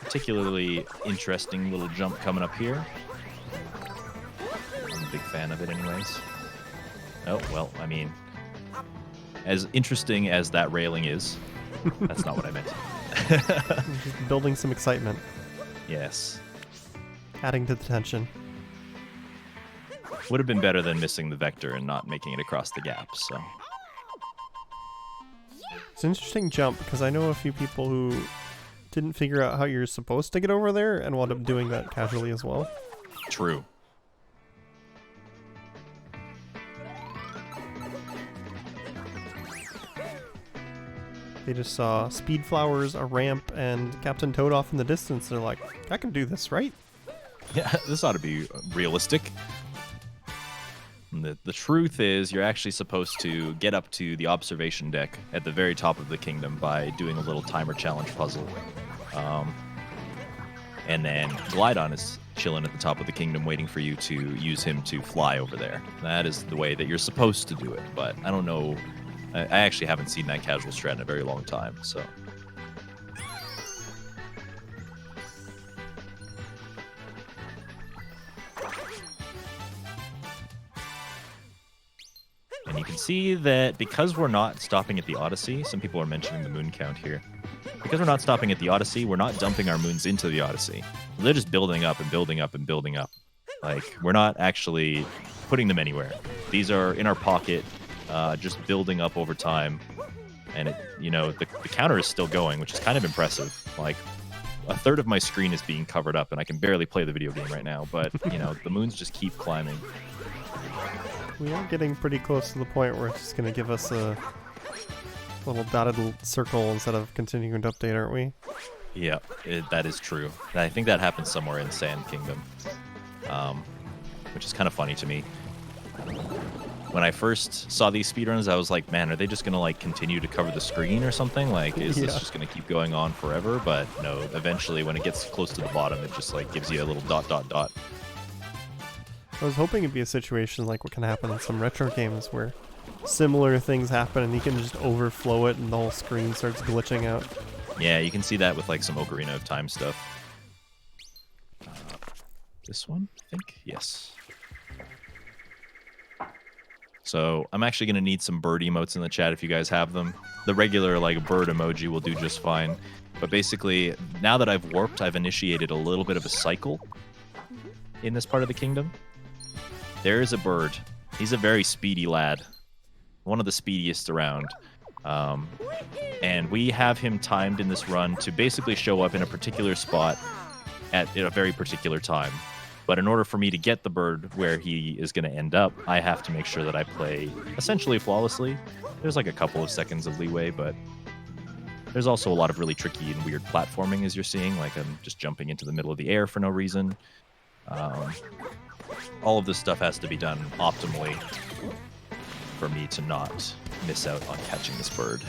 Speaker 2: Particularly interesting little jump coming up here. I'm a big fan of it anyways. Oh, well, I mean, as interesting as that railing is, that's not what I meant.
Speaker 1: Just building some excitement,
Speaker 2: Yes.
Speaker 1: adding to the tension.
Speaker 2: Would have been better than missing the vector and not making it across the gap, so.
Speaker 1: It's an interesting jump because I know a few people who didn't figure out how you're supposed to get over there and wound up doing that casually as well.
Speaker 2: True.
Speaker 1: They just saw speed flowers, a ramp, and Captain Toad off in the distance. They're like, I can do this, right?
Speaker 2: Yeah, this ought to be realistic. And the truth is, you're actually supposed to get up to the observation deck at the very top of the kingdom by doing a little timer challenge puzzle. And then Glydon is chilling at the top of the kingdom waiting for you to use him to fly over there. That is the way that you're supposed to do it, but I don't know. I actually haven't seen that casual strat in a very long time, so... And you can see that because we're not stopping at the Odyssey, some people are mentioning the moon count here. Because we're not stopping at the Odyssey, we're not dumping our moons into the Odyssey. So they're just building up and building up and building up. Like, we're not actually putting them anywhere. These are in our pocket, just building up over time. And, the counter is still going, which is kind of impressive. Like, a third of my screen is being covered up, and I can barely play the video game right now. But, the moons just keep climbing.
Speaker 1: We are getting pretty close to the point where it's just going to give us a little dotted circle instead of continuing to update, aren't we?
Speaker 2: Yeah, that is true. I think that happens somewhere in Sand Kingdom, which is kind of funny to me. When I first saw these speedruns, I was like, man, are they just going to continue to cover the screen or something? Like, is this just going to keep going on forever? But no, eventually when it gets close to the bottom, it just gives you a little ...
Speaker 1: I was hoping it'd be a situation like what can happen in some retro games where similar things happen and you can just overflow it and the whole screen starts glitching out.
Speaker 2: Yeah, you can see that with some Ocarina of Time stuff. This one, I think? Yes. So I'm actually going to need some bird emotes in the chat if you guys have them. The regular bird emoji will do just fine. But basically, now that I've warped, I've initiated a little bit of a cycle in this part of the kingdom. There is a bird. He's a very speedy lad. One of the speediest around. And we have him timed in this run to basically show up in a particular spot at a very particular time. But in order for me to get the bird where he is going to end up, I have to make sure that I play essentially flawlessly. There's a couple of seconds of leeway, but there's also a lot of really tricky and weird platforming, as you're seeing. I'm just jumping into the middle of the air for no reason. All of this stuff has to be done optimally for me to not miss out on catching this bird.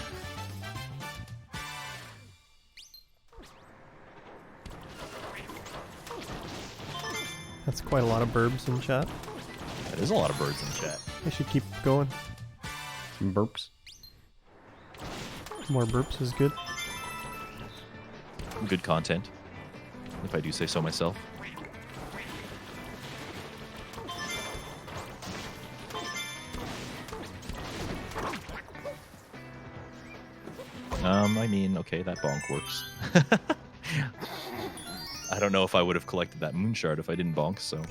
Speaker 1: That's quite a lot of burbs in chat.
Speaker 2: That is a lot of birds in chat.
Speaker 1: I should keep going.
Speaker 3: Some burps.
Speaker 1: More burps is good.
Speaker 2: Good content, if I do say so myself. Okay, that bonk works. I don't know if I would have collected that moon shard if I didn't bonk, so...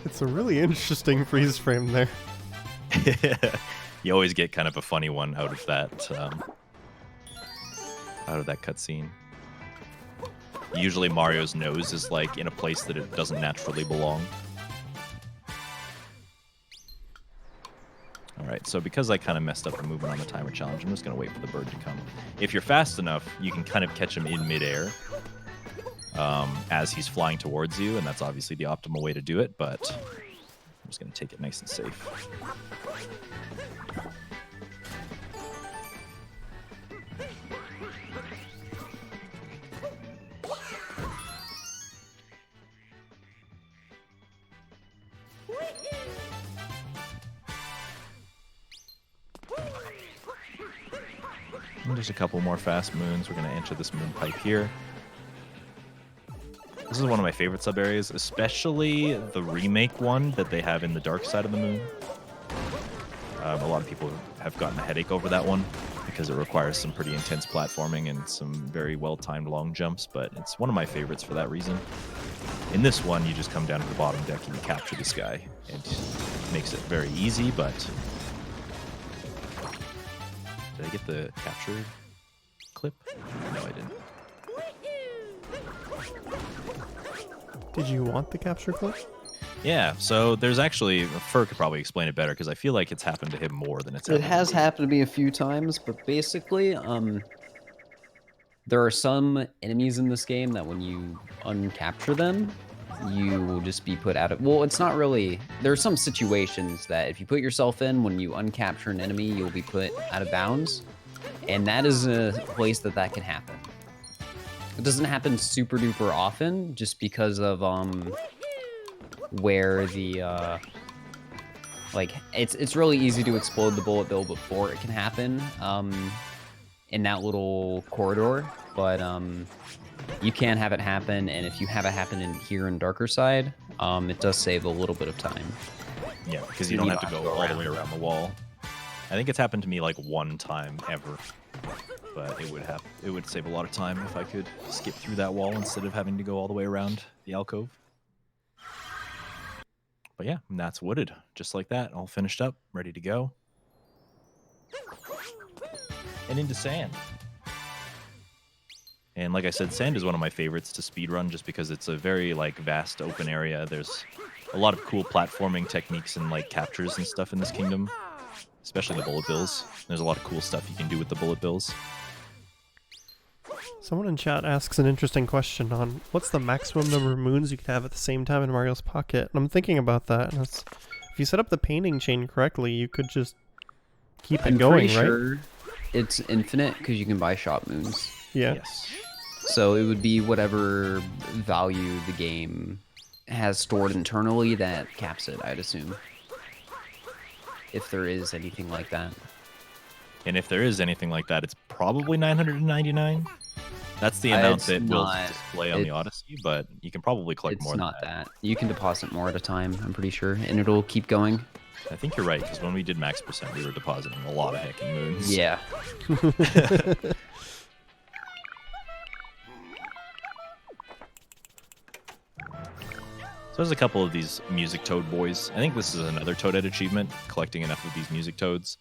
Speaker 1: It's a really interesting freeze frame there.
Speaker 2: You always get kind of a funny one out of that cutscene. Usually Mario's nose is in a place that it doesn't naturally belong. Alright, so because I kind of messed up the movement on the timer challenge, I'm just going to wait for the bird to come. If you're fast enough, you can kind of catch him in midair as he's flying towards you, and that's obviously the optimal way to do it, but I'm just going to take it nice and safe. And just a couple more fast moons. We're going to enter this moon pipe here. This is one of my favorite sub-areas, especially the remake one that they have in the dark side of the moon. A lot of people have gotten a headache over that one because it requires some pretty intense platforming and some very well-timed long jumps, but it's one of my favorites for that reason. In this one, you just come down to the bottom deck and you capture this guy. It makes it very easy, but... Did I get the capture clip? No, I didn't.
Speaker 1: Did you want the capture clip?
Speaker 2: Yeah, so there's actually, Fur could probably explain it better because I feel like it's happened to him more than it's
Speaker 3: It
Speaker 2: happened
Speaker 3: has
Speaker 2: to me.
Speaker 3: happened to me a few times, but basically, there are some enemies in this game that when you uncapture them, you will just be put out of... Well, it's not really... There are some situations that if you put yourself in, when you uncapture an enemy, you'll be put out of bounds. And that is a place that can happen. It doesn't happen super duper often, just because of where the like it's really easy to explode the bullet bill before it can happen in that little corridor, but you can have it happen, and if you have it happen in here in Darker Side, it does save a little bit of time.
Speaker 2: Yeah, because you don't have to go all the way around the wall. I think it's happened to me like one time ever, but it would save a lot of time if I could skip through that wall instead of having to go all the way around the alcove. But yeah, and that's wooded, just like that, all finished up, ready to go. And into sand. And like I said, sand is one of my favorites to speedrun just because it's a very like vast open area. There's a lot of cool platforming techniques and like captures and stuff in this kingdom, especially the bullet bills. There's a lot of cool stuff you can do with the bullet bills.
Speaker 1: Someone in chat asks an interesting question on what's the maximum number of moons you could have at the same time in Mario's Pocket. And I'm thinking about that. And if you set up the painting chain correctly, you could just keep it going, right?
Speaker 3: Sure it's infinite because you can buy shop moons.
Speaker 1: Yeah.
Speaker 2: Yes.
Speaker 3: So it would be whatever value the game has stored internally that caps it, I'd assume. If there is anything like that.
Speaker 2: And if there is anything like that, it's probably 999. That's the amount
Speaker 3: It's
Speaker 2: that will
Speaker 3: not.
Speaker 2: display on the Odyssey, but you can probably collect
Speaker 3: It's
Speaker 2: more
Speaker 3: not
Speaker 2: than that.
Speaker 3: that. You can deposit more at a time, I'm pretty sure, and it'll keep going.
Speaker 2: I think you're right, because when we did max percent, we were depositing a lot of heckin' moons.
Speaker 3: Yeah.
Speaker 2: So there's a couple of these music toad boys. I think this is another Toadette achievement, collecting enough of these music toads.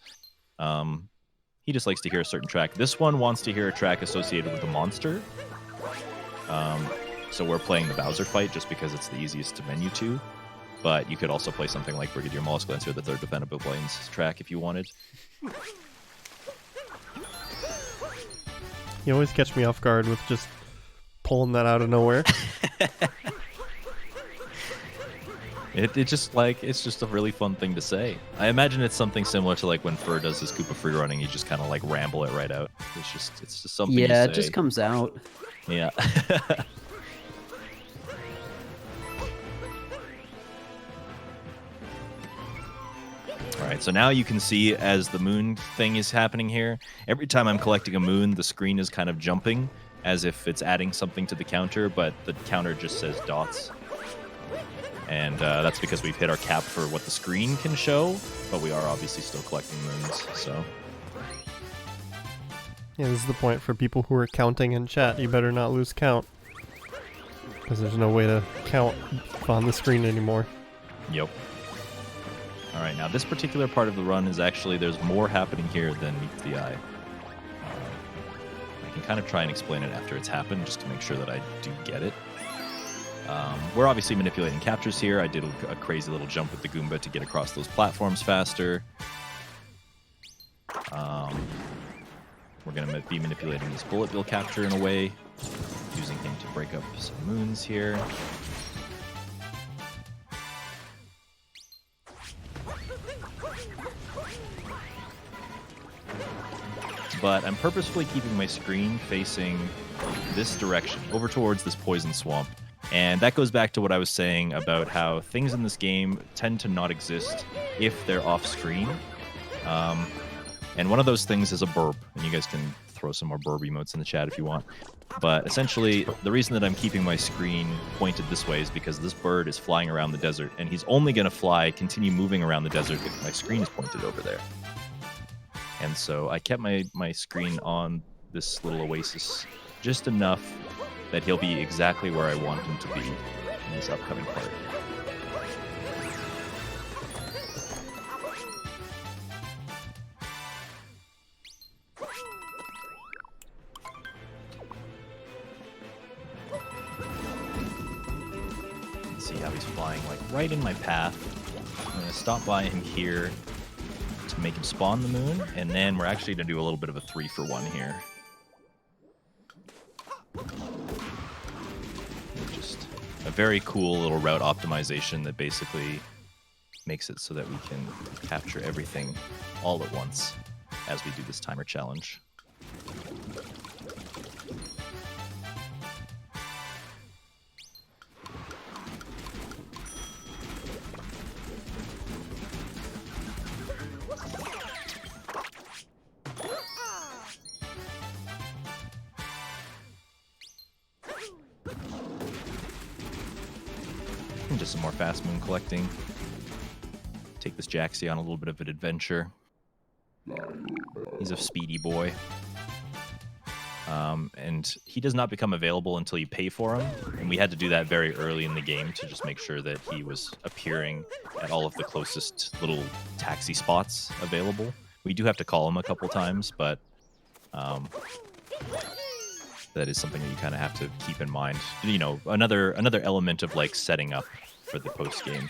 Speaker 2: He just likes to hear a certain track. This one wants to hear a track associated with a monster. So we're playing the Bowser fight just because it's the easiest to menu to. But you could also play something like Brigadier Mollusk Lancer, the third Defendable Plains track if you wanted.
Speaker 1: You always catch me off guard with just pulling that out of nowhere.
Speaker 2: It's just a really fun thing to say. I imagine it's something similar to like when Fur does his Koopa free running, you just kind of like ramble it right out. It's just something you
Speaker 3: Yeah,
Speaker 2: say.
Speaker 3: it just comes out.
Speaker 2: Yeah. Alright, so now you can see as the moon thing is happening here, every time I'm collecting a moon, the screen is kind of jumping as if it's adding something to the counter, but the counter just says dots. And that's because we've hit our cap for what the screen can show, but we are obviously still collecting moons, so...
Speaker 1: Yeah, this is the point for people who are counting in chat. You better not lose count. Because there's no way to count on the screen anymore.
Speaker 2: Yep. Alright, now this particular part of the run is actually, there's more happening here than meets the eye. I can kind of try and explain it after it's happened, just to make sure that I do get it. We're obviously manipulating captures here. I did a crazy little jump with the Goomba to get across those platforms faster. We're going to be manipulating this bullet bill capture in a way, using him to break up some moons here. But I'm purposefully keeping my screen facing this direction, over towards this poison swamp. And that goes back to what I was saying about how things in this game tend to not exist if they're off screen. And one of those things is a burb, and you guys can throw some more burb emotes in the chat if you want. But essentially, the reason that I'm keeping my screen pointed this way is because this bird is flying around the desert, and he's only going to continue moving around the desert if my screen is pointed over there. And so I kept my screen on this little oasis just enough that he'll be exactly where I want him to be in this upcoming part. Let's see how he's flying like right in my path. I'm gonna stop by him here to make him spawn the moon, and then we're actually gonna do a little bit of a 3-for-1 here. Just a very cool little route optimization that basically makes it so that we can capture everything all at once as we do this timer challenge. And just some more fast moon collecting. Take this Jaxie on a little bit of an adventure. He's a speedy boy. And he does not become available until you pay for him. And we had to do that very early in the game to just make sure that he was appearing at all of the closest little taxi spots available. We do have to call him a couple times, but that is something that you kind of have to keep in mind. You know, another element of like setting up for the post game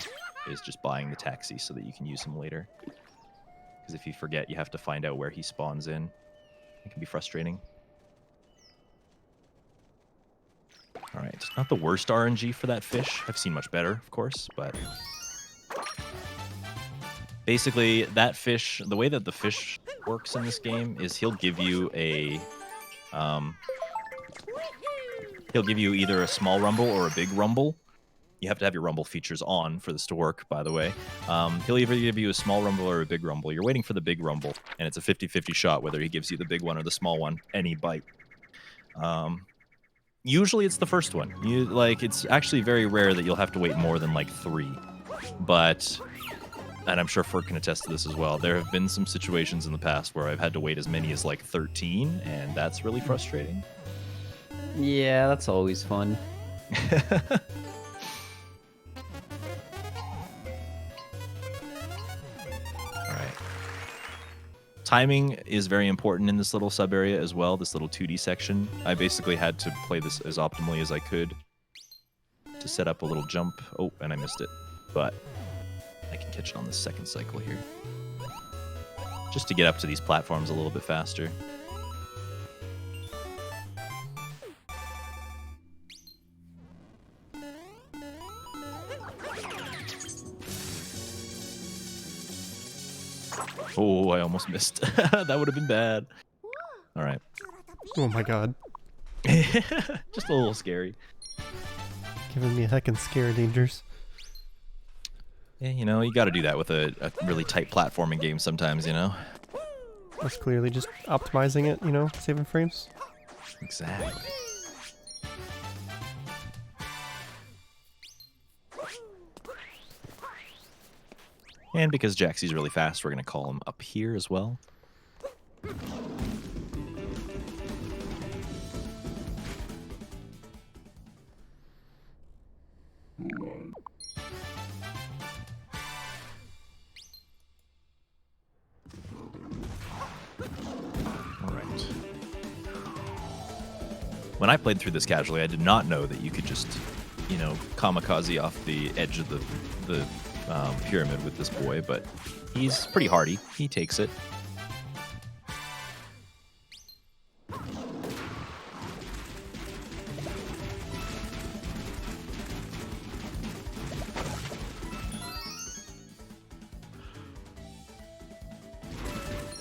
Speaker 2: is just buying the taxi so that you can use him later. Because if you forget, you have to find out where he spawns in. It can be frustrating. All right, not the worst RNG for that fish. I've seen much better, of course, but basically that fish, the way that the fish works in this game is he'll give you a he'll give you either a small rumble or a big rumble. You have to have your rumble features on for this to work, by the way. He'll either give you a small rumble or a big rumble. You're waiting for the big rumble, and it's a 50-50 shot whether he gives you the big one or the small one, any bite. Usually it's the first one. It's actually very rare that you'll have to wait more than like 3. But, and I'm sure Furt can attest to this as well, there have been some situations in the past where I've had to wait as many as like 13, and that's really frustrating.
Speaker 3: Yeah, that's always fun.
Speaker 2: Timing is very important in this little sub area as well, this little 2D section. I basically had to play this as optimally as I could to set up a little jump. Oh, and I missed it. But I can catch it on the second cycle here. Just to get up to these platforms a little bit faster. Oh, I almost missed. That would have been bad. All right.
Speaker 1: Oh my god.
Speaker 2: Just a little scary.
Speaker 1: Giving me a heckin' scare, Dangers.
Speaker 2: Yeah, you know, you got to do that with a really tight platforming game sometimes, you know?
Speaker 1: That's clearly just optimizing it, you know, saving frames.
Speaker 2: Exactly. And because Jaxie's really fast, we're going to call him up here as well. When I played through this casually, I did not know that you could just, you know, kamikaze off the edge of the pyramid with this boy, but he's pretty hardy. He takes it.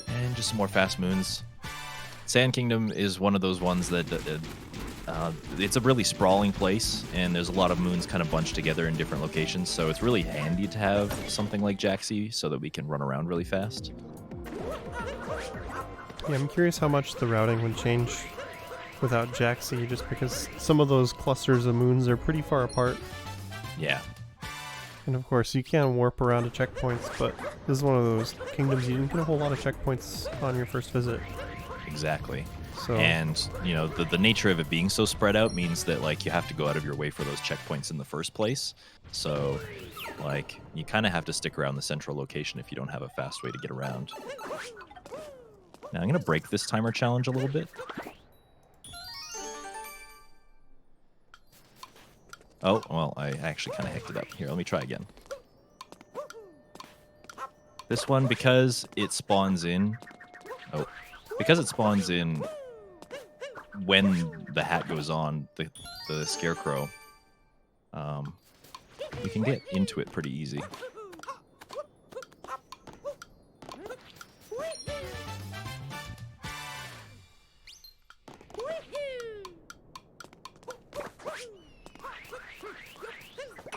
Speaker 2: And just some more fast moons. Sand Kingdom is one of those ones that it's a really sprawling place, and there's a lot of moons kind of bunched together in different locations, so it's really handy to have something like Jaxie so that we can run around really fast.
Speaker 1: Yeah, I'm curious how much the routing would change without Jaxie, just because some of those clusters of moons are pretty far apart.
Speaker 2: Yeah.
Speaker 1: And of course, you can warp around to checkpoints, but this is one of those kingdoms you didn't get a whole lot of checkpoints on your first visit.
Speaker 2: Exactly.
Speaker 1: So,
Speaker 2: and, you know, the nature of it being so spread out means that, like, you have to go out of your way for those checkpoints in the first place. So, like, you kind of have to stick around the central location if you don't have a fast way to get around. Now, I'm going to break this timer challenge a little bit. Oh, well, I actually kind of hecked it up. Here, let me try again. This one, because it spawns in... Oh, because it spawns in when the hat goes on, the scarecrow, you can get into it pretty easy.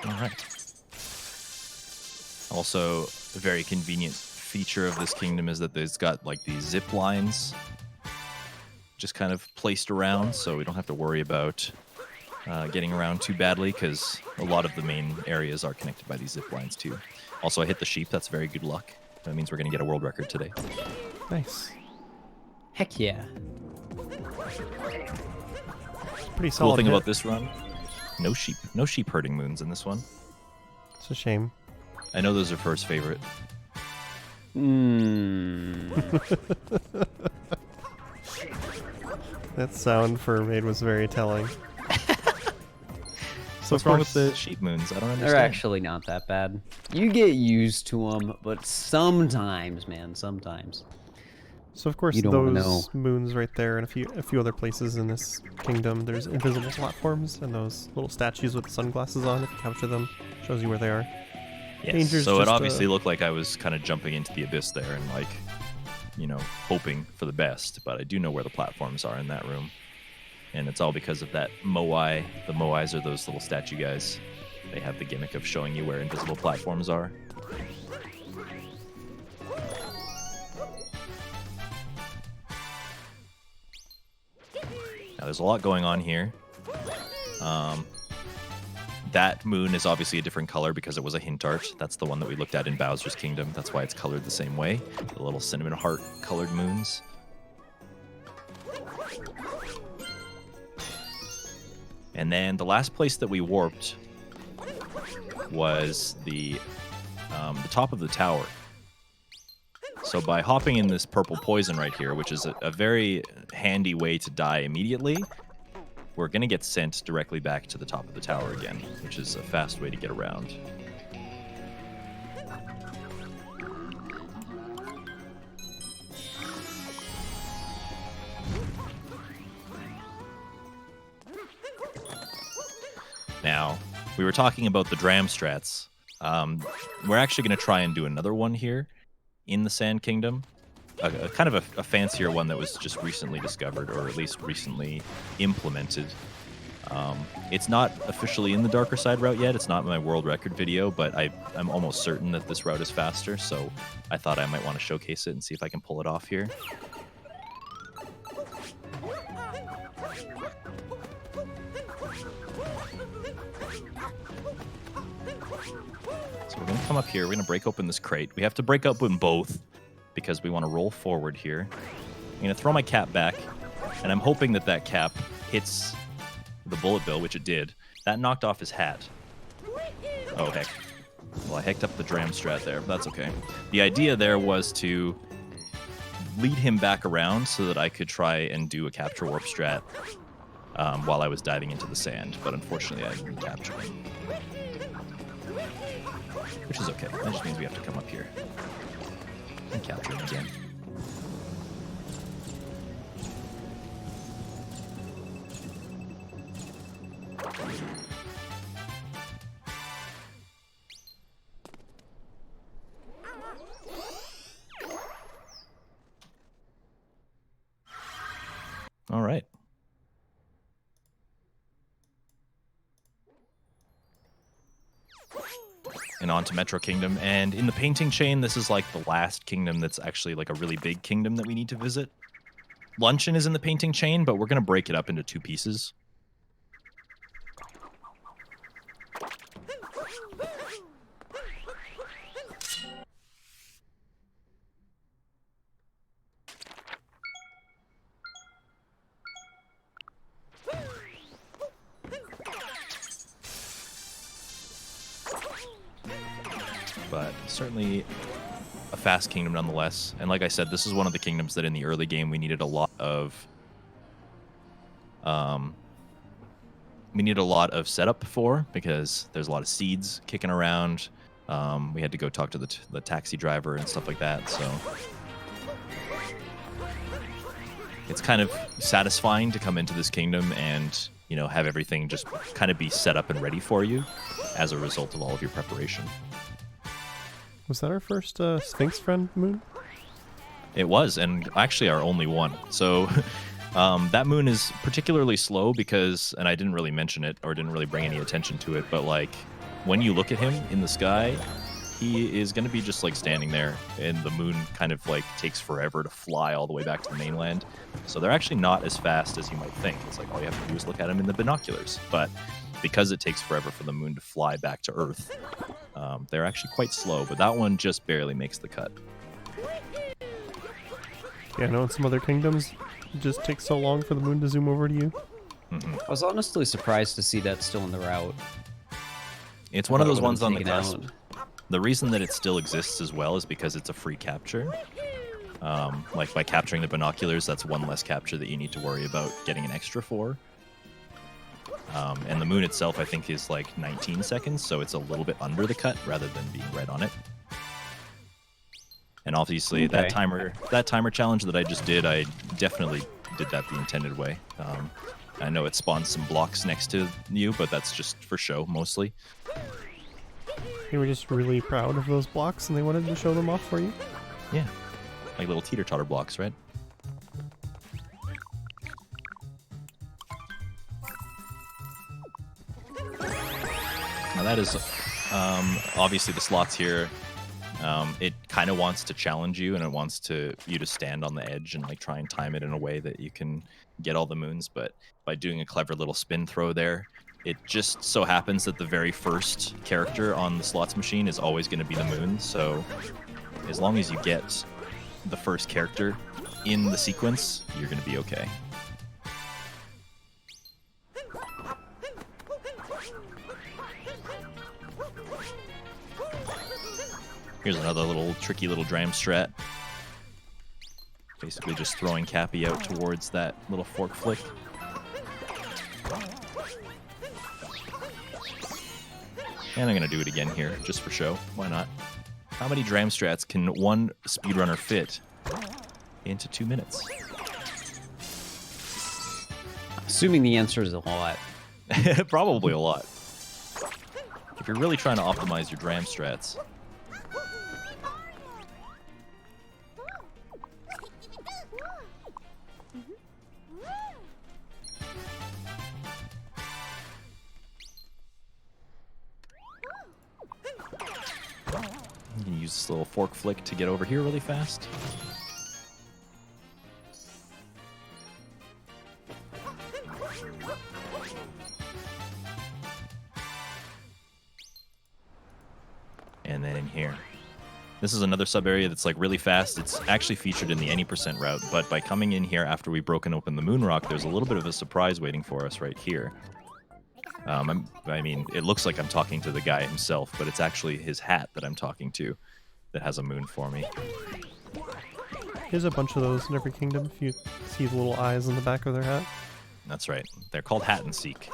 Speaker 2: Alright. Also, a very convenient feature of this kingdom is that it's got like these zip lines just kind of placed around, so we don't have to worry about getting around too badly, because a lot of the main areas are connected by these zip lines too. Also, I hit the sheep. That's very good luck. That means we're going to get a world record today.
Speaker 1: Nice.
Speaker 3: Heck yeah.
Speaker 1: Pretty solid.
Speaker 2: Cool thing
Speaker 1: hit.
Speaker 2: about this run, no sheep. No sheep herding moons in this one.
Speaker 1: It's a shame.
Speaker 2: I know those are first favorite.
Speaker 1: That sound for Raid was very telling. So
Speaker 2: What's wrong with the sheep moons? I don't understand.
Speaker 3: They're actually not that bad. You get used to them, but sometimes, man, sometimes.
Speaker 1: So of course
Speaker 3: You don't wanna
Speaker 1: those moons right there, and a few other places in this kingdom, there's invisible platforms and those little statues with sunglasses on. If you capture them, shows you where they are.
Speaker 2: Yes.
Speaker 1: Danger's
Speaker 2: So it
Speaker 1: just,
Speaker 2: obviously looked like I was kind of jumping into the abyss there and like, you know, hoping for the best. But I do know where the platforms are in that room. And it's all because of that Moai. The Moais are those little statue guys. They have the gimmick of showing you where invisible platforms are. Now, there's a lot going on here. That moon is obviously a different color because it was a hint art. That's the one that we looked at in Bowser's Kingdom. That's why it's colored the same way. The little cinnamon heart colored moons. And then the last place that we warped was the top of the tower. So by hopping in this purple poison right here, which is a very handy way to die immediately, we're going to get sent directly back to the top of the tower again, which is a fast way to get around. Now, we were talking about the dram strats. We're actually going to try and do another one here in the Sand Kingdom. A kind of a fancier one that was just recently discovered, or at least recently implemented. It's not officially in the Darker Side route yet. It's not my world record video, but I'm almost certain that this route is faster, so I thought I might want to showcase it and see if I can pull it off here. So we're going to come up here. We're going to break open this crate. We have to break open both because we want to roll forward here. I'm going to throw my cap back, and I'm hoping that that cap hits the bullet bill, which it did. That knocked off his hat. Oh, heck. Well, I hecked up the dram strat there, but that's okay. The idea there was to lead him back around so that I could try and do a capture warp strat while I was diving into the sand, but unfortunately I didn't capture him. Which is okay. That just means we have to come up here and capture him again. All right. And on to Metro Kingdom. And in the painting chain, this is like the last kingdom that's actually like a really big kingdom that we need to visit. Luncheon is in the painting chain, but we're going to break it up into two pieces. But certainly a fast kingdom nonetheless. And like I said, this is one of the kingdoms that in the early game we needed a lot of we need a lot of setup for, because there's a lot of seeds kicking around. We had to go talk to the taxi driver and stuff like that, so it's kind of satisfying to come into this kingdom and, you know, have everything just kind of be set up and ready for you as a result of all of your preparation.
Speaker 1: Was that our first Sphinx friend moon?
Speaker 2: It was, and actually our only one. So that moon is particularly slow because, and I didn't really mention it or didn't really bring any attention to it, but like when you look at him in the sky, he is going to be just like standing there, and the moon kind of like takes forever to fly all the way back to the mainland. So they're actually not as fast as you might think. It's like all you have to do is look at him in the binoculars. But because it takes forever for the moon to fly back to Earth, they're actually quite slow. But that one just barely makes the cut.
Speaker 1: Yeah, I know in some other kingdoms, it just takes so long for the moon to zoom over to you.
Speaker 2: Mm-hmm.
Speaker 3: I was honestly surprised to see that still in the route.
Speaker 2: It's one of those ones on the
Speaker 3: Taken
Speaker 2: cusp.
Speaker 3: out.
Speaker 2: The reason that it still exists as well is because it's a free capture. Like by capturing the binoculars, that's one less capture that you need to worry about getting an extra for. And the moon itself, I think, is like 19 seconds, so it's a little bit under the cut rather than being right on it. And obviously,
Speaker 3: Okay.
Speaker 2: that timer challenge that I just did, I definitely did that the intended way. I know it spawns some blocks next to you, but that's just for show mostly.
Speaker 1: They were just really proud of those blocks and they wanted to show them off for you.
Speaker 2: Yeah, like little teeter-totter blocks, right? Now that is obviously the slots here. It kind of wants to challenge you, and it wants you to stand on the edge and like try and time it in a way that you can get all the moons. But by doing a clever little spin throw there, it just so happens that the very first character on the slots machine is always going to be the moon. So as long as you get the first character in the sequence, you're going to be okay. Here's another little tricky little dram strat. Basically just throwing Cappy out towards that little fork flick. And I'm going to do it again here, just for show. Why not? How many dram strats can one speedrunner fit into 2 minutes?
Speaker 3: Assuming the answer is a lot.
Speaker 2: Probably a lot. If you're really trying to optimize your dram strats. You can use this little fork flick to get over here really fast. And then in here. This is another sub area that's like really fast. It's actually featured in the any % route, but by coming in here after we've broken open the moon rock, there's a little bit of a surprise waiting for us right here. I mean, it looks like I'm talking to the guy himself, but it's actually his hat that I'm talking to that has a moon for me.
Speaker 1: There's a bunch of those in every kingdom if you see the little eyes on the back of their hat.
Speaker 2: That's right. They're called Hat and Seek,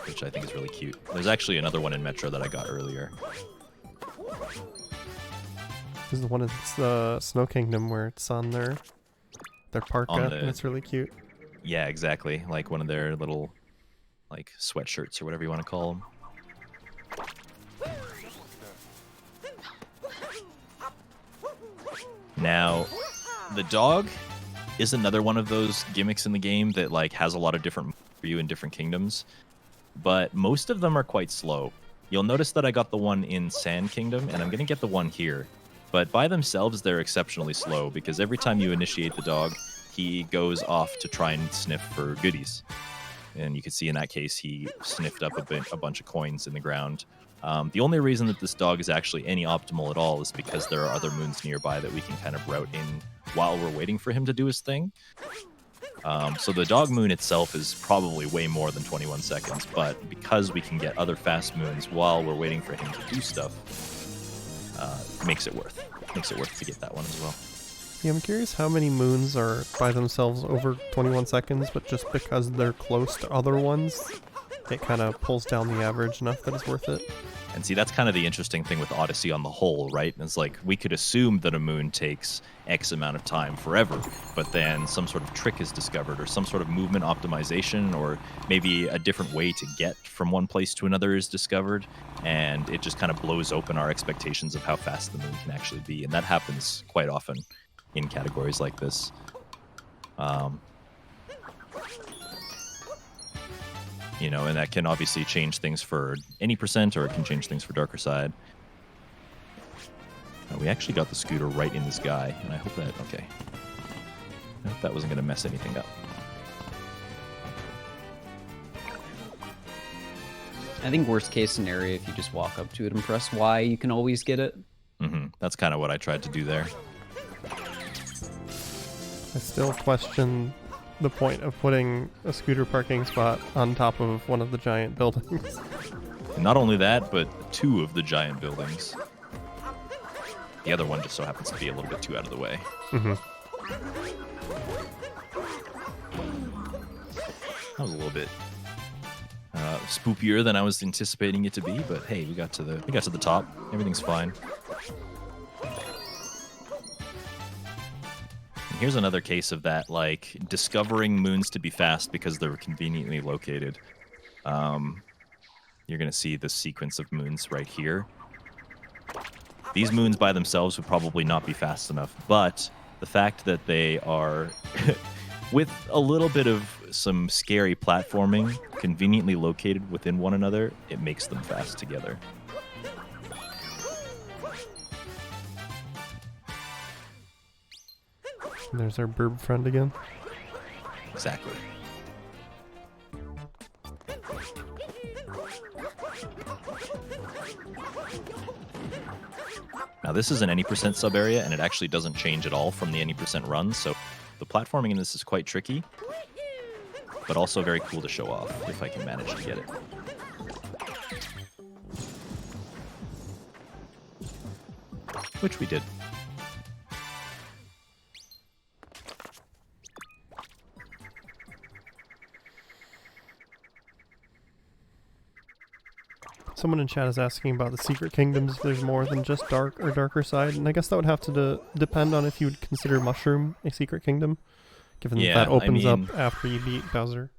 Speaker 2: which I think is really cute. There's actually another one in Metro that I got earlier.
Speaker 1: This is the one in the Snow Kingdom where it's on their parka, and it's really cute.
Speaker 2: Yeah, exactly. Like one of their little like sweatshirts or whatever you want to call them. Now, the dog is another one of those gimmicks in the game that like has a lot of different for you in different kingdoms, but most of them are quite slow. You'll notice that I got the one in Sand Kingdom, and I'm going to get the one here. But by themselves, they're exceptionally slow, because every time you initiate the dog, he goes off to try and sniff for goodies. And you can see in that case, he sniffed up a bunch of coins in the ground. The only reason that this dog is actually any optimal at all is because there are other moons nearby that we can kind of route in while we're waiting for him to do his thing. So the dog moon itself is probably way more than 21 seconds, but because we can get other fast moons while we're waiting for him to do stuff, makes it worth to get that one as well.
Speaker 1: Yeah, I'm curious how many moons are by themselves over 21 seconds, but just because they're close to other ones, it kind of pulls down the average enough that it's worth it.
Speaker 2: And see, that's kind of the interesting thing with Odyssey on the whole, right? It's like we could assume that a moon takes X amount of time forever, but then some sort of trick is discovered or some sort of movement optimization or maybe a different way to get from one place to another is discovered, and it just kind of blows open our expectations of how fast the moon can actually be. And that happens quite often in categories like this. You know, and that can obviously change things for any percent, or it can change things for darker side. Now, we actually got the scooter right in this guy, and I hope that, okay. I hope that wasn't going to mess anything up.
Speaker 3: I think worst case scenario, if you just walk up to it and press Y, you can always get it.
Speaker 2: That's kind of what I tried to do there.
Speaker 1: I still question the point of putting a scooter parking spot on top of one of the giant buildings.
Speaker 2: And not only that, but 2 of the giant buildings. The other one just so happens to be a little bit too out of the way.
Speaker 1: Mm-hmm.
Speaker 2: That was a little bit spookier than I was anticipating it to be, but hey, we got to the top. Everything's fine. And here's another case of that, like discovering moons to be fast because they're conveniently located. You're gonna see the sequence of moons right here. These moons by themselves would probably not be fast enough, but the fact that they are with a little bit of some scary platforming, conveniently located within one another, it makes them fast together.
Speaker 1: There's our burb friend again.
Speaker 2: Exactly. Now this is an any percent sub area, and it actually doesn't change at all from the any percent run, so the platforming in this is quite tricky, but also very cool to show off if I can manage to get it. Which we did.
Speaker 1: Someone in chat is asking about the secret kingdoms, if there's more than just dark or darker side, and I guess that would have to depend on if you would consider Mushroom a secret kingdom, given that opens up after you beat Bowser.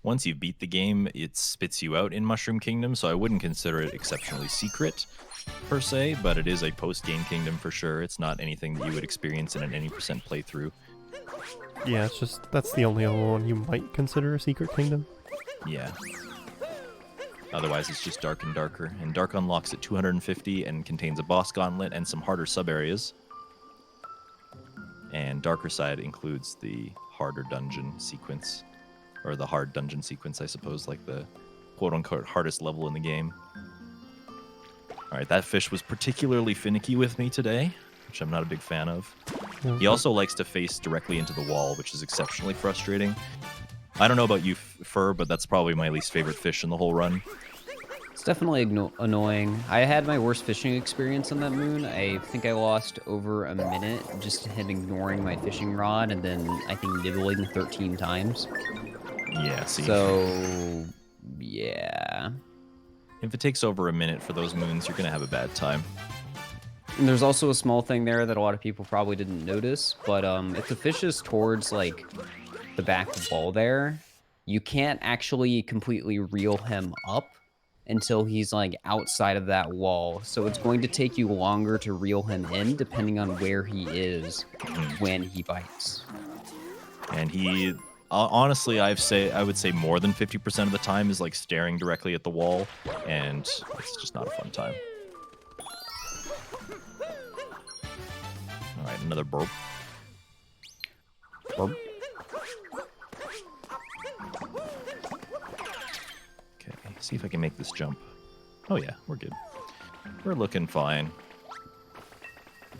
Speaker 2: Once you beat the game, it spits you out in Mushroom Kingdom, so I wouldn't consider it exceptionally secret, per se, but it is a post-game kingdom for sure. It's not anything that you would experience in an any percent playthrough.
Speaker 1: Yeah, it's just, that's the only other one you might consider a secret kingdom.
Speaker 2: Yeah. Otherwise, it's just dark and darker. And dark unlocks at 250 and contains a boss gauntlet and some harder sub-areas. And darker side includes the harder dungeon sequence. Or the hard dungeon sequence, I suppose, like the quote-unquote hardest level in the game. Alright, that fish was particularly finicky with me today, which I'm not a big fan of. He also likes to face directly into the wall, which is exceptionally frustrating. I don't know about you, Fur, but that's probably my least favorite fish in the whole run.
Speaker 3: It's definitely annoying. I had my worst fishing experience on that moon. I think I lost over a minute just him ignoring my fishing rod and then I think nibbling 13 times.
Speaker 2: Yeah, see.
Speaker 3: So, yeah.
Speaker 2: If it takes over a minute for those moons, you're going to have a bad time.
Speaker 3: And there's also a small thing there that a lot of people probably didn't notice, but if the fish is towards, like, the back wall there, you can't actually completely reel him up until he's, like, outside of that wall. So it's going to take you longer to reel him in, depending on where he is when he bites.
Speaker 2: And he... honestly, I would say more than 50% of the time is like staring directly at the wall, and it's just not a fun time. All right, another burp.
Speaker 3: Burp.
Speaker 2: Okay, see if I can make this jump. Oh yeah, we're good. We're looking fine.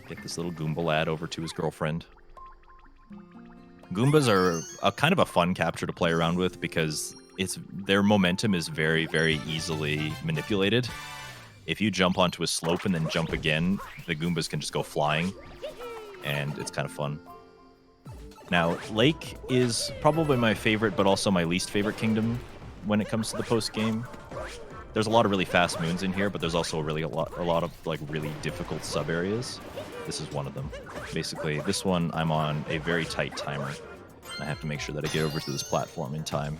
Speaker 2: Get this little Goomba lad over to his girlfriend. Goombas are a kind of a fun capture to play around with because their momentum is very, very easily manipulated. If you jump onto a slope and then jump again, the Goombas can just go flying, and it's kind of fun. Now, Lake is probably my favorite, but also my least favorite kingdom when it comes to the post game. There's a lot of really fast moons in here, but there's also a lot of like really difficult sub areas. This is one of them. Basically, this one I'm on a very tight timer. I have to make sure that I get over to this platform in time.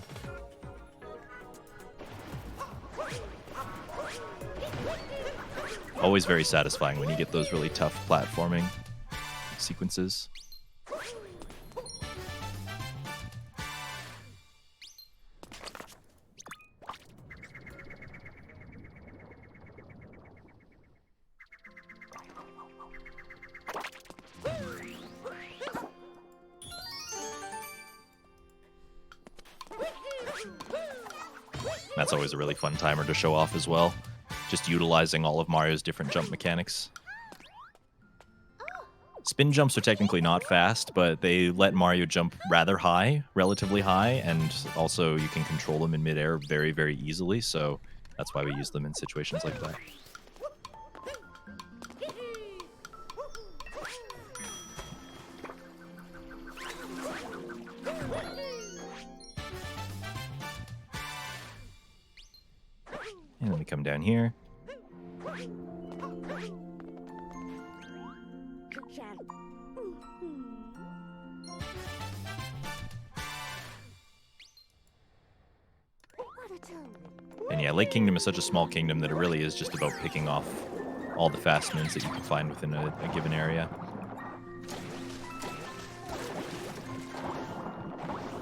Speaker 2: Always very satisfying when you get those really tough platforming sequences. That's always a really fun timer to show off as well. Just utilizing all of Mario's different jump mechanics. Spin jumps are technically not fast, but they let Mario jump rather high, relatively high, and also you can control them in midair very, very easily, so that's why we use them in situations like that. And then we come down here. And yeah, Lake Kingdom is such a small kingdom that it really is just about picking off all the fast moons that you can find within a given area.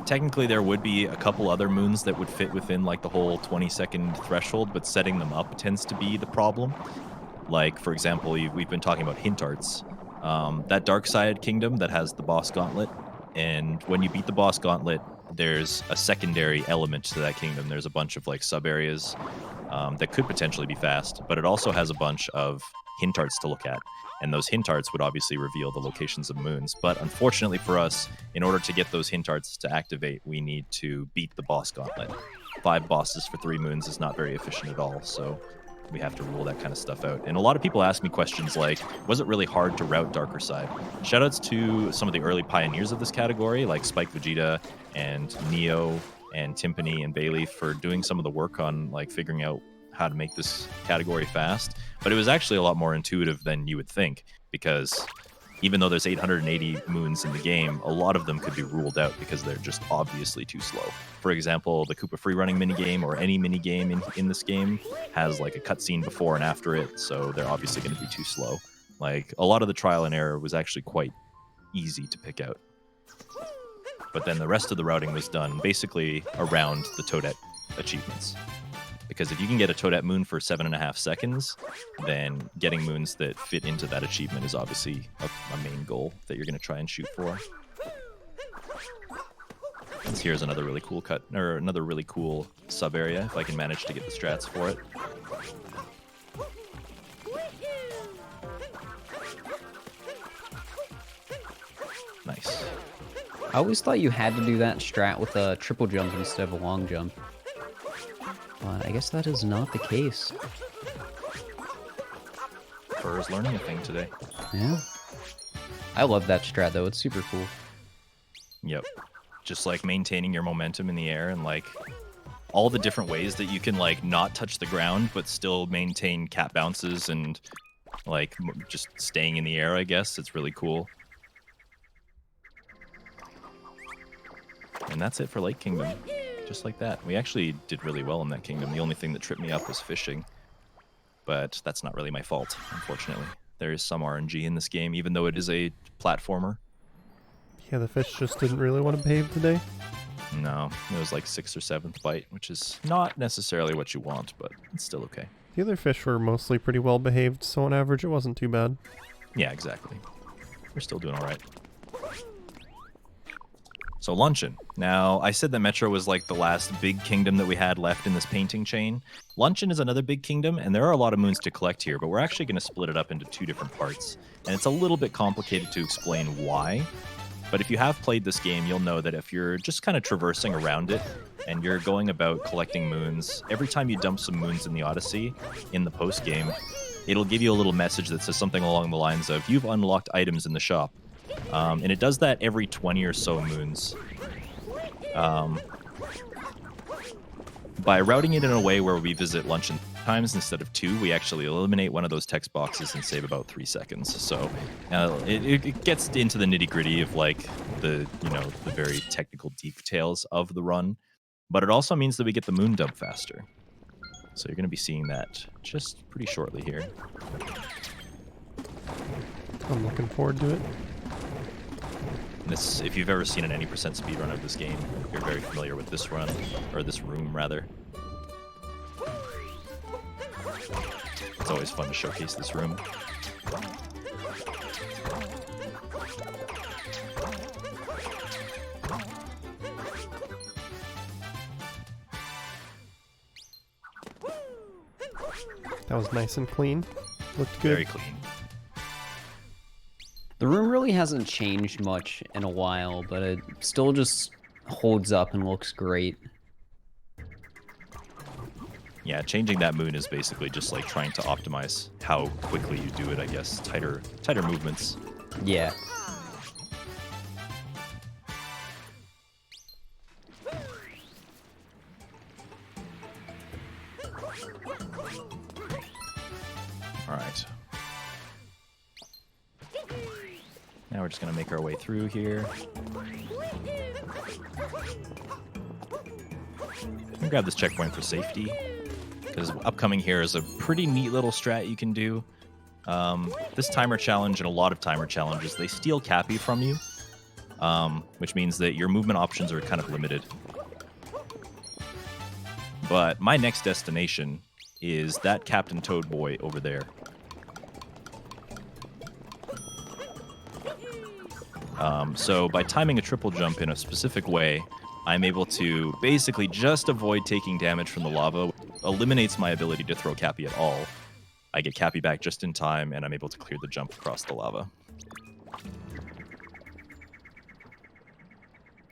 Speaker 2: Technically, there would be a couple other moons that would fit within like the whole 20-second threshold, but setting them up tends to be the problem. Like, for example, we've been talking about hint arts. That Dark Side Kingdom that has the boss gauntlet, and when you beat the boss gauntlet, there's a secondary element to that kingdom. There's a bunch of like sub areas that could potentially be fast, but it also has a bunch of hint arts to look at. And those hint arts would obviously reveal the locations of moons. But unfortunately for us, in order to get those hint arts to activate, we need to beat the boss gauntlet. 5 bosses for 3 moons is not very efficient at all, so we have to rule that kind of stuff out. And a lot of people ask me questions like, was it really hard to route Darker Side? Shoutouts to some of the early pioneers of this category, like Spike Vegeta and Neo and Timpani and Bailey, for doing some of the work on like figuring out how to make this category fast. But it was actually a lot more intuitive than you would think, because even though there's 880 moons in the game, a lot of them could be ruled out because they're just obviously too slow. For example, the Koopa freerunning minigame, or any minigame in this game, has like a cutscene before and after it, so they're obviously going to be too slow. Like, a lot of the trial and error was actually quite easy to pick out. But then the rest of the routing was done basically around the Toadette achievements. Because if you can get a Toadette moon for 7.5 seconds, then getting moons that fit into that achievement is obviously a main goal that you're going to try and shoot for. And here's another really cool another really cool sub area, if I can manage to get the strats for it. Nice.
Speaker 3: I always thought you had to do that strat with a triple jump instead of a long jump. But I guess that is not the case.
Speaker 2: Fur is learning a thing today.
Speaker 3: Yeah. I love that strat, though. It's super cool.
Speaker 2: Yep. Just like maintaining your momentum in the air and like all the different ways that you can like not touch the ground but still maintain cap bounces and like just staying in the air, I guess. It's really cool. And that's it for Lake Kingdom. Just like that. We actually did really well in that kingdom. The only thing that tripped me up was fishing. But that's not really my fault, unfortunately. There is some RNG in this game, even though it is a platformer.
Speaker 1: Yeah, the fish just didn't really want to behave today.
Speaker 2: No, it was like 6th or 7th bite, which is not necessarily what you want, but it's still okay.
Speaker 1: The other fish were mostly pretty well behaved, so on average it wasn't too bad.
Speaker 2: Yeah, exactly. We're still doing all right. So Luncheon. Now, I said that Metro was like the last big kingdom that we had left in this painting chain. Luncheon is another big kingdom, and there are a lot of moons to collect here, but we're actually going to split it up into 2 different parts. And it's a little bit complicated to explain why, but if you have played this game, you'll know that if you're just kind of traversing around it, and you're going about collecting moons, every time you dump some moons in the Odyssey, in the post-game, it'll give you a little message that says something along the lines of, you've unlocked items in the shop. And it does that every 20 or so moons. by routing it in a way where we visit Luncheon times instead of 2, we actually eliminate one of those text boxes and save about 3 seconds. So it gets into the nitty gritty of like the very technical details of the run, but it also means that we get the moon dump faster. So you're going to be seeing that just pretty shortly here.
Speaker 1: I'm looking forward to it.
Speaker 2: This, if you've ever seen an 80% speedrun of this game, you're very familiar with this run, or this room rather. It's always fun to showcase this room.
Speaker 1: That was nice and clean. Looked good.
Speaker 2: Very clean.
Speaker 3: The room really hasn't changed much in a while, but it still just holds up and looks great.
Speaker 2: Yeah, changing that moon is basically just like trying to optimize how quickly you do it, I guess. Tighter movements.
Speaker 3: Yeah.
Speaker 2: All right. Now we're just going to make our way through here. I'm grab this checkpoint for safety, because upcoming here is a pretty neat little strat you can do. This timer challenge and a lot of timer challenges, they steal Cappy from you, which means that your movement options are kind of limited. But my next destination is that Captain Toad boy over there. So by timing a triple jump in a specific way, I'm able to basically just avoid taking damage from the lava. Eliminates my ability to throw Cappy at all. I get Cappy back just in time, and I'm able to clear the jump across the lava.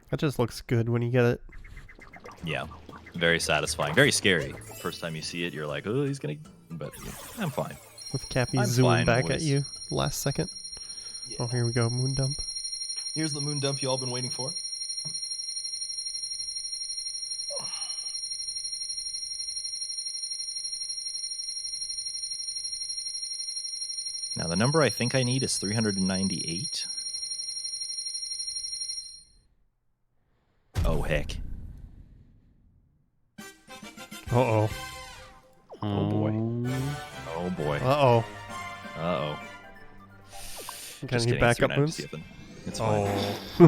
Speaker 1: That just looks good when you get it.
Speaker 2: Yeah, very satisfying. Very scary. First time you see it, you're like, oh, he's gonna... But yeah, I'm fine.
Speaker 1: With Cappy
Speaker 2: I'm
Speaker 1: zooming
Speaker 2: fine,
Speaker 1: back at
Speaker 2: boys.
Speaker 1: you last second.
Speaker 2: Yeah.
Speaker 1: Oh, here we go. Moon dump.
Speaker 2: Here's the moon dump you all been waiting for. Now, the number I think I need is 398. Oh, heck.
Speaker 1: Uh-oh.
Speaker 2: Oh, boy. Oh, boy.
Speaker 1: Uh-oh.
Speaker 2: Uh-oh.
Speaker 1: Can you back up moves?
Speaker 2: It's fine.
Speaker 1: Oh.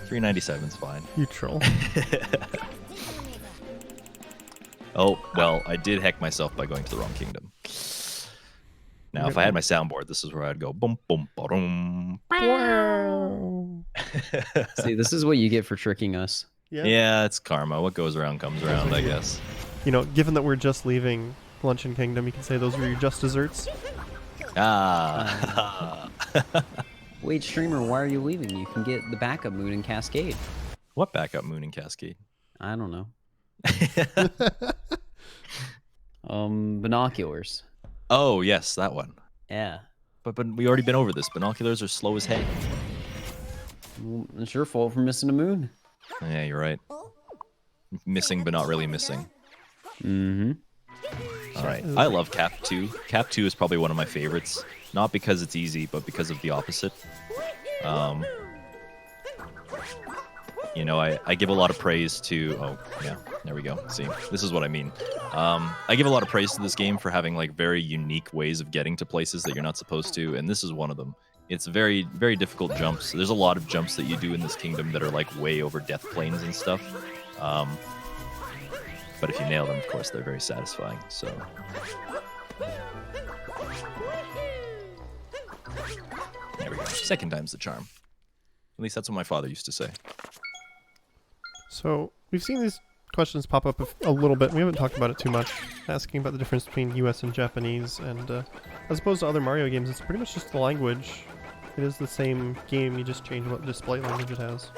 Speaker 2: 397's fine.
Speaker 1: You troll.
Speaker 2: Oh, well, I did heck myself by going to the wrong kingdom. Now, if I had my soundboard, this is where I'd go boom, boom, ba-dum.
Speaker 3: See, this is what you get for tricking us.
Speaker 2: Yeah, it's karma. What goes around comes around, I guess.
Speaker 1: You know, given that we're just leaving Luncheon Kingdom, you can say those were your just desserts.
Speaker 2: Ah.
Speaker 3: Wait, streamer, why are you leaving? You can get the backup moon and Cascade.
Speaker 2: What backup moon and Cascade?
Speaker 3: I don't know. Binoculars.
Speaker 2: Oh, yes, that one.
Speaker 3: Yeah.
Speaker 2: But we already been over this. Binoculars are slow as heck.
Speaker 3: Well, it's your fault for missing a moon.
Speaker 2: Yeah, you're right. Missing, but not really missing.
Speaker 3: Mm-hmm.
Speaker 2: All right. I love Cap 2. Cap 2 is probably one of my favorites. Not because it's easy, but because of the opposite. You know, I give a lot of praise to... Oh, yeah. There we go. See, this is what I mean. I give a lot of praise to this game for having, like, very unique ways of getting to places that you're not supposed to, and this is one of them. It's very, very difficult jumps. There's a lot of jumps that you do in this kingdom that are, like, way over death planes and stuff. But if you nail them, of course, they're very satisfying, so... There we go. Second time's the charm. At least that's what my father used to say.
Speaker 1: So, we've seen these questions pop up a little bit. We haven't talked about it too much. Asking about the difference between US and Japanese, and as opposed to other Mario games, it's pretty much just the language. It is the same game, you just change what display language it has.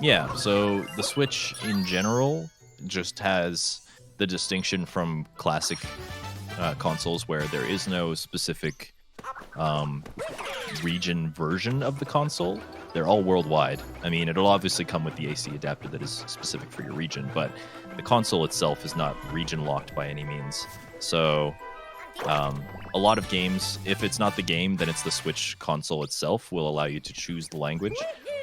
Speaker 2: Yeah, so the Switch in general just has the distinction from classic consoles where there is no specific region version of the console. They're all worldwide. I mean, it'll obviously come with the AC adapter that is specific for your region, but the console itself is not region locked by any means. So a lot of games, if it's not the game, then it's the Switch console itself will allow you to choose the language.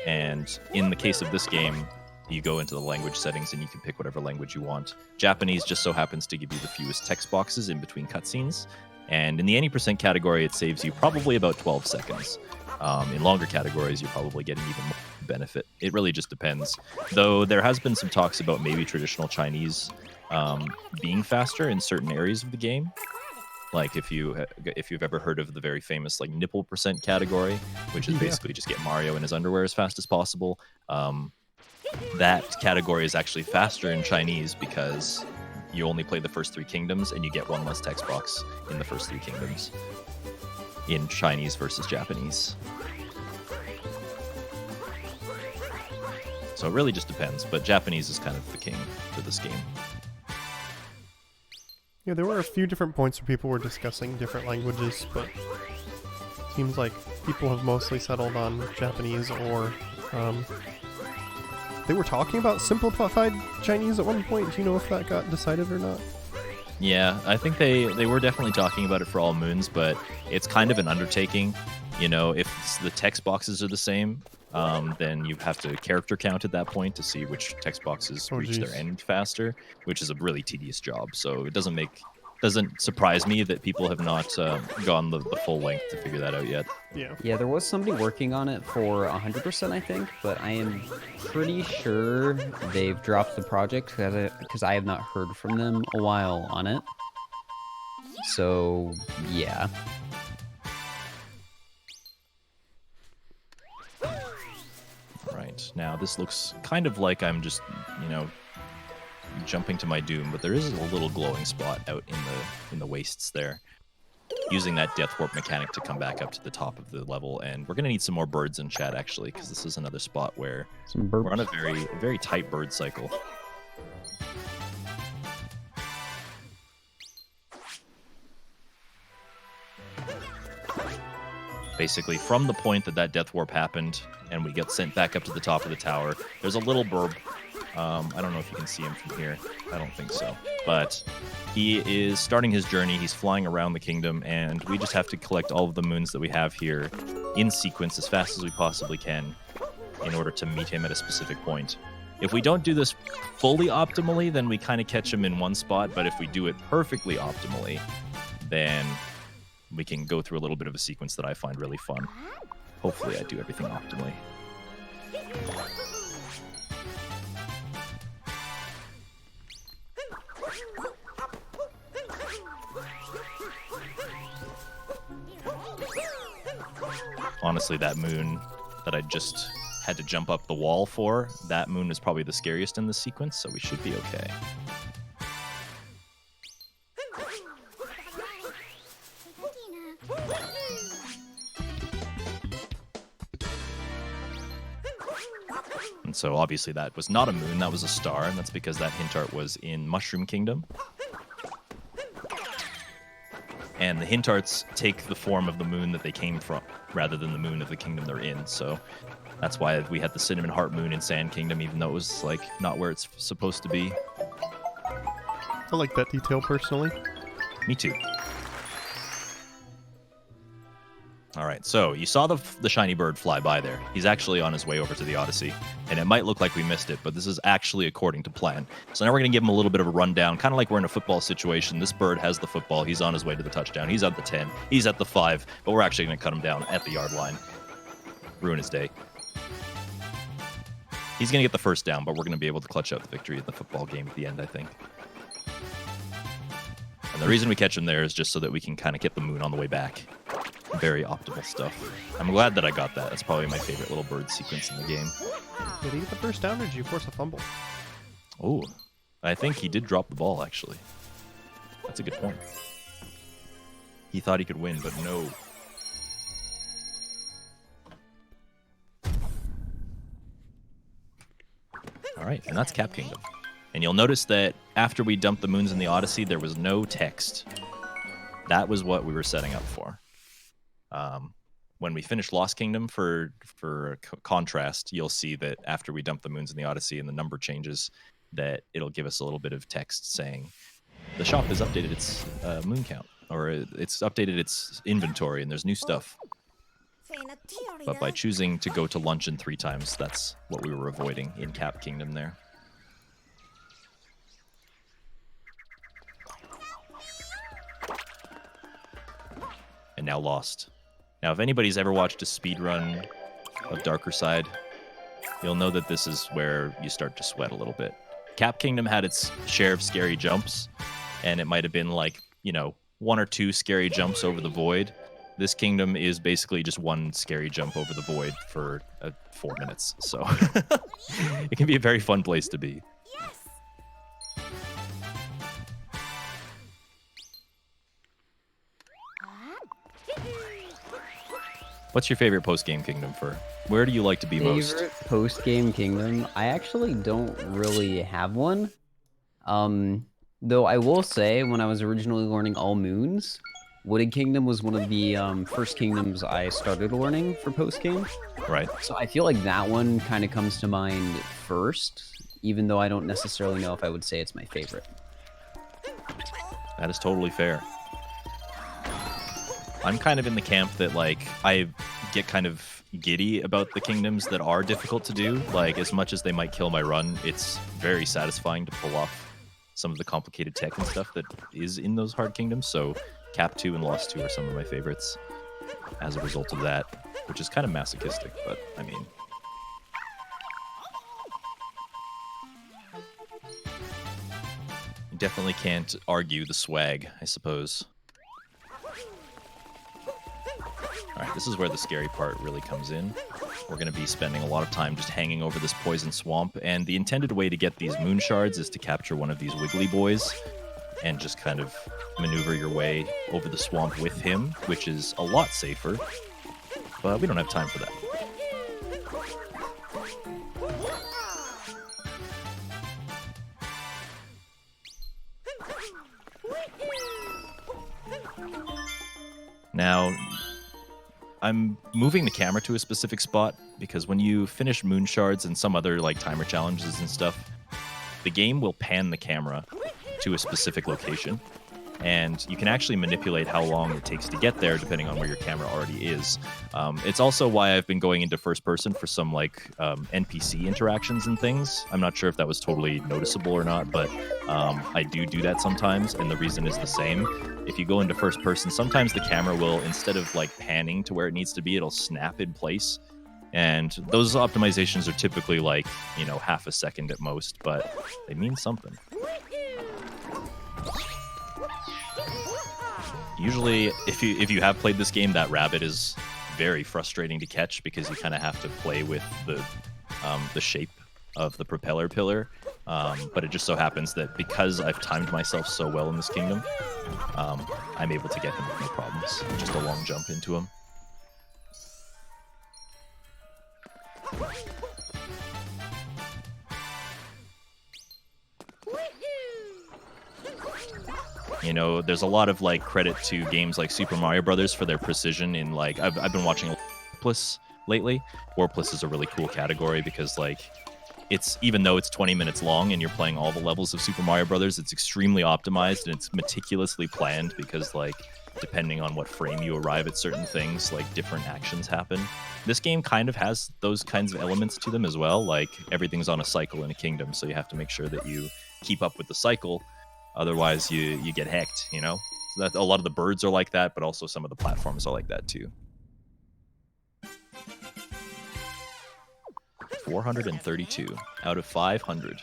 Speaker 2: And in the case of this game, you go into the language settings and you can pick whatever language you want. Japanese just so happens to give you the fewest text boxes in between cutscenes. And in the any percent category, it saves you probably about 12 seconds. In longer categories, you're probably getting even more benefit. It really just depends. Though there has been some talks about maybe traditional Chinese being faster in certain areas of the game. Like if you've ever heard of the very famous like nipple percent category, which is basically just get Mario in his underwear as fast as possible. That category is actually faster in Chinese because you only play the first 3 kingdoms and you get one less text box in the first 3 kingdoms in Chinese versus Japanese. So it really just depends, but Japanese is kind of the king for this game.
Speaker 1: Yeah, there were a few different points where people were discussing different languages, but it seems like people have mostly settled on Japanese or they were talking about simplified Chinese at one point. Do you know if that got decided or not?
Speaker 2: Yeah, I think they were definitely talking about it for all moons, but it's kind of an undertaking. You know, if the text boxes are the same, then you have to character count at that point to see which text boxes reach their end faster, which is a really tedious job. So it doesn't surprise me that people have not gone the full length to figure that out yet.
Speaker 3: Yeah, there was somebody working on it for 100%, I think, but I am pretty sure they've dropped the project because I have not heard from them a while on it. So, yeah.
Speaker 2: Right, now this looks kind of like I'm just, jumping to my doom, but there is a little glowing spot out in the wastes there. Using that death warp mechanic to come back up to the top of the level, and we're gonna need some more birds in chat actually, because this is another spot where we're on a very tight bird cycle. Basically, from the point that death warp happened, and we get sent back up to the top of the tower, there's a little burb. I don't know if you can see him from here. I don't think so. But he is starting his journey. He's flying around the kingdom, and we just have to collect all of the moons that we have here in sequence as fast as we possibly can in order to meet him at a specific point. If we don't do this fully optimally, then we kind of catch him in one spot, but if we do it perfectly optimally, then we can go through a little bit of a sequence that I find really fun. Hopefully I do everything optimally. Honestly, that moon that I just had to jump up the wall for, that moon was probably the scariest in the sequence, so we should be okay. And so obviously that was not a moon, that was a star, and that's because that hint art was in Mushroom Kingdom. And the hint arts take the form of the moon that they came from, rather than the moon of the kingdom they're in. So that's why we had the Cinnamon Heart Moon in Sand Kingdom, even though it was like not where it's supposed to be.
Speaker 1: I like that detail personally.
Speaker 2: Me too. All right, so you saw the shiny bird fly by there. He's actually on his way over to the Odyssey, and it might look like we missed it, but this is actually according to plan. So now we're going to give him a little bit of a rundown, kind of like we're in a football situation. This bird has the football. He's on his way to the touchdown. He's at the 10. He's at the 5, but we're actually going to cut him down at the yard line. Ruin his day. He's going to get the first down, but we're going to be able to clutch out the victory in the football game at the end, I think. And the reason we catch him there is just so that we can kind of get the moon on the way back. Very optimal stuff. I'm glad that I got that. That's probably my favorite little bird sequence in the game.
Speaker 1: Did he get the first down, or did you force a fumble?
Speaker 2: Oh, I think he did drop the ball, actually. That's a good point. He thought he could win, but no. All right, and that's Cap Kingdom. And you'll notice that after we dumped the moons in the Odyssey, there was no text. That was what we were setting up for. when we finish Lost Kingdom, for contrast, you'll see that after we dump the moons in the Odyssey and the number changes, that it'll give us a little bit of text saying the shop has updated its moon count, or it's updated its inventory, and there's new stuff. But by choosing to go to Luncheon 3 times, that's what we were avoiding in Cap Kingdom there. And now Lost. Now, if anybody's ever watched a speedrun of Darker Side, you'll know that this is where you start to sweat a little bit. Cap Kingdom had its share of scary jumps, and it might have been like, 1 or 2 scary jumps over the void. This kingdom is basically just 1 scary jump over the void for 4 minutes, so it can be a very fun place to be. What's your favorite post-game kingdom for? Where do you like to be most?
Speaker 3: Favorite post-game kingdom? I actually don't really have one. Though I will say, when I was originally learning all moons, Wooded Kingdom was one of the first kingdoms I started learning for post-game.
Speaker 2: Right.
Speaker 3: So I feel like that one kind of comes to mind first, even though I don't necessarily know if I would say it's my favorite.
Speaker 2: That is totally fair. I'm kind of in the camp that, like, I get kind of giddy about the kingdoms that are difficult to do. Like, as much as they might kill my run, it's very satisfying to pull off some of the complicated tech and stuff that is in those hard kingdoms. So Cap 2 and Lost 2 are some of my favorites as a result of that, which is kind of masochistic, but I mean... you definitely can't argue the swag, I suppose. Alright, this is where the scary part really comes in. We're going to be spending a lot of time just hanging over this poison swamp, and the intended way to get these moon shards is to capture one of these wiggly boys and just kind of maneuver your way over the swamp with him, which is a lot safer, but we don't have time for that. Now, I'm moving the camera to a specific spot because when you finish moon shards and some other like timer challenges and stuff, the game will pan the camera to a specific location, and you can actually manipulate how long it takes to get there depending on where your camera already is. It's also why I've been going into first person for some like NPC interactions and things. I'm not sure if that was totally noticeable or not, but I do that sometimes, and the reason is the same. If you go into first person, sometimes the camera will, instead of like panning to where it needs to be, it'll snap in place. And those optimizations are typically like, half a second at most, but they mean something. Usually, if you have played this game, that rabbit is very frustrating to catch because you kind of have to play with the shape of the propeller pillar. But it just so happens that because I've timed myself so well in this kingdom, I'm able to get him with no problems. Just a long jump into him. There's a lot of like credit to games like Super Mario Brothers for their precision in like I've been watching Warpless lately. Warpless is a really cool category because like it's, even though it's 20 minutes long and you're playing all the levels of Super Mario Brothers, it's extremely optimized and it's meticulously planned because like depending on what frame you arrive at certain things, like different actions happen. This game kind of has those kinds of elements to them as well. Like everything's on a cycle in a kingdom, so you have to make sure that you keep up with the cycle. Otherwise, you get hacked, So that, a lot of the birds are like that, but also some of the platforms are like that too. 432 out of 500.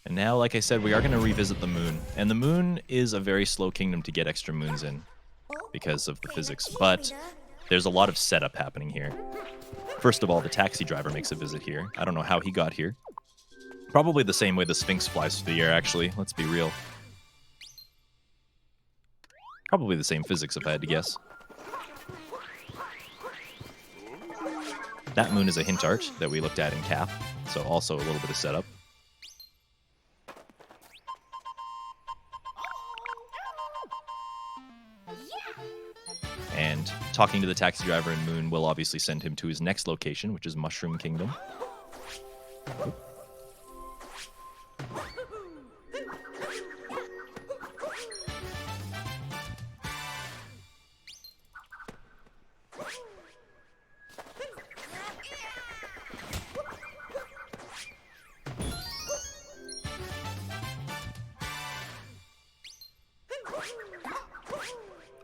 Speaker 2: And now, like I said, we are going to revisit the moon. And the moon is a very slow kingdom to get extra moons in because of the physics. But there's a lot of setup happening here. First of all, the taxi driver makes a visit here. I don't know how he got here. Probably the same way the Sphinx flies through the air, actually. Let's be real. Probably the same physics, if I had to guess. That moon is a hint art that we looked at in Cap, so also a little bit of setup. And talking to the taxi driver in Moon will obviously send him to his next location, which is Mushroom Kingdom.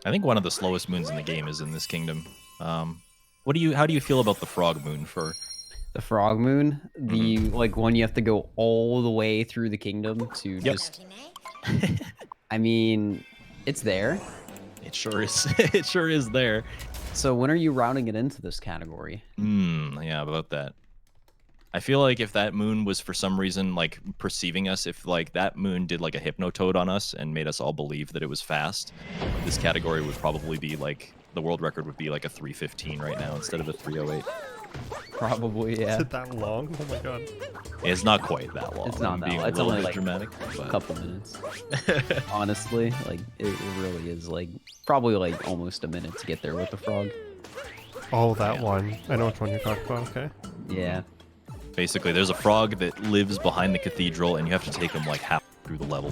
Speaker 2: I think one of the slowest moons in the game is in this kingdom. How do you feel about the frog moon for
Speaker 3: The frog moon, the like one you have to go all the way through the kingdom to just. I mean, it's there.
Speaker 2: It sure is. It sure is there.
Speaker 3: So when are you routing it into this category?
Speaker 2: Yeah, about that. I feel like if that moon was for some reason like perceiving us, if like that moon did like a hypnotoad on us and made us all believe that it was fast, this category would probably be like the world record would be like a 3:15 right now instead of a 3:08.
Speaker 3: Probably, yeah.
Speaker 1: Is it that long? Oh my god.
Speaker 2: It's not quite that long.
Speaker 3: It's not
Speaker 2: I'm
Speaker 3: that
Speaker 2: being
Speaker 3: long.
Speaker 2: a
Speaker 3: It's
Speaker 2: little
Speaker 3: only
Speaker 2: bit
Speaker 3: like
Speaker 2: dramatic.
Speaker 3: a
Speaker 2: But
Speaker 3: couple minutes. Honestly, like it really is like probably like almost a minute to get there with the frog.
Speaker 1: Oh, that one. I know which one you're talking about. Okay.
Speaker 3: Yeah.
Speaker 2: basically, there's a frog that lives behind the cathedral, and you have to take him like half through the level.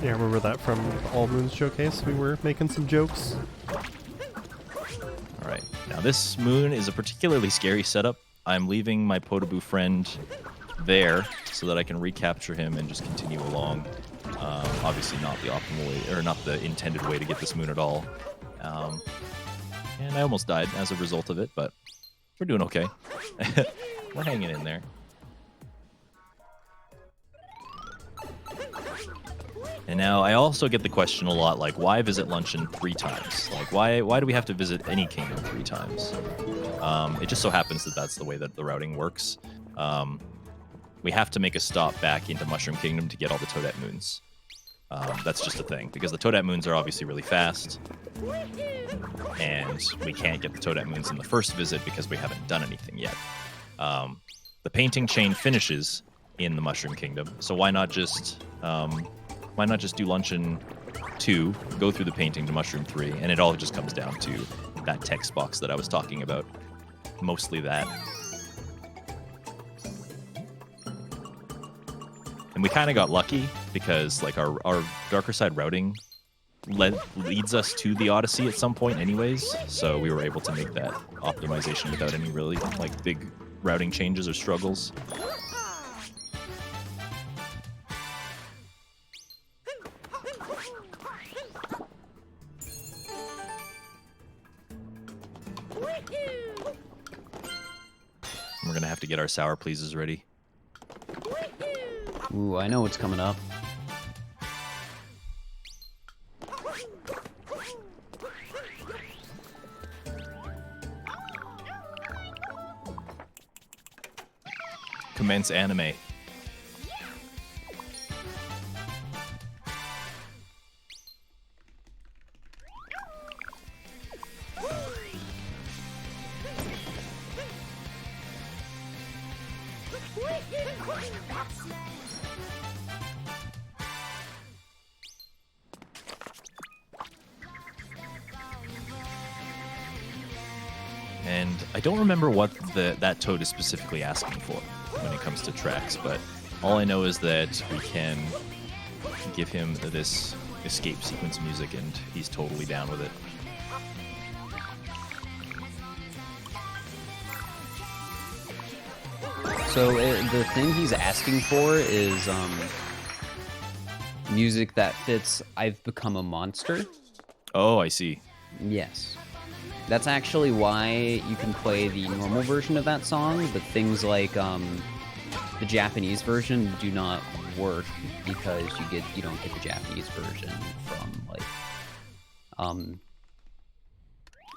Speaker 1: Yeah, I remember that from the All Moons showcase. We were making some jokes.
Speaker 2: All right, now this moon is a particularly scary setup. I'm leaving my Podoboo friend there so that I can recapture him and just continue along. Obviously not the optimal way, or not the intended way to get this moon at all. And I almost died as a result of it, but we're doing okay. We're hanging in there. And now I also get the question a lot, like, why visit Luncheon 3 times? Like, why do we have to visit any kingdom 3 times? It just so happens that that's the way that the routing works. We have to make a stop back into Mushroom Kingdom to get all the Toadette moons. That's just a thing, because the Toadette moons are obviously really fast, and we can't get the Toadette moons in the first visit because we haven't done anything yet. The painting chain finishes in the Mushroom Kingdom, so why not just do Luncheon 2, go through the painting to Mushroom 3, and it all just comes down to that text box that I was talking about. Mostly that. And we kind of got lucky because like our darker side routing leads us to the Odyssey at some point anyways, so we were able to make that optimization without any really like big routing changes or struggles. We're gonna have to get our sour pleases ready.
Speaker 3: Ooh, I know what's coming up.
Speaker 2: Commence anime. And I don't remember what that toad is specifically asking for when it comes to tracks, but all I know is that we can give him this escape sequence music, and he's totally down with it.
Speaker 3: So the thing he's asking for is music that fits I've Become a Monster.
Speaker 2: Oh, I see.
Speaker 3: Yes. That's actually why you can play the normal version of that song, but things like the Japanese version do not work because you don't get the Japanese version from like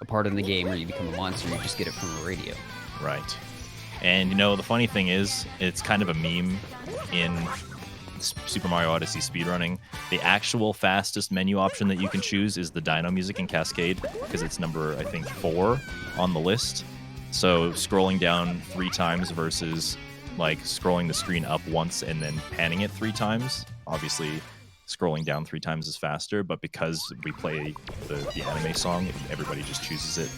Speaker 3: a part in the game where you become a monster. You just get it from a radio.
Speaker 2: Right. And you know, the funny thing is, it's kind of a meme in Super Mario Odyssey speedrunning. The actual fastest menu option that you can choose is the Dino Music and Cascade, because it's number, I think, 4 on the list. So scrolling down 3 times versus like scrolling the screen up once and then panning it 3 times. Obviously, scrolling down 3 times is faster, but because we play the anime song, if everybody just chooses it,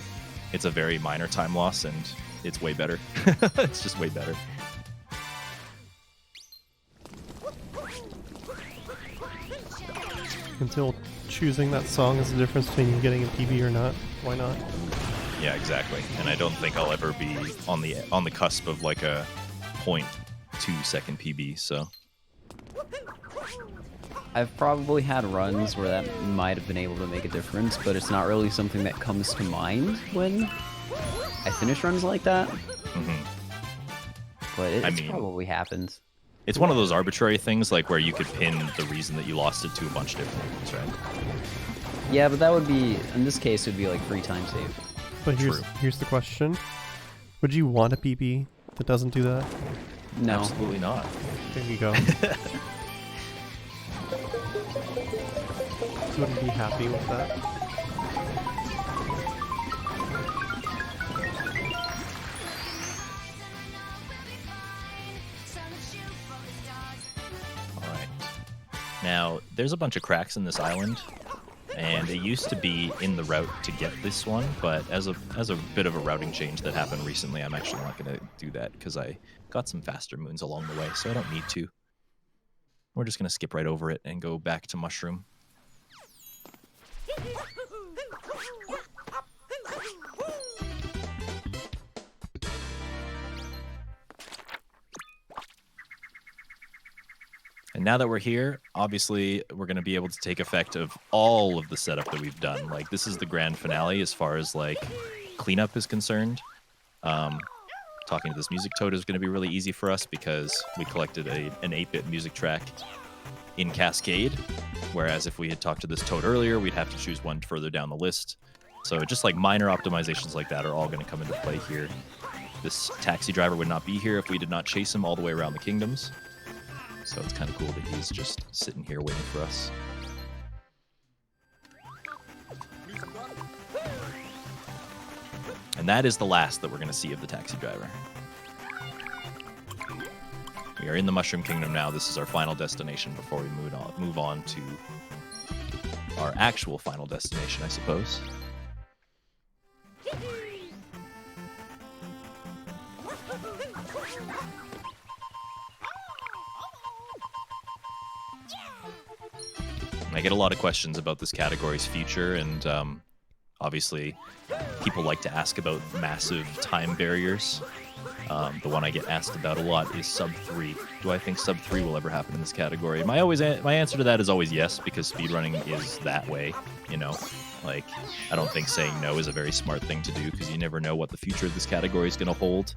Speaker 2: it's a very minor time loss, and it's way better. It's just way better.
Speaker 1: Until choosing that song is the difference between you getting a PB or not. Why not?
Speaker 2: Yeah, exactly. And I don't think I'll ever be on the cusp of like a 0.2 second PB. So
Speaker 3: I've probably had runs where that might have been able to make a difference, but it's not really something that comes to mind when I finish runs like that. But it's probably happened.
Speaker 2: It's one of those arbitrary things, like where you could pin the reason that you lost it to a bunch of different things, right?
Speaker 3: Yeah, but that would be, in this case, it would be like free time save.
Speaker 1: But here's the question. Would you want a PB that doesn't do that?
Speaker 3: No.
Speaker 2: Absolutely not.
Speaker 1: There you go. Wouldn't be happy with that.
Speaker 2: Alright. Now, there's a bunch of cracks in this island, and it used to be in the route to get this one, but as a bit of a routing change that happened recently, I'm actually not going to do that because I got some faster moons along the way, so I don't need to. We're just going to skip right over it and go back to Mushroom. And now that we're here, obviously, we're going to be able to take effect of all of the setup that we've done. Like, this is the grand finale as far as, like, cleanup is concerned. Talking to this music toad is going to be really easy for us because we collected an 8-bit music track in Cascade, whereas if we had talked to this toad earlier, we'd have to choose one further down the list. So just, like, minor optimizations like that are all going to come into play here. This taxi driver would not be here if we did not chase him all the way around the kingdoms. So it's kind of cool that he's just sitting here waiting for us. And that is the last that we're going to see of the taxi driver. We are in the Mushroom Kingdom now. This is our final destination before we move on to our actual final destination, I suppose. I get a lot of questions about this category's future, and obviously people like to ask about massive time barriers. The one I get asked about a lot is sub 3. Do I think sub 3 will ever happen in this category? My answer to that is always yes, because speedrunning is that way, you know? Like, I don't think saying no is a very smart thing to do, because you never know what the future of this category is going to hold.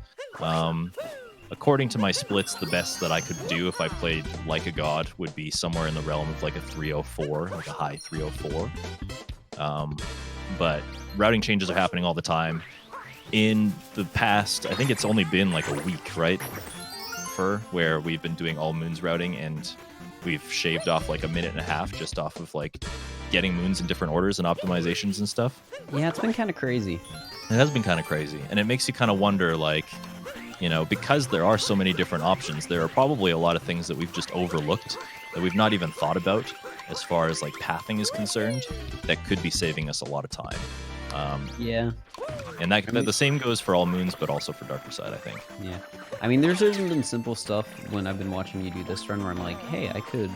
Speaker 2: According to my splits, the best that I could do if I played like a god would be somewhere in the realm of like a 304, like a high 304. But routing changes are happening all the time. In the past, I think it's only been like a week, right? Where we've been doing all moons routing, and we've shaved off like a minute and a half just off of like getting moons in different orders and optimizations and stuff.
Speaker 3: Yeah, it's been kind of crazy.
Speaker 2: It has been kind of crazy. And it makes you kind of wonder, like, you know, because there are so many different options, there are probably a lot of things that we've just overlooked, that we've not even thought about as far as like pathing is concerned, that could be saving us a lot of time.
Speaker 3: Yeah.
Speaker 2: And the same goes for all moons, but also for Darker Side, I think.
Speaker 3: Yeah. I mean, there's even been simple stuff when I've been watching you do this run where I'm like, hey, I could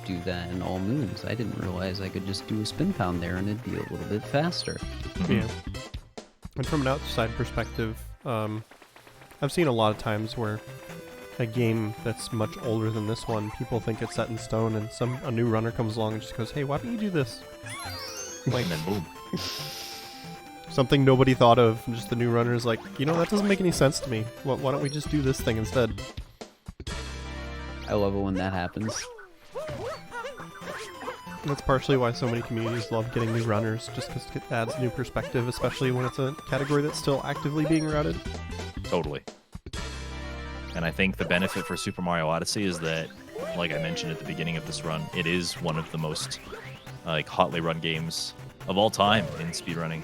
Speaker 3: do that in all moons. I didn't realize I could just do a spin pound there and it'd be a little bit faster.
Speaker 2: Mm-hmm.
Speaker 1: Yeah. And from an outside perspective, I've seen a lot of times where a game that's much older than this one, people think it's set in stone, and a new runner comes along and just goes, hey, why don't you do this? Like,
Speaker 2: And then boom.
Speaker 1: Something nobody thought of, and just the new runner is like, you know, that doesn't make any sense to me. Why don't we just do this thing instead?
Speaker 3: I love it when that happens.
Speaker 1: And that's partially why so many communities love getting new runners, just because it adds new perspective, especially when it's a category that's still actively being routed.
Speaker 2: Totally. And I think the benefit for Super Mario Odyssey is that, like I mentioned at the beginning of this run, it is one of the most hotly run games of all time in speedrunning.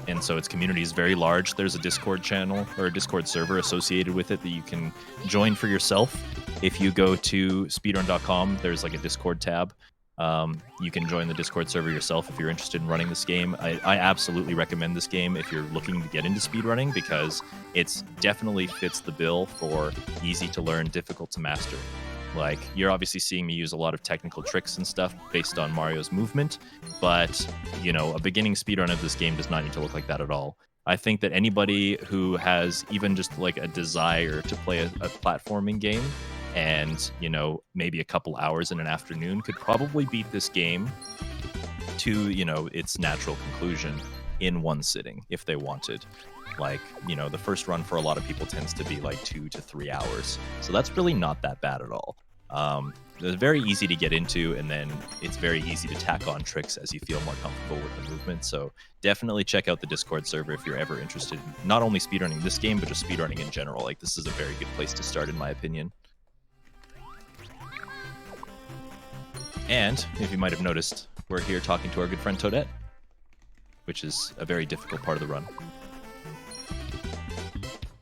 Speaker 2: and so its community is very large. There's a Discord channel or a Discord server associated with it that you can join for yourself. If you go to speedrun.com, there's like a Discord tab. You can join the Discord server yourself if you're interested in running this game. I absolutely recommend this game if you're looking to get into speedrunning, because it's definitely fits the bill for easy to learn, difficult to master. Like, you're obviously seeing me use a lot of technical tricks and stuff based on Mario's movement, but, you know, a beginning speedrun of this game does not need to look like that at all. I think that anybody who has even just like a desire to play a platforming game and, you know, maybe a couple hours in an afternoon could probably beat this game to, you know, its natural conclusion in one sitting if they wanted. Like, you know, the first run for a lot of people tends to be like 2 to 3 hours. So that's really not that bad at all. It's very easy to get into, and then it's very easy to tack on tricks as you feel more comfortable with the movement. So definitely check out the Discord server if you're ever interested in not only speedrunning this game, but just speedrunning in general. Like, this is a very good place to start, in my opinion. And if you might have noticed, we're here talking to our good friend Toadette, which is a very difficult part of the run.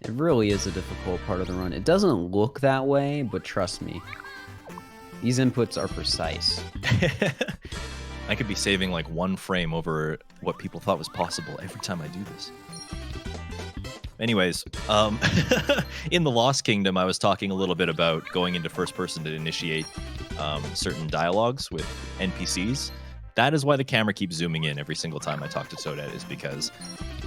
Speaker 3: It really is a difficult part of the run. It doesn't look that way, but trust me, these inputs are precise.
Speaker 2: I could be saving like 1 frame over what people thought was possible every time I do this. Anyways, in the Lost Kingdom, I was talking a little bit about going into first person to initiate certain dialogues with NPCs. That is why the camera keeps zooming in every single time I talk to Toadette, is because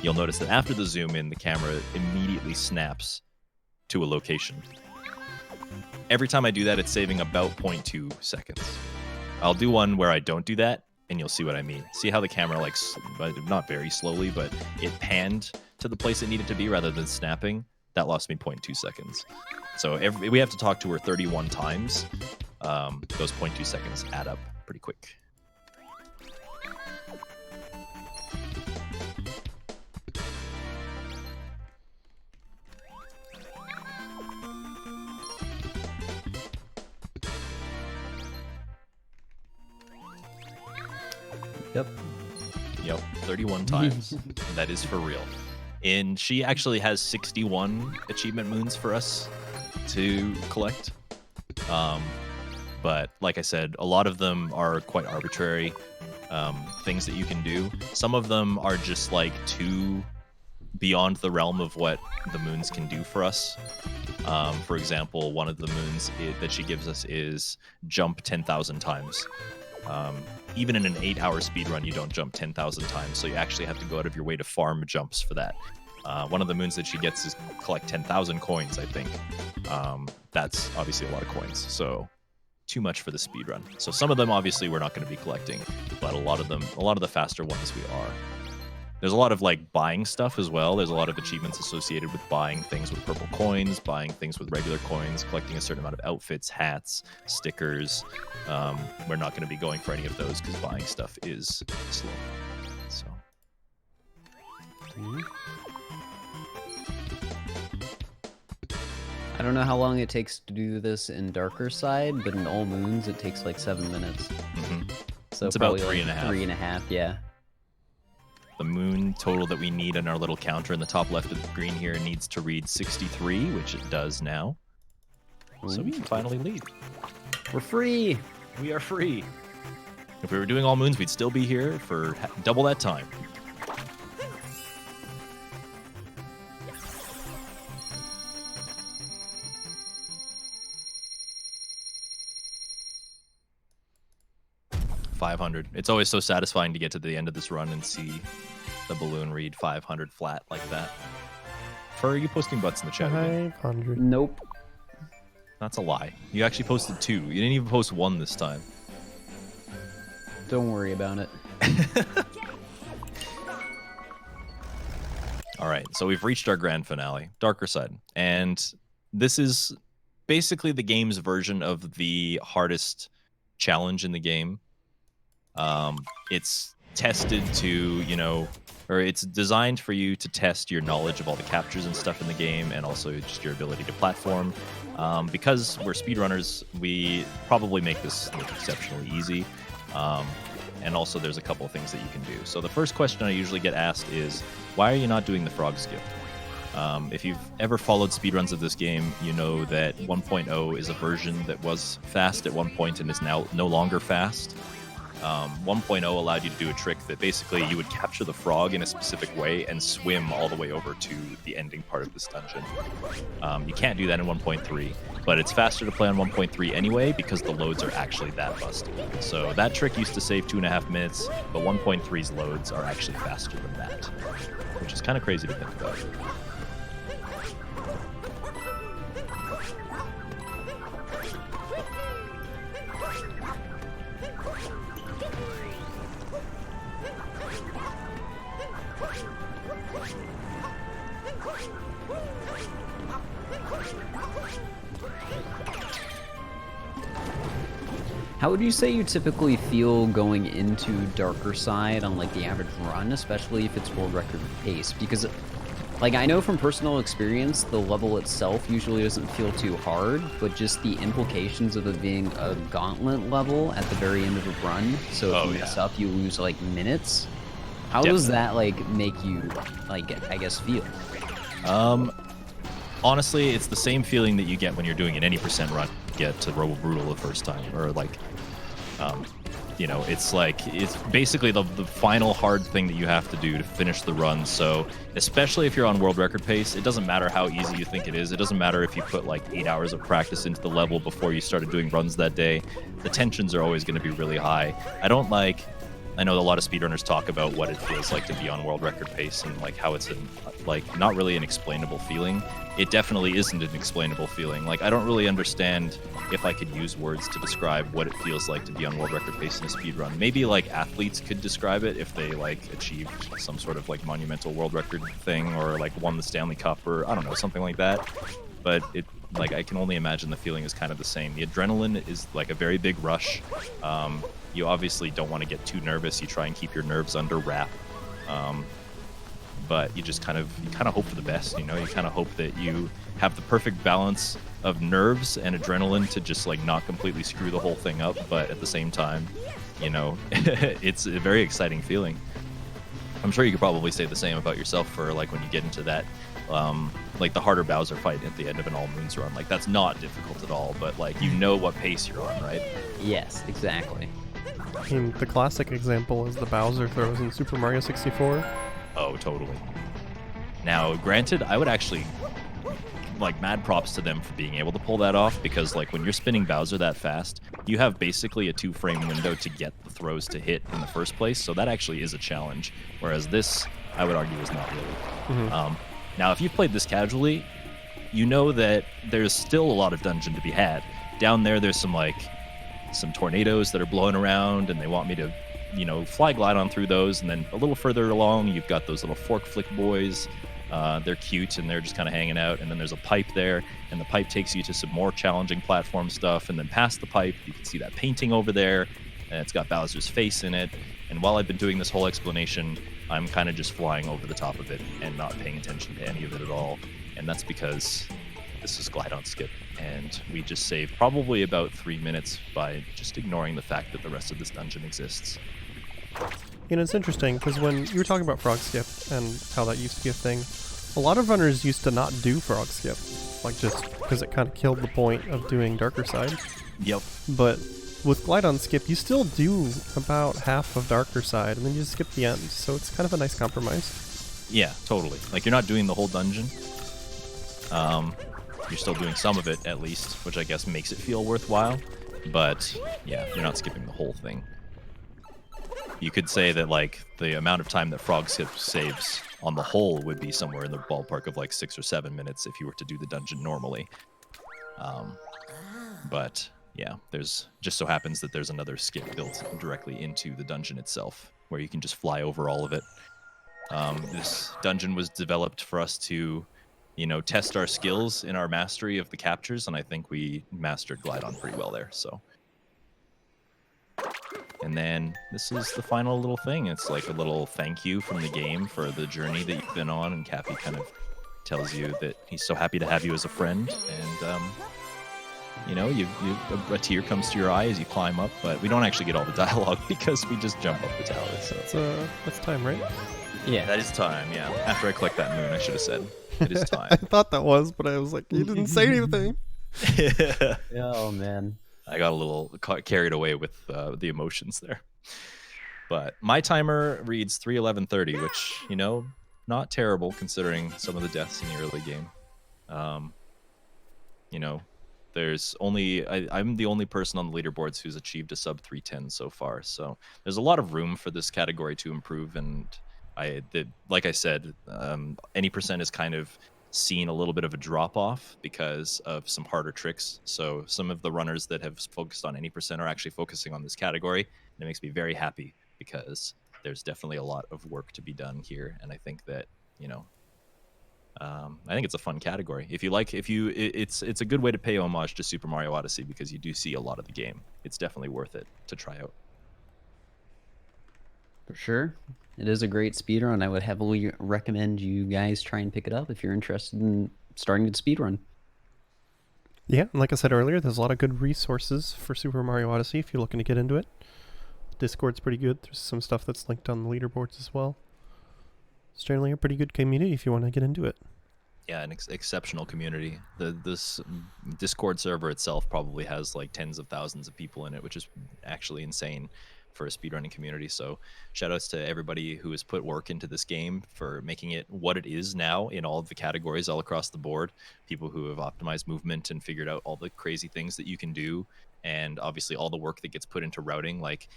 Speaker 2: you'll notice that after the zoom in, the camera immediately snaps to a location. Every time I do that, it's saving about 0.2 seconds. I'll do one where I don't do that, and you'll see what I mean. See how the camera, like, not very slowly, but it panned to the place it needed to be rather than snapping? That lost me 0.2 seconds. So we have to talk to her 31 times. Those 0.2 seconds add up pretty quick. Yep, 31 times. That is for real. And she actually has 61 achievement moons for us to collect. But like I said, a lot of them are quite arbitrary things that you can do. Some of them are just like too beyond the realm of what the moons can do for us. For example, one of the moons that she gives us is jump 10,000 times. Even in an 8-hour speedrun, you don't jump 10,000 times, so you actually have to go out of your way to farm jumps for that. One of the moons that she gets is collect 10,000 coins, I think. That's obviously a lot of coins, so too much for the speedrun. So some of them, obviously, we're not going to be collecting, but a lot of the faster ones we are. There's a lot of like buying stuff as well. There's a lot of achievements associated with buying things with purple coins, buying things with regular coins, collecting a certain amount of outfits, hats, stickers. We're not going to be going for any of those because buying stuff is slow. So.
Speaker 3: I don't know how long it takes to do this in Darker Side, but in All Moons it takes like 7 minutes.
Speaker 2: Mm-hmm.
Speaker 3: So
Speaker 2: it's about
Speaker 3: probably
Speaker 2: 3.5.
Speaker 3: 3.5, yeah.
Speaker 2: The moon total that we need on our little counter in the top left of the screen here needs to read 63, which it does now. So we can finally leave.
Speaker 3: We're free!
Speaker 2: We are free. If we were doing all moons, we'd still be here for double that time. $500. It's always so satisfying to get to the end of this run and see the balloon read 500 flat like that. Fur, are you posting butts in the chat again?
Speaker 1: 500.
Speaker 3: Nope.
Speaker 2: That's a lie. You actually posted 2. You didn't even post 1 this time.
Speaker 3: Don't worry about it.
Speaker 2: All right, so we've reached our grand finale, Darker Side. And this is basically the game's version of the hardest challenge in the game. It's tested to, or it's designed for you to test your knowledge of all the captures and stuff in the game, and also just your ability to platform. Because we're speedrunners, we probably make this look exceptionally easy. and also there's a couple of things that you can do. So the first question I usually get asked is, why are you not doing the frog skip? If you've ever followed speedruns of this game, you know that 1.0 is a version that was fast at one point and is now no longer fast. 1.0 allowed you to do a trick that basically you would capture the frog in a specific way and swim all the way over to the ending part of this dungeon. You can't do that in 1.3, but it's faster to play on 1.3 anyway because the loads are actually that busted. So that trick used to save 2.5 minutes, but 1.3's loads are actually faster than that, which is kind of crazy to think about.
Speaker 3: How would you say you typically feel going into Darker Side on like the average run, especially if it's world record pace? Because like I know from personal experience, the level itself usually doesn't feel too hard, but just the implications of it being a gauntlet level at the very end of a run. So if you mess up, you lose like minutes. How does that like make you like, I guess, feel?
Speaker 2: Honestly, it's the same feeling that you get when you're doing an any percent run. Get to Robo Brutal the first time, or like, you know, it's basically the final hard thing that you have to do to finish the run. So especially if you're on world record pace, it doesn't matter how easy you think it is. It doesn't matter if you put like 8 hours of practice into the level before you started doing runs that day. The tensions are always going to be really high. I know a lot of speedrunners talk about what it feels like to be on world record pace and like how it's not really an explainable feeling. It definitely isn't an explainable feeling. Like, I don't really understand if I could use words to describe what it feels like to be on world record pace in a speedrun. Maybe like athletes could describe it if they like achieved some sort of like monumental world record thing or like won the Stanley Cup or I don't know, something like that. But it like I can only imagine the feeling is kind of the same. The adrenaline is like a very big rush. You obviously don't want to get too nervous. You try and keep your nerves under wrap. But you just kind of hope for the best, you know? You kind of hope that you have the perfect balance of nerves and adrenaline to just like not completely screw the whole thing up, but at the same time, you know, it's a very exciting feeling. I'm sure you could probably say the same about yourself for like when you get into that like the harder Bowser fight at the end of an All Moons run. Like that's not difficult at all, but like you know what pace you're on, right?
Speaker 3: Yes, exactly.
Speaker 1: I mean, the classic example is the Bowser throws in Super Mario 64.
Speaker 2: Oh, totally. Now, granted, I would actually like mad props to them for being able to pull that off, because like when you're spinning Bowser that fast, you have basically a 2-frame window to get the throws to hit in the first place, so that actually is a challenge, whereas this, I would argue, is not really. Now, if you've played this casually, you know that there's still a lot of dungeon to be had. Down there's some tornadoes that are blowing around, and they want me to, you know, fly glide on through those. And then a little further along, you've got those little fork flick boys. They're cute, and they're just kind of hanging out. And then there's a pipe there, and the pipe takes you to some more challenging platform stuff. And then past the pipe, you can see that painting over there, and it's got Bowser's face in it. And while I've been doing this whole explanation, I'm kind of just flying over the top of it and not paying attention to any of it at all. And that's because this is Glide on Skip, and we just saved probably about 3 minutes by just ignoring the fact that the rest of this dungeon exists.
Speaker 1: You know, it's interesting, because when you were talking about frog skip and how that used to be a thing, a lot of runners used to not do frog skip, like just because it kind of killed the point of doing Darker Side.
Speaker 2: Yep.
Speaker 1: But with Glide on Skip, you still do about half of Darker Side, and then you just skip the end, so it's kind of a nice compromise.
Speaker 2: Yeah, totally. Like, you're not doing the whole dungeon. You're still doing some of it, at least, which I guess makes it feel worthwhile. But, yeah, you're not skipping the whole thing. You could say that, like, the amount of time that Frog Skip saves on the whole would be somewhere in the ballpark of, like, 6 or 7 minutes if you were to do the dungeon normally. But, yeah, there's just so happens that there's another skip built directly into the dungeon itself, where you can just fly over all of it. This dungeon was developed for us to, you know, test our skills in our mastery of the captures, and I think we mastered Glide On pretty well there, so. And then this is the final little thing. It's like a little thank you from the game for the journey that you've been on, and Cappy kind of tells you that he's so happy to have you as a friend, and You know, a tear comes to your eye as you climb up, but we don't actually get all the dialogue because we just jump up the tower. So
Speaker 1: That's time, right?
Speaker 3: Yeah.
Speaker 2: that is time. Yeah. After I collect that moon, I should have said it is
Speaker 1: I
Speaker 2: time.
Speaker 1: thought that was, but I was like, you didn't say anything.
Speaker 3: Oh man.
Speaker 2: I got a little carried away with the emotions there. But my timer reads 3:11:30, which, you know, not terrible considering some of the deaths in the early game. You know, there's only I'm the only person on the leaderboards who's achieved a sub 310 so far. So there's a lot of room for this category to improve. And like I said, any percent is kind of seen a little bit of a drop off because of some harder tricks. So some of the runners that have focused on any percent are actually focusing on this category, and it makes me very happy because there's definitely a lot of work to be done here. And I think that, you know, I think it's a fun category. It's a good way to pay homage to Super Mario Odyssey because you do see a lot of the game. It's definitely worth it to try out.
Speaker 3: For sure. It is a great speedrun. I would heavily recommend you guys try and pick it up if you're interested in starting to speedrun.
Speaker 1: Yeah, and like I said earlier, there's a lot of good resources for Super Mario Odyssey if you're looking to get into it. Discord's pretty good. There's some stuff that's linked on the leaderboards as well. It's generally a pretty good community if you want to get into it.
Speaker 2: Yeah, an exceptional community. This Discord server itself probably has like tens of thousands of people in it, which is actually insane for a speedrunning community. So shout outs to everybody who has put work into this game for making it what it is now in all of the categories all across the board. People who have optimized movement and figured out all the crazy things that you can do, and obviously all the work that gets put into routing. Like,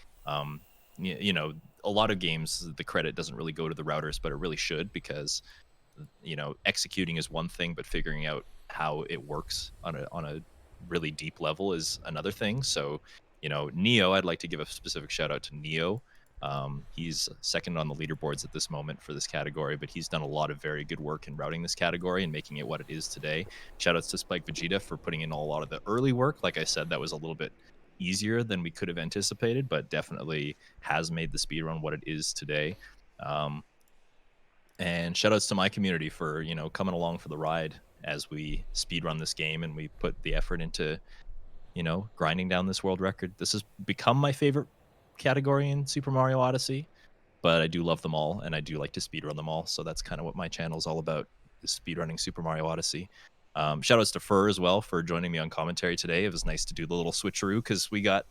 Speaker 2: you know, a lot of games, the credit doesn't really go to the routers, but it really should, because, you know, executing is one thing, but figuring out how it works on a really deep level is another thing. So, you know, Neo, I'd like to give a specific shout out to Neo. He's second on the leaderboards at this moment for this category, but he's done a lot of very good work in routing this category and making it what it is today. Shout outs to Spike Vegeta for putting in a lot of the early work. Like I said, that was a little bit easier than we could have anticipated, but definitely has made the speedrun what it is today. And shout outs to my community for, you know, coming along for the ride as we speedrun this game and we put the effort into, you know, grinding down this world record. This has become my favorite category in Super Mario Odyssey, but I do love them all and I do like to speedrun them all. So that's kind of what my channel is all about, is speedrunning Super Mario Odyssey. Shout outs to Fur as well for joining me on commentary today. It was nice to do the little switcheroo because we got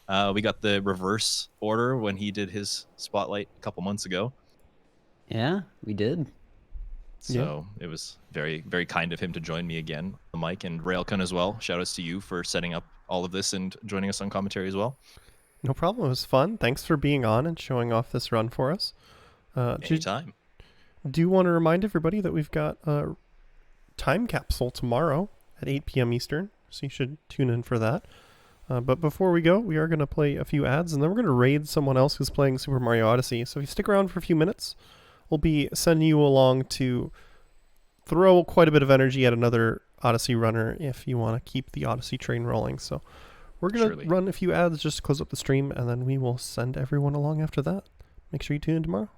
Speaker 2: the reverse order when he did his spotlight a couple months ago.
Speaker 3: Yeah, we did.
Speaker 2: So It was very, very kind of him to join me again on the mic, and Railcon as well. Shout outs to you for setting up all of this and joining us on commentary as well.
Speaker 1: No problem. It was fun. Thanks for being on and showing off this run for us.
Speaker 2: Anytime.
Speaker 1: Do you want to remind everybody that we've got a time capsule tomorrow at 8 p.m. Eastern, so you should tune in for that. But before we go, we are going to play a few ads, and then we're going to raid someone else who's playing Super Mario Odyssey. So if you stick around for a few minutes, we'll be sending you along to throw quite a bit of energy at another Odyssey runner if you want to keep the Odyssey train rolling. So we're going to run a few ads just to close up the stream, and then we will send everyone along after that. Make sure you tune in tomorrow.